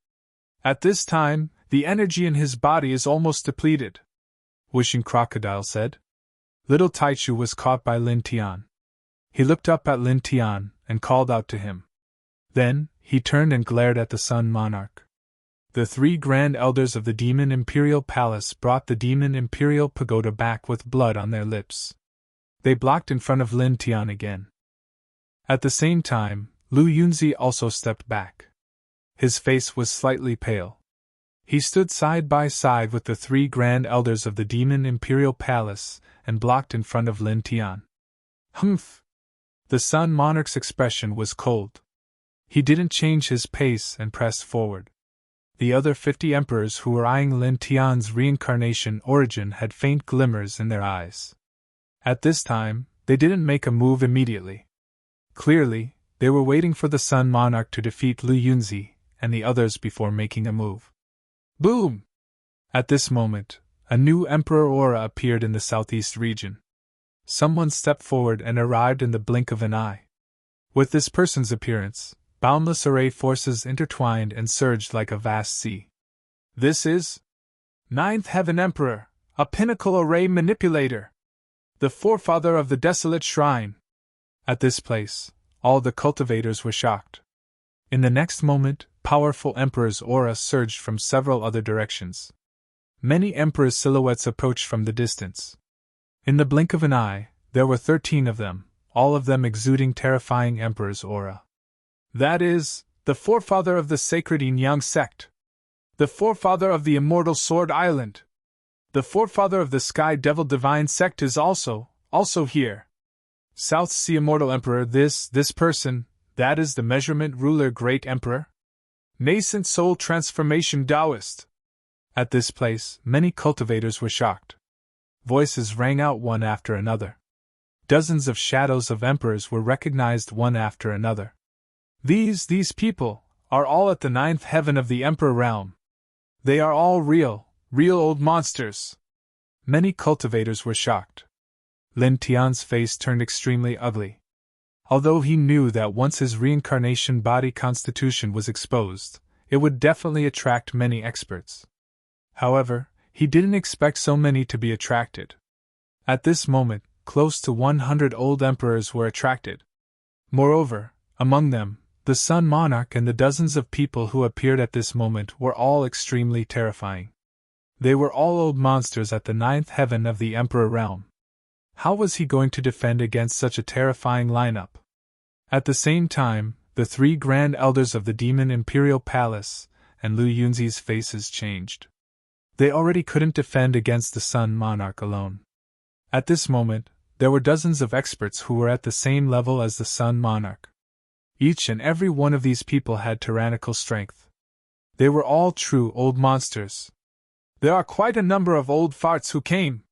At this time, the energy in his body is almost depleted, Wishing Crocodile said. Little Taichu was caught by Lin Tian. He looked up at Lin Tian and called out to him. Then, he turned and glared at the Sun Monarch. The 3 Grand Elders of the Demon Imperial Palace brought the Demon Imperial Pagoda back with blood on their lips. They blocked in front of Lin Tian again. At the same time, Lu Yunzi also stepped back. His face was slightly pale. He stood side by side with the 3 Grand Elders of the Demon Imperial Palace and blocked in front of Lin Tian. Humph! The Sun Monarch's expression was cold. He didn't change his pace and pressed forward. The other 50 emperors who were eyeing Lin Tian's reincarnation origin had faint glimmers in their eyes. At this time, they didn't make a move immediately. Clearly, they were waiting for the Sun Monarch to defeat Lu Yunzi and the others before making a move. Boom! At this moment, a new emperor aura appeared in the southeast region. Someone stepped forward and arrived in the blink of an eye. With this person's appearance, boundless array forces intertwined and surged like a vast sea. This is Ninth Heaven Emperor, a pinnacle array manipulator, the forefather of the desolate shrine. At this place, all the cultivators were shocked. In the next moment, powerful Emperor's aura surged from several other directions. Many Emperor's silhouettes approached from the distance. In the blink of an eye, there were 13 of them, all of them exuding terrifying Emperor's aura. That is, the forefather of the sacred Yin-Yang sect. The forefather of the immortal Sword Island. The forefather of the Sky Devil Divine sect is also here. South Sea Immortal Emperor, this person, that is the Measurement Ruler Great Emperor? Nascent Soul Transformation Taoist. At this place, many cultivators were shocked. Voices rang out one after another. Dozens of shadows of emperors were recognized one after another. These people are all at the ninth heaven of the Emperor realm. They are all real old monsters. Many cultivators were shocked. Lin Tian's face turned extremely ugly. Although he knew that once his reincarnation body constitution was exposed, it would definitely attract many experts. However, he didn't expect so many to be attracted. At this moment, close to 100 old emperors were attracted. Moreover, among them, the Sun Monarch and the dozens of people who appeared at this moment were all extremely terrifying. They were all old monsters at the ninth heaven of the Emperor realm. How was he going to defend against such a terrifying lineup? At the same time, the three grand elders of the Demon Imperial Palace and Lu Yunzi's faces changed. They already couldn't defend against the Sun Monarch alone. At this moment, there were dozens of experts who were at the same level as the Sun Monarch. Each and every one of these people had tyrannical strength. They were all true old monsters. There are quite a number of old farts who came.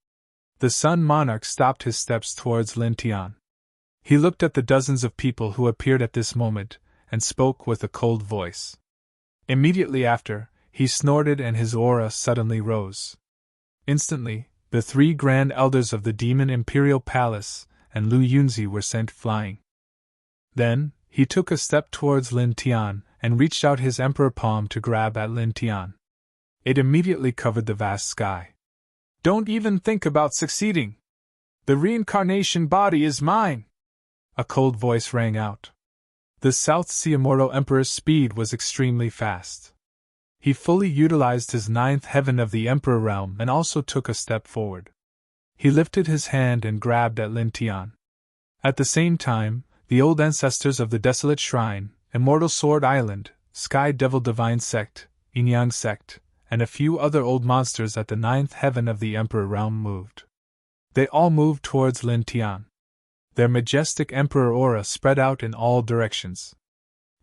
The Sun Monarch stopped his steps towards Lin Tian. He looked at the dozens of people who appeared at this moment, and spoke with a cold voice. Immediately after, he snorted and his aura suddenly rose. Instantly, the three grand elders of the Demon Imperial Palace and Lu Yunzi were sent flying. Then, he took a step towards Lin Tian and reached out his emperor palm to grab at Lin Tian. It immediately covered the vast sky. Don't even think about succeeding. The reincarnation body is mine. A cold voice rang out. The South Sea Immortal Emperor's speed was extremely fast. He fully utilized his ninth heaven of the Emperor realm and also took a step forward. He lifted his hand and grabbed at Lin Tian. At the same time, the old ancestors of the Desolate Shrine, Immortal Sword Island, Sky Devil Divine Sect, Yin-Yang Sect, and a few other old monsters at the ninth heaven of the Emperor realm moved. They all moved towards Lin Tian. Their majestic Emperor aura spread out in all directions.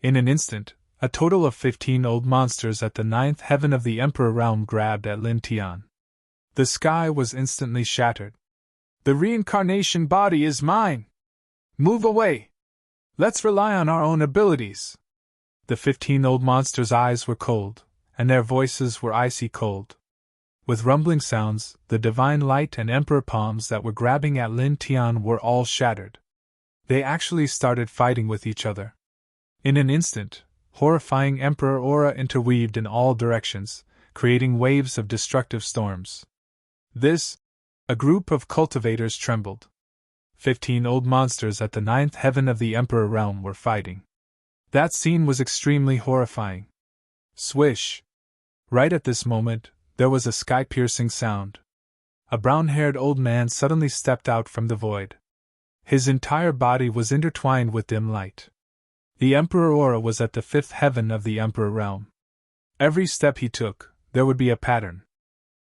In an instant, a total of 15 old monsters at the ninth heaven of the Emperor realm grabbed at Lin Tian. The sky was instantly shattered. The reincarnation body is mine! Move away! Let's rely on our own abilities! The 15 old monsters' eyes were cold, and their voices were icy cold. With rumbling sounds, the divine light and emperor palms that were grabbing at Lin Tian were all shattered. They actually started fighting with each other. In an instant, horrifying emperor aura interweaved in all directions, creating waves of destructive storms. A group of cultivators trembled. 15 old monsters at the ninth heaven of the Emperor realm were fighting. That scene was extremely horrifying. Swish! Right at this moment, there was a sky-piercing sound. A brown-haired old man suddenly stepped out from the void. His entire body was intertwined with dim light. The Emperor aura was at the fifth heaven of the Emperor realm. Every step he took, there would be a pattern.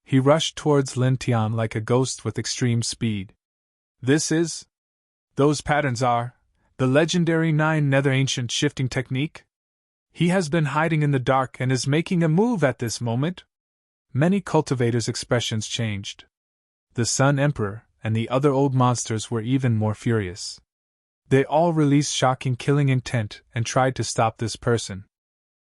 He rushed towards Lin Tian like a ghost with extreme speed. Those patterns are the legendary 9 Nether Ancient shifting technique? He has been hiding in the dark and is making a move at this moment? Many cultivators' expressions changed. The Sun Emperor and the other old monsters were even more furious. They all released shocking killing intent and tried to stop this person.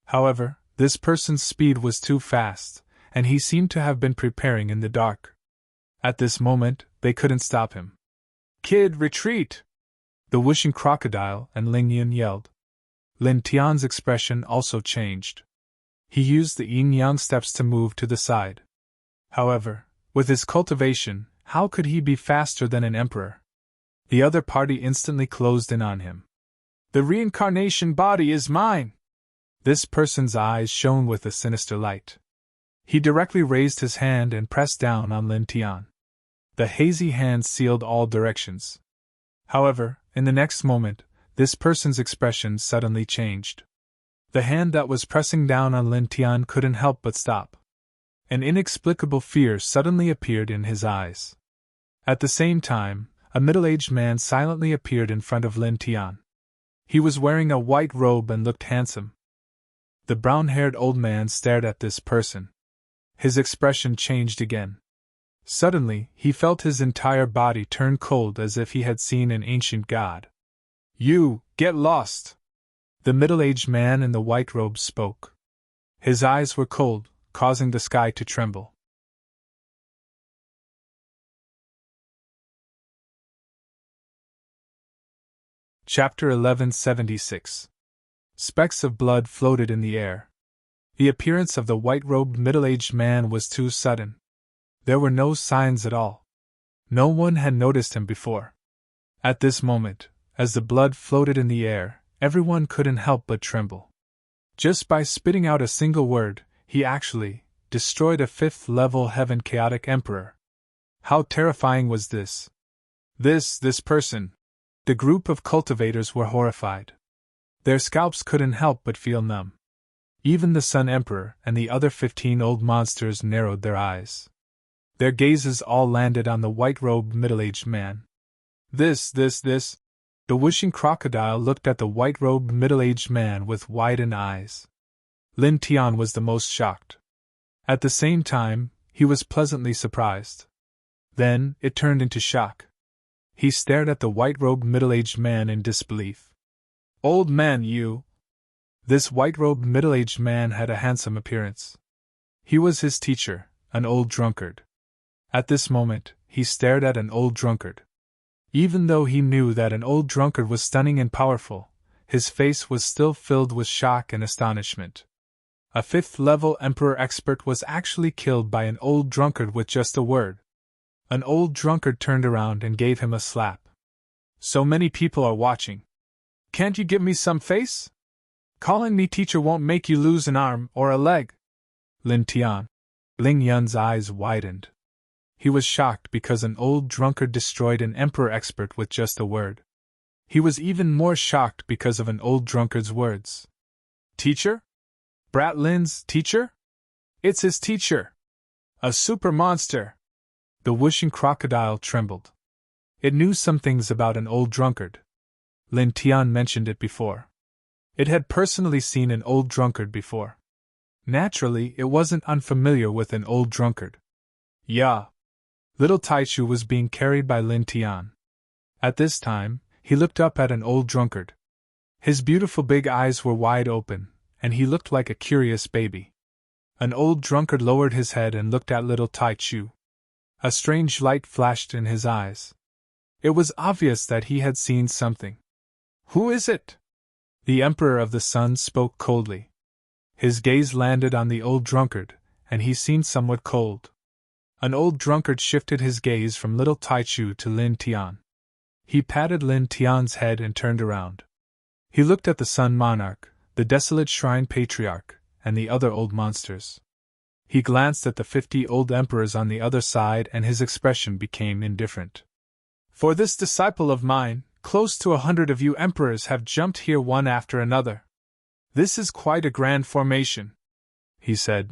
However, this person's speed was too fast, and he seemed to have been preparing in the dark. At this moment, they couldn't stop him. Kid, retreat! The wishing crocodile and Ling Yun yelled. Lin Tian's expression also changed. He used the yin-yang steps to move to the side. However, with his cultivation, how could he be faster than an emperor? The other party instantly closed in on him. The reincarnation body is mine! This person's eyes shone with a sinister light. He directly raised his hand and pressed down on Lin Tian. The hazy hand sealed all directions. However, in the next moment, this person's expression suddenly changed. The hand that was pressing down on Lin Tian couldn't help but stop. An inexplicable fear suddenly appeared in his eyes. At the same time, a middle-aged man silently appeared in front of Lin Tian. He was wearing a white robe and looked handsome. The brown-haired old man stared at this person. His expression changed again. Suddenly, he felt his entire body turn cold as if he had seen an ancient god. You, get lost! The middle-aged man in the white robe spoke. His eyes were cold, causing the sky to tremble. Chapter 1176. Specks of blood floated in the air. The appearance of the white-robed middle-aged man was too sudden. There were no signs at all. No one had noticed him before. At this moment, as the blood floated in the air, everyone couldn't help but tremble. Just by spitting out a single word, he actually destroyed a 5th-level heaven chaotic emperor. How terrifying was this? This person. The group of cultivators were horrified. Their scalps couldn't help but feel numb. Even the Sun Emperor and the other 15 old monsters narrowed their eyes. Their gazes all landed on the white-robed middle-aged man. This. The wishing crocodile looked at the white-robed middle-aged man with widened eyes. Lin Tian was the most shocked. At the same time, he was pleasantly surprised. Then, it turned into shock. He stared at the white-robed middle-aged man in disbelief. Old man, you! This white-robed middle-aged man had a handsome appearance. He was his teacher, an old drunkard. At this moment, he stared at an old drunkard. Even though he knew that an old drunkard was stunning and powerful, his face was still filled with shock and astonishment. A 5th-level emperor expert was actually killed by an old drunkard with just a word. An old drunkard turned around and gave him a slap. So many people are watching. Can't you give me some face? Calling me teacher won't make you lose an arm or a leg. Lin Yun's eyes widened. He was shocked because an old drunkard destroyed an emperor expert with just a word. He was even more shocked because of an old drunkard's words. Teacher? Brat Lin's teacher? It's his teacher! A super monster! The wishing crocodile trembled. It knew some things about an old drunkard. Lin Tian mentioned it before. It had personally seen an old drunkard before. Naturally, it wasn't unfamiliar with an old drunkard. Yeah. Little Taichu was being carried by Lin Tian. At this time, he looked up at an old drunkard. His beautiful big eyes were wide open, and he looked like a curious baby. An old drunkard lowered his head and looked at little Taichu. A strange light flashed in his eyes. It was obvious that he had seen something. Who is it? The Emperor of the Sun spoke coldly. His gaze landed on the old drunkard, and he seemed somewhat cold. An old drunkard shifted his gaze from little Taichu to Lin Tian. He patted Lin Tian's head and turned around. He looked at the Sun Monarch, the desolate Shrine Patriarch, and the other old monsters. He glanced at the 50 old emperors on the other side and his expression became indifferent. For this disciple of mine, close to 100 of you emperors have jumped here one after another. This is quite a grand formation, he said.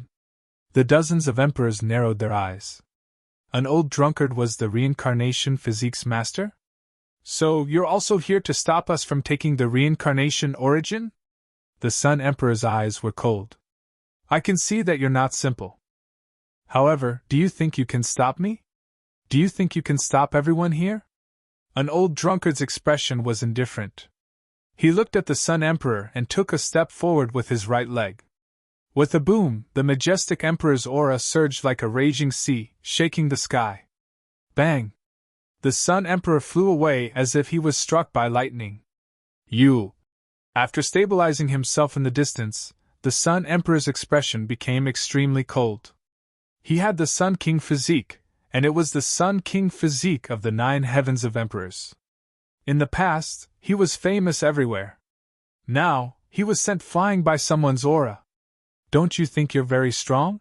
The dozens of emperors narrowed their eyes. An old drunkard was the reincarnation physique's master? So you're also here to stop us from taking the reincarnation origin? The Sun Emperor's eyes were cold. I can see that you're not simple. However, do you think you can stop me? Do you think you can stop everyone here? An old drunkard's expression was indifferent. He looked at the Sun Emperor and took a step forward with his right leg. With a boom, the majestic Emperor's aura surged like a raging sea, shaking the sky. Bang! The Sun Emperor flew away as if he was struck by lightning. You! After stabilizing himself in the distance, the Sun Emperor's expression became extremely cold. He had the Sun King physique, and it was the Sun King physique of the 9 heavens of emperors. In the past, he was famous everywhere. Now, he was sent flying by someone's aura. Don't you think you're very strong?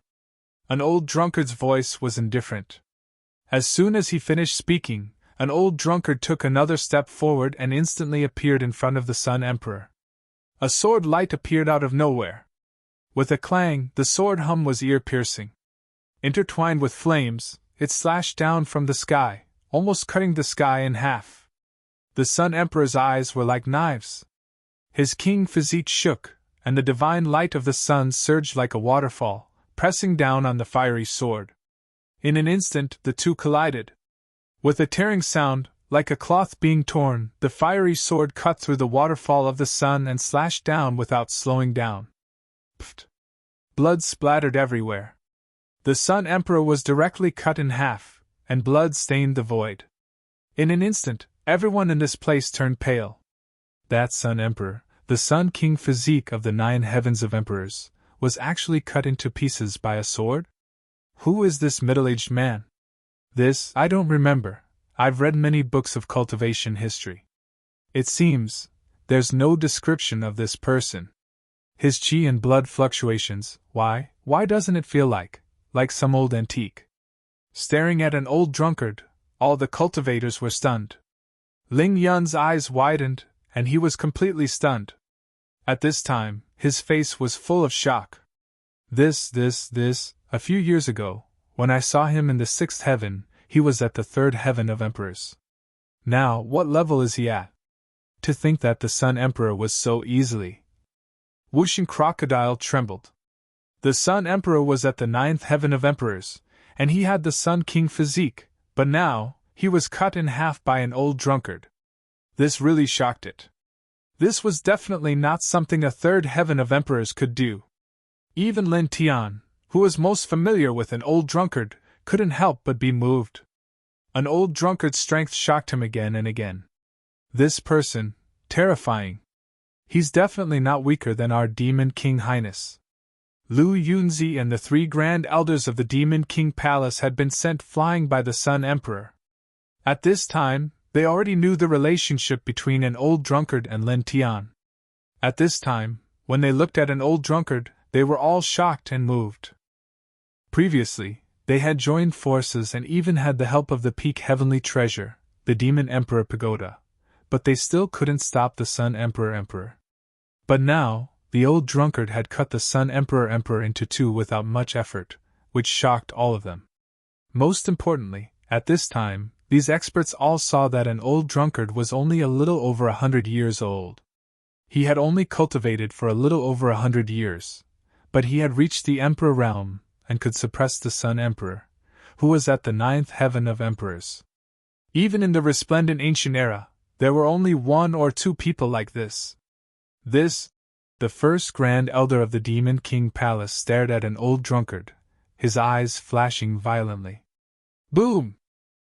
An old drunkard's voice was indifferent. As soon as he finished speaking, an old drunkard took another step forward and instantly appeared in front of the Sun Emperor. A sword light appeared out of nowhere. With a clang, the sword hum was ear-piercing. Intertwined with flames, it slashed down from the sky, almost cutting the sky in half. The Sun Emperor's eyes were like knives. His king physique shook, and the divine light of the sun surged like a waterfall, pressing down on the fiery sword. In an instant, the two collided. With a tearing sound, like a cloth being torn, the fiery sword cut through the waterfall of the sun and slashed down without slowing down. Pfft! Blood splattered everywhere. The Sun Emperor was directly cut in half, and blood stained the void. In an instant, everyone in this place turned pale. That Sun Emperor, the Sun King physique of the 9 heavens of emperors, was actually cut into pieces by a sword? Who is this middle-aged man? This, I don't remember. I've read many books of cultivation history. It seems, there's no description of this person. His chi and blood fluctuations, why doesn't it feel like some old antique? Staring at an old drunkard, all the cultivators were stunned. Ling Yun's eyes widened, and he was completely stunned. At this time, his face was full of shock. A few years ago, when I saw him in the 6th heaven, he was at the 3rd heaven of emperors. Now, what level is he at? To think that the Sun Emperor was so easily. Wuxing Crocodile trembled. The Sun Emperor was at the 9th heaven of emperors, and he had the Sun King physique, but now, he was cut in half by an old drunkard. This really shocked it. This was definitely not something a 3rd heaven of emperors could do. Even Lin Tian, who was most familiar with an old drunkard, couldn't help but be moved. An old drunkard's strength shocked him again and again. This person, terrifying. He's definitely not weaker than our Demon King Highness. Lu Yunzi and the 3 Grand Elders of the Demon King Palace had been sent flying by the Sun Emperor. At this time, they already knew the relationship between an old drunkard and Lin Tian. At this time, when they looked at an old drunkard, they were all shocked and moved. Previously, they had joined forces and even had the help of the peak heavenly treasure, the Demon Emperor Pagoda, but they still couldn't stop the Sun Emperor. But now, the old drunkard had cut the Sun Emperor into 2 without much effort, which shocked all of them. Most importantly, at this time, these experts all saw that an old drunkard was only a little over 100 years old. He had only cultivated for a little over 100 years, but he had reached the Emperor realm and could suppress the Sun Emperor, who was at the 9th heaven of emperors. Even in the resplendent ancient era, there were only 1 or 2 people like this. The first Grand Elder of the Demon King Palace stared at an old drunkard, his eyes flashing violently. Boom!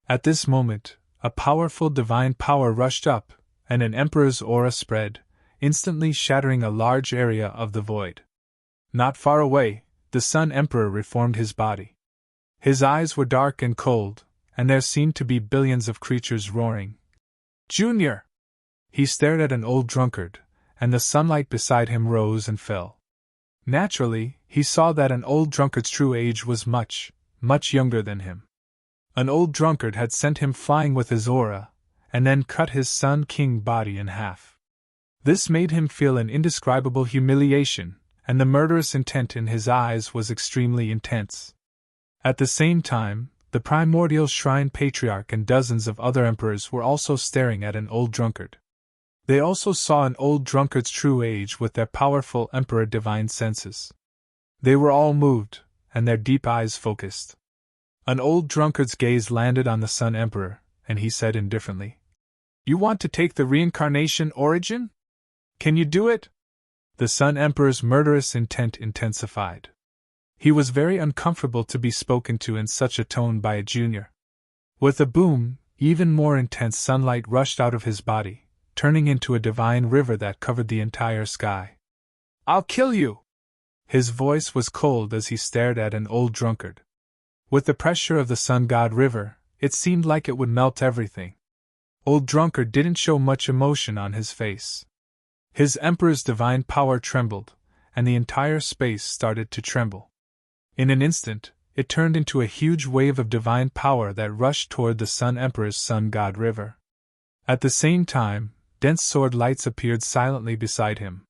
At this moment, a powerful divine power rushed up, and an emperor's aura spread, instantly shattering a large area of the void. Not far away, the Sun Emperor reformed his body. His eyes were dark and cold, and there seemed to be billions of creatures roaring. Junior! He stared at an old drunkard, and the sunlight beside him rose and fell. Naturally, he saw that an old drunkard's true age was much, much younger than him. An old drunkard had sent him flying with his aura, and then cut his Sun King body in half. This made him feel an indescribable humiliation, and the murderous intent in his eyes was extremely intense. At the same time, the primordial shrine patriarch and dozens of other emperors were also staring at an old drunkard. They also saw an old drunkard's true age with their powerful emperor divine senses. They were all moved, and their deep eyes focused. An old drunkard's gaze landed on the Sun Emperor, and he said indifferently, "You want to take the reincarnation origin? Can you do it?" The Sun Emperor's murderous intent intensified. He was very uncomfortable to be spoken to in such a tone by a junior. With a boom, Even more intense sunlight rushed out of his body, turning into a divine river that covered the entire sky. "I'll kill you!" His voice was cold as he stared at an old drunkard. With the pressure of the sun god river, it seemed like it would melt everything. Old drunkard didn't show much emotion on his face. His emperor's divine power trembled, and the entire space started to tremble. In an instant, it turned into a huge wave of divine power that rushed toward the Sun Emperor's sun god river. At the same time, dense sword lights appeared silently beside him.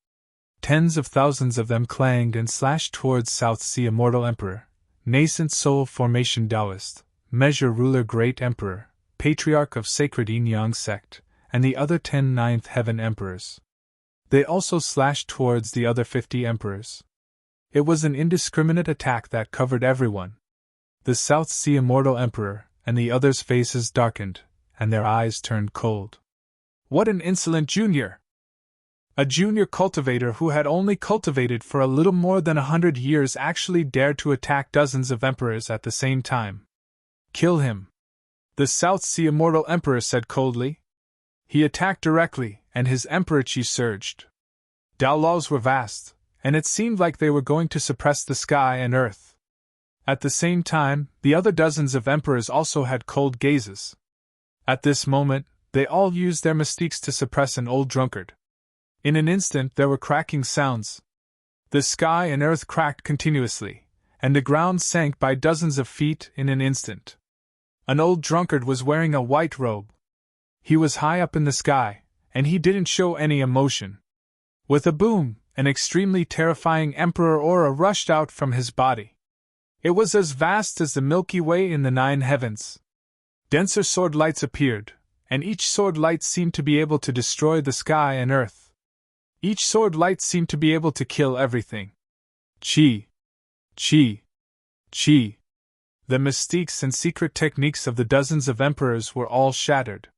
Tens of thousands of them clanged and slashed towards South Sea Immortal Emperor, Nascent Soul Formation Taoist, Measure Ruler Great Emperor, Patriarch of Sacred Yin Yang Sect, and the other 10 Ninth Heaven Emperors. They also slashed towards the other 50 Emperors. It was an indiscriminate attack that covered everyone. The South Sea Immortal Emperor and the others' faces darkened, and their eyes turned cold. What an insolent junior! A junior cultivator who had only cultivated for a little more than 100 years actually dared to attack dozens of emperors at the same time. Kill him, the South Sea Immortal Emperor said coldly. He attacked directly, and his emperor chi surged. Dao laws were vast, and it seemed like they were going to suppress the sky and earth. At the same time, the other dozens of emperors also had cold gazes. At this moment, they all used their mystiques to suppress an old drunkard. In an instant there were cracking sounds. The sky and earth cracked continuously, and the ground sank by dozens of feet in an instant. An old drunkard was wearing a white robe. He was high up in the sky, and he didn't show any emotion. With a boom, an extremely terrifying emperor aura rushed out from his body. It was as vast as the Milky Way in the 9 heavens. Denser sword lights appeared, and each sword light seemed to be able to destroy the sky and earth. Each sword light seemed to be able to kill everything. Chi. Chi. Chi. The mystiques and secret techniques of the dozens of emperors were all shattered.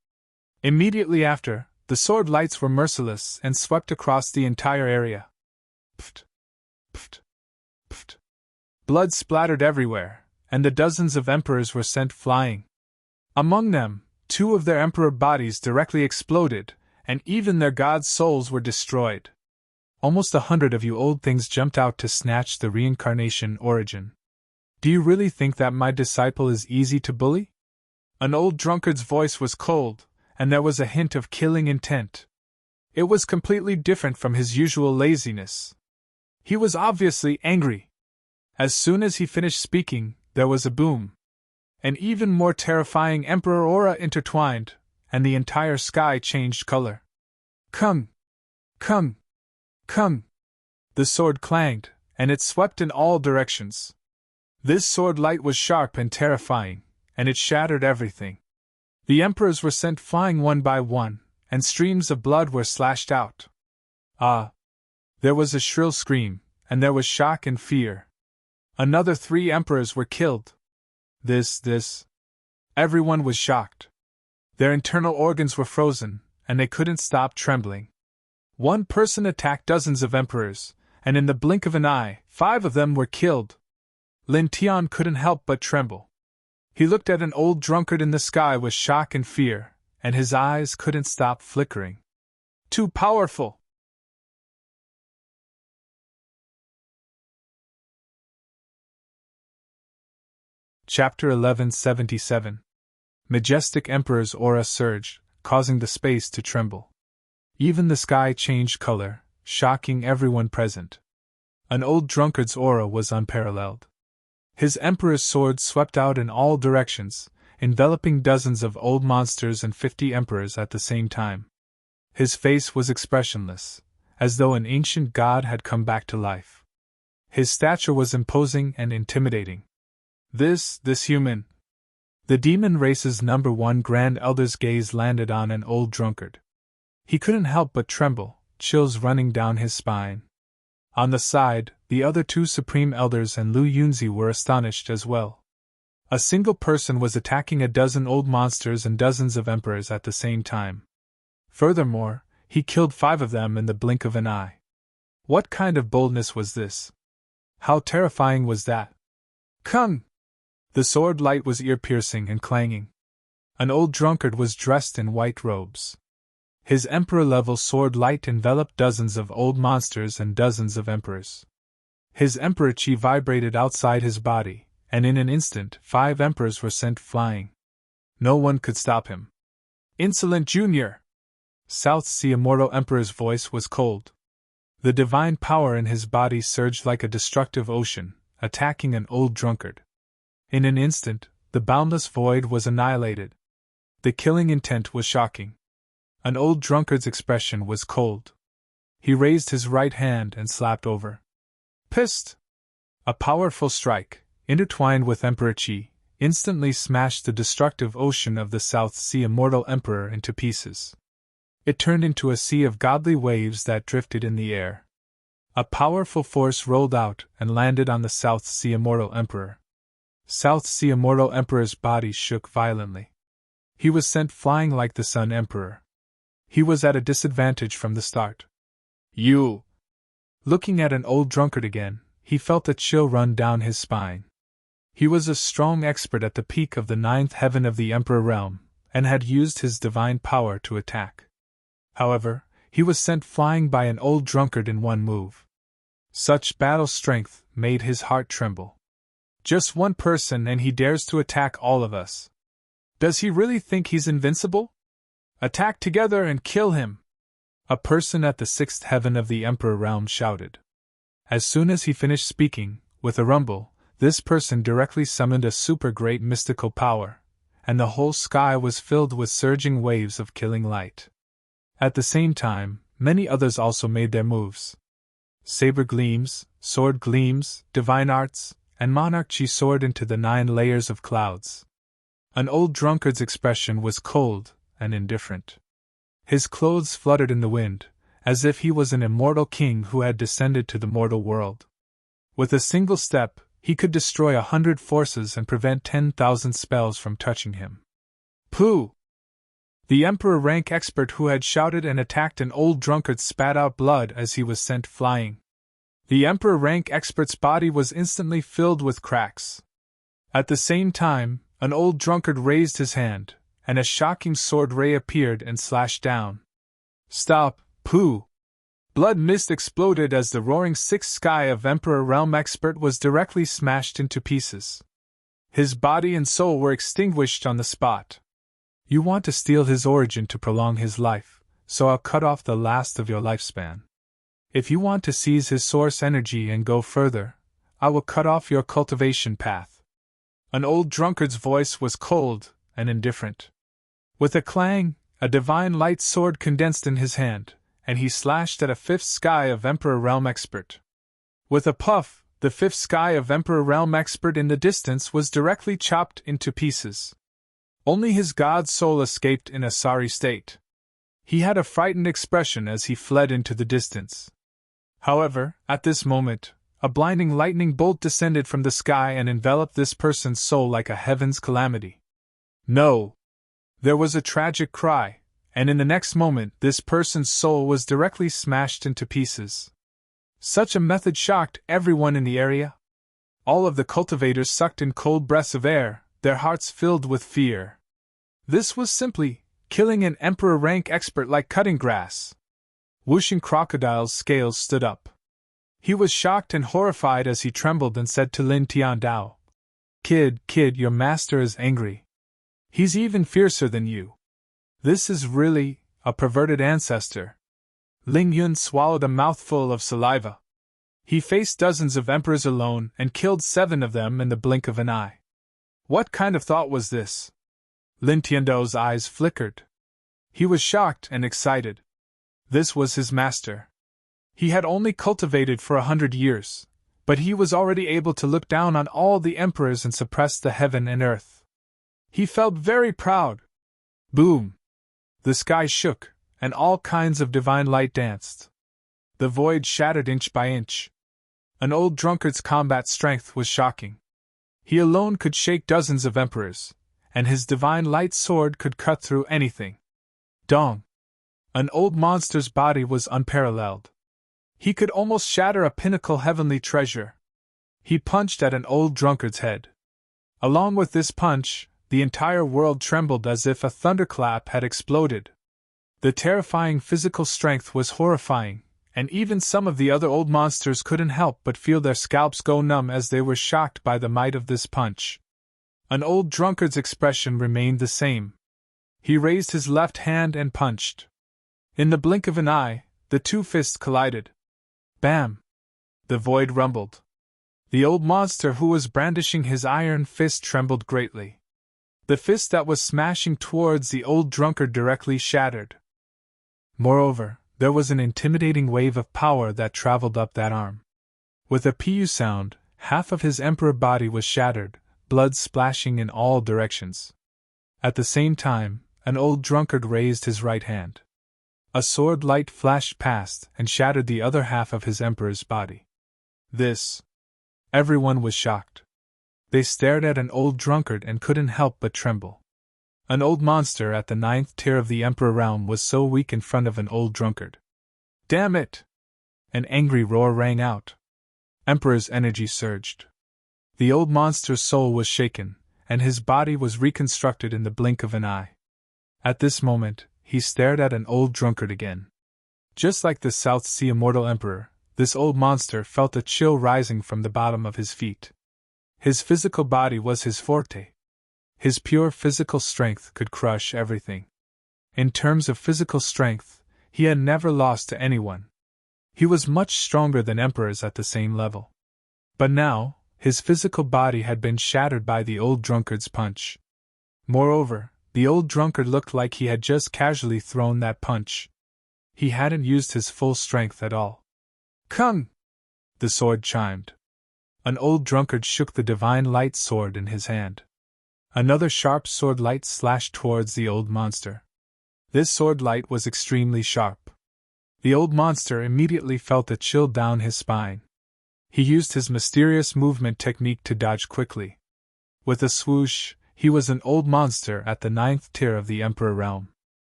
Immediately after, the sword lights were merciless and swept across the entire area. Pft. Pft. Pft. Blood splattered everywhere, and the dozens of emperors were sent flying. Among them, 2 of their emperor bodies directly exploded, and even their gods' souls were destroyed. Almost 100 of you old things jumped out to snatch the reincarnation origin. Do you really think that my disciple is easy to bully? An old drunkard's voice was cold, and there was a hint of killing intent. It was completely different from his usual laziness. He was obviously angry. As soon as he finished speaking, there was a boom. An even more terrifying emperor aura intertwined, and the entire sky changed color. Come! Come! Come! The sword clanged, and it swept in all directions. This sword light was sharp and terrifying, and it shattered everything. The emperors were sent flying one by one, and streams of blood were slashed out. Ah! There was a shrill scream, and there was shock and fear. Another 3 emperors were killed. This. Everyone was shocked. Their internal organs were frozen, and they couldn't stop trembling. One person attacked dozens of emperors, and in the blink of an eye, 5 of them were killed. Lin Tian couldn't help but tremble. He looked at an old drunkard in the sky with shock and fear, and his eyes couldn't stop flickering. Too powerful! Chapter 1177. Majestic Emperor's aura surged, causing the space to tremble. Even the sky changed color, shocking everyone present. An old drunkard's aura was unparalleled. His emperor's sword swept out in all directions, enveloping dozens of old monsters and 50 emperors at the same time. His face was expressionless, as though an ancient god had come back to life. His stature was imposing and intimidating. This human. The demon race's number 1 Grand Elder's gaze landed on an old drunkard. He couldn't help but tremble, chills running down his spine. On the side, the other 2 Supreme Elders and Lu Yunzi were astonished as well. A single person was attacking a dozen old monsters and dozens of emperors at the same time. Furthermore, he killed 5 of them in the blink of an eye. What kind of boldness was this? How terrifying was that? Come! The sword light was ear-piercing and clanging. An old drunkard was dressed in white robes. His emperor-level sword light enveloped dozens of old monsters and dozens of emperors. His emperor chi vibrated outside his body, and in an instant 5 emperors were sent flying. No one could stop him. "Insolent Junior!" South Sea Immortal Emperor's voice was cold. The divine power in his body surged like a destructive ocean, attacking an old drunkard. In an instant, the boundless void was annihilated. The killing intent was shocking. An old drunkard's expression was cold. He raised his right hand and slapped over. Pissed! A powerful strike, intertwined with Emperor Chi, instantly smashed the destructive ocean of the South Sea Immortal Emperor into pieces. It turned into a sea of godly waves that drifted in the air. A powerful force rolled out and landed on the South Sea Immortal Emperor. South Sea Immortal Emperor's body shook violently. He was sent flying like the Sun Emperor. He was at a disadvantage from the start. "You!" Looking at an old drunkard again, he felt a chill run down his spine. He was a strong expert at the peak of the 9th heaven of the Emperor realm, and had used his divine power to attack. However, he was sent flying by an old drunkard in one move. Such battle strength made his heart tremble. Just one person and he dares to attack all of us. Does he really think he's invincible? Attack together and kill him! A person at the 6th heaven of the Emperor realm shouted. As soon as he finished speaking, with a rumble, this person directly summoned a super great mystical power, and the whole sky was filled with surging waves of killing light. At the same time, many others also made their moves. Saber gleams, sword gleams, divine arts, and monarch chi soared into the 9 layers of clouds. An old drunkard's expression was cold and indifferent. His clothes fluttered in the wind, as if he was an immortal king who had descended to the mortal world. With a single step, he could destroy 100 forces and prevent 10,000 spells from touching him. Pooh! The Emperor rank expert who had shouted and attacked an old drunkard spat out blood as he was sent flying. The Emperor rank expert's body was instantly filled with cracks. At the same time, an old drunkard raised his hand, and a shocking sword ray appeared and slashed down. Stop, Pooh! Blood mist exploded as the roaring 6th sky of Emperor Realm Expert was directly smashed into pieces. His body and soul were extinguished on the spot. You want to steal his origin to prolong his life, so I'll cut off the last of your lifespan. If you want to seize his source energy and go further, I will cut off your cultivation path. An old drunkard's voice was cold and indifferent. With a clang, a divine light sword condensed in his hand, and he slashed at a 5th sky of Emperor Realm Expert. With a puff, the 5th sky of Emperor Realm Expert in the distance was directly chopped into pieces. Only his god soul escaped in a sorry state. He had a frightened expression as he fled into the distance. However, at this moment, a blinding lightning bolt descended from the sky and enveloped this person's soul like a heaven's calamity. No! There was a tragic cry, and in the next moment this person's soul was directly smashed into pieces. Such a method shocked everyone in the area. All of the cultivators sucked in cold breaths of air, their hearts filled with fear. This was simply killing an Emperor rank expert like cutting grass. Whooshing crocodile's scales stood up. He was shocked and horrified as he trembled and said to Lin Tiandao, Kid, your master is angry. He's even fiercer than you. This is really a perverted ancestor. Ling Yun swallowed a mouthful of saliva. He faced dozens of emperors alone and killed 7 of them in the blink of an eye. What kind of thought was this? Lin Tiandao's eyes flickered. He was shocked and excited. This was his master. He had only cultivated for 100 years, but he was already able to look down on all the emperors and suppress the heaven and earth. He felt very proud. Boom! The sky shook, and all kinds of divine light danced. The void shattered inch by inch. An old drunkard's combat strength was shocking. He alone could shake dozens of emperors, and his divine light sword could cut through anything. Dong! An old monster's body was unparalleled. He could almost shatter a pinnacle heavenly treasure. He punched at an old drunkard's head. Along with this punch, the entire world trembled as if a thunderclap had exploded. The terrifying physical strength was horrifying, and even some of the other old monsters couldn't help but feel their scalps go numb as they were shocked by the might of this punch. An old drunkard's expression remained the same. He raised his left hand and punched. In the blink of an eye, the two fists collided. Bam! The void rumbled. The old monster who was brandishing his iron fist trembled greatly. The fist that was smashing towards the old drunkard directly shattered. Moreover, there was an intimidating wave of power that traveled up that arm. With a pu sound, half of his emperor body was shattered, blood splashing in all directions. At the same time, an old drunkard raised his right hand. A sword light flashed past and shattered the other half of his emperor's body. Everyone was shocked. They stared at an old drunkard and couldn't help but tremble. An old monster at the 9th tier of the Emperor realm was so weak in front of an old drunkard. Damn it! An angry roar rang out. Emperor's energy surged. The old monster's soul was shaken, and his body was reconstructed in the blink of an eye. At this moment, he stared at an old drunkard again. Just like the South Sea Immortal Emperor, this old monster felt a chill rising from the bottom of his feet. His physical body was his forte. His pure physical strength could crush everything. In terms of physical strength, he had never lost to anyone. He was much stronger than emperors at the same level. But now, his physical body had been shattered by the old drunkard's punch. Moreover, the old drunkard looked like he had just casually thrown that punch. He hadn't used his full strength at all. Kung! The sword chimed. An old drunkard shook the divine light sword in his hand. Another sharp sword light slashed towards the old monster. This sword light was extremely sharp. The old monster immediately felt a chill down his spine. He used his mysterious movement technique to dodge quickly. With a swoosh, he was an old monster at the 9th tier of the Emperor realm.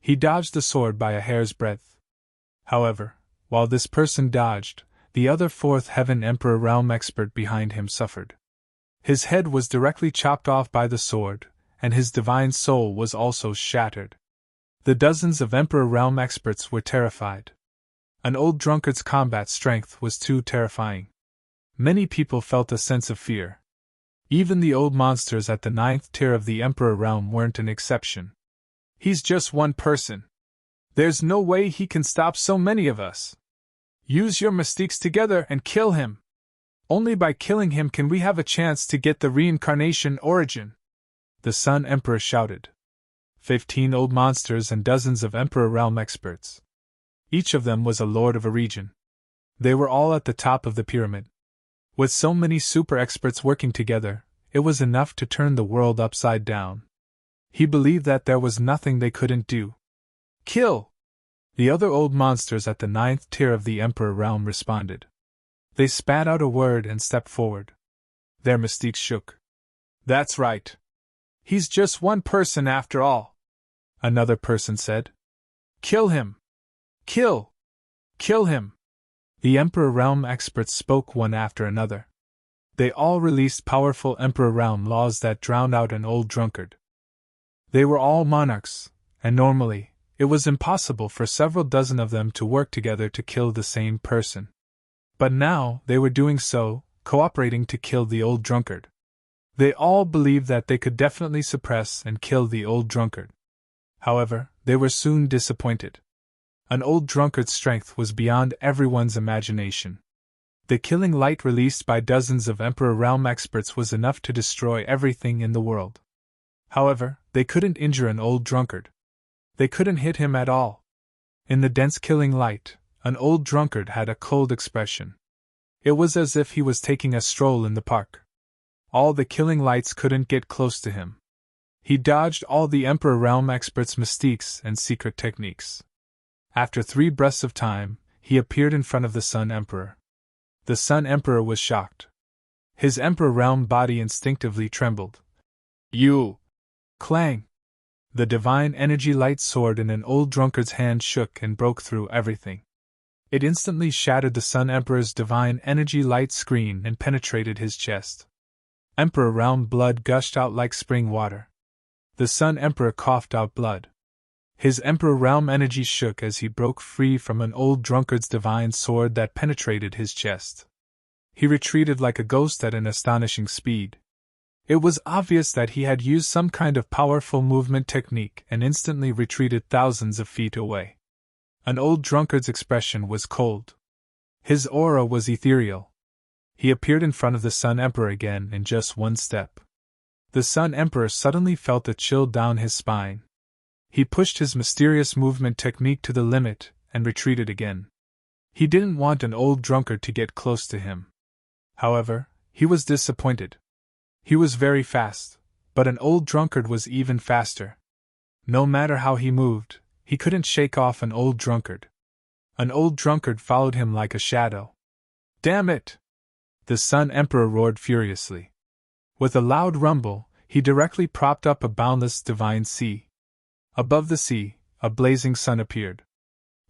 He dodged the sword by a hair's breadth. However, while this person dodged, the other 4th Heaven Emperor realm expert behind him suffered. His head was directly chopped off by the sword, and his divine soul was also shattered. The dozens of Emperor realm experts were terrified. An old drunkard's combat strength was too terrifying. Many people felt a sense of fear. Even the old monsters at the 9th tier of the Emperor realm weren't an exception. He's just one person. There's no way he can stop so many of us. Use your mystiques together and kill him. Only by killing him can we have a chance to get the reincarnation origin. The Sun Emperor shouted. 15 old monsters and dozens of Emperor realm experts. Each of them was a lord of a region. They were all at the top of the pyramid. With so many super experts working together, it was enough to turn the world upside down. He believed that there was nothing they couldn't do. Kill! The other old monsters at the 9th tier of the Emperor realm responded. They spat out a word and stepped forward. Their mystiques shook. That's right. He's just one person after all. Another person said. Kill him! Kill! Kill him! The Emperor realm experts spoke one after another. They all released powerful Emperor realm laws that drowned out an old drunkard. They were all monarchs, and normally, it was impossible for several dozen of them to work together to kill the same person. But now, they were doing so, cooperating to kill the old drunkard. They all believed that they could definitely suppress and kill the old drunkard. However, they were soon disappointed. An old drunkard's strength was beyond everyone's imagination. The killing light released by dozens of Emperor realm experts was enough to destroy everything in the world. However, they couldn't injure an old drunkard. They couldn't hit him at all. In the dense killing light, an old drunkard had a cold expression. It was as if he was taking a stroll in the park. All the killing lights couldn't get close to him. He dodged all the Emperor realm experts' mystiques and secret techniques. After 3 breaths of time, he appeared in front of the Sun Emperor. The Sun Emperor was shocked. His Emperor realm body instinctively trembled. You! Clang! The divine energy light sword in an old drunkard's hand shook and broke through everything. It instantly shattered the Sun Emperor's divine energy light screen and penetrated his chest. Emperor realm blood gushed out like spring water. The Sun Emperor coughed out blood. His Emperor realm energy shook as he broke free from an old drunkard's divine sword that penetrated his chest. He retreated like a ghost at an astonishing speed. It was obvious that he had used some kind of powerful movement technique and instantly retreated thousands of feet away. An old drunkard's expression was cold. His aura was ethereal. He appeared in front of the Sun Emperor again in just one step. The Sun Emperor suddenly felt a chill down his spine. He pushed his mysterious movement technique to the limit and retreated again. He didn't want an old drunkard to get close to him. However, he was disappointed. He was very fast, but an old drunkard was even faster. No matter how he moved, he couldn't shake off an old drunkard. An old drunkard followed him like a shadow. Damn it! The Sun Emperor roared furiously. With a loud rumble, he directly propped up a boundless divine sea. Above the sea, a blazing sun appeared.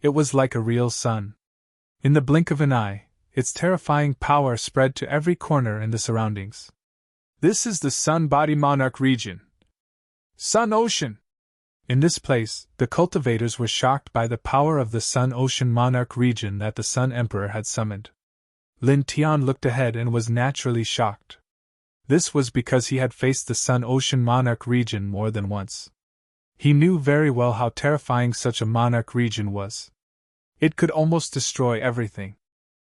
It was like a real sun. In the blink of an eye, its terrifying power spread to every corner in the surroundings. This is the Sun Body Monarch region. Sun Ocean! In this place, the cultivators were shocked by the power of the Sun Ocean Monarch region that the Sun Emperor had summoned. Lin Tian looked ahead and was naturally shocked. This was because he had faced the Sun Ocean Monarch region more than once. He knew very well how terrifying such a monarch region was. It could almost destroy everything.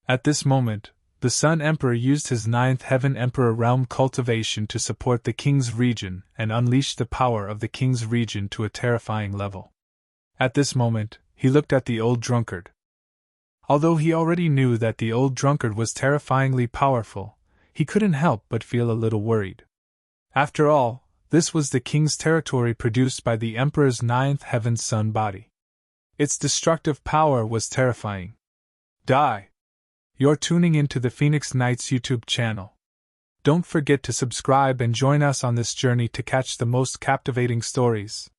At this moment, the Sun Emperor used his ninth Heaven Emperor realm cultivation to support the King's region and unleash the power of the King's region to a terrifying level. At this moment, he looked at the old drunkard. Although he already knew that the old drunkard was terrifyingly powerful, he couldn't help but feel a little worried. After all, this was the King's territory produced by the Emperor's ninth Heaven Sun body. Its destructive power was terrifying. Die! You're tuning into the Phoenix Knights YouTube channel. Don't forget to subscribe and join us on this journey to catch the most captivating stories.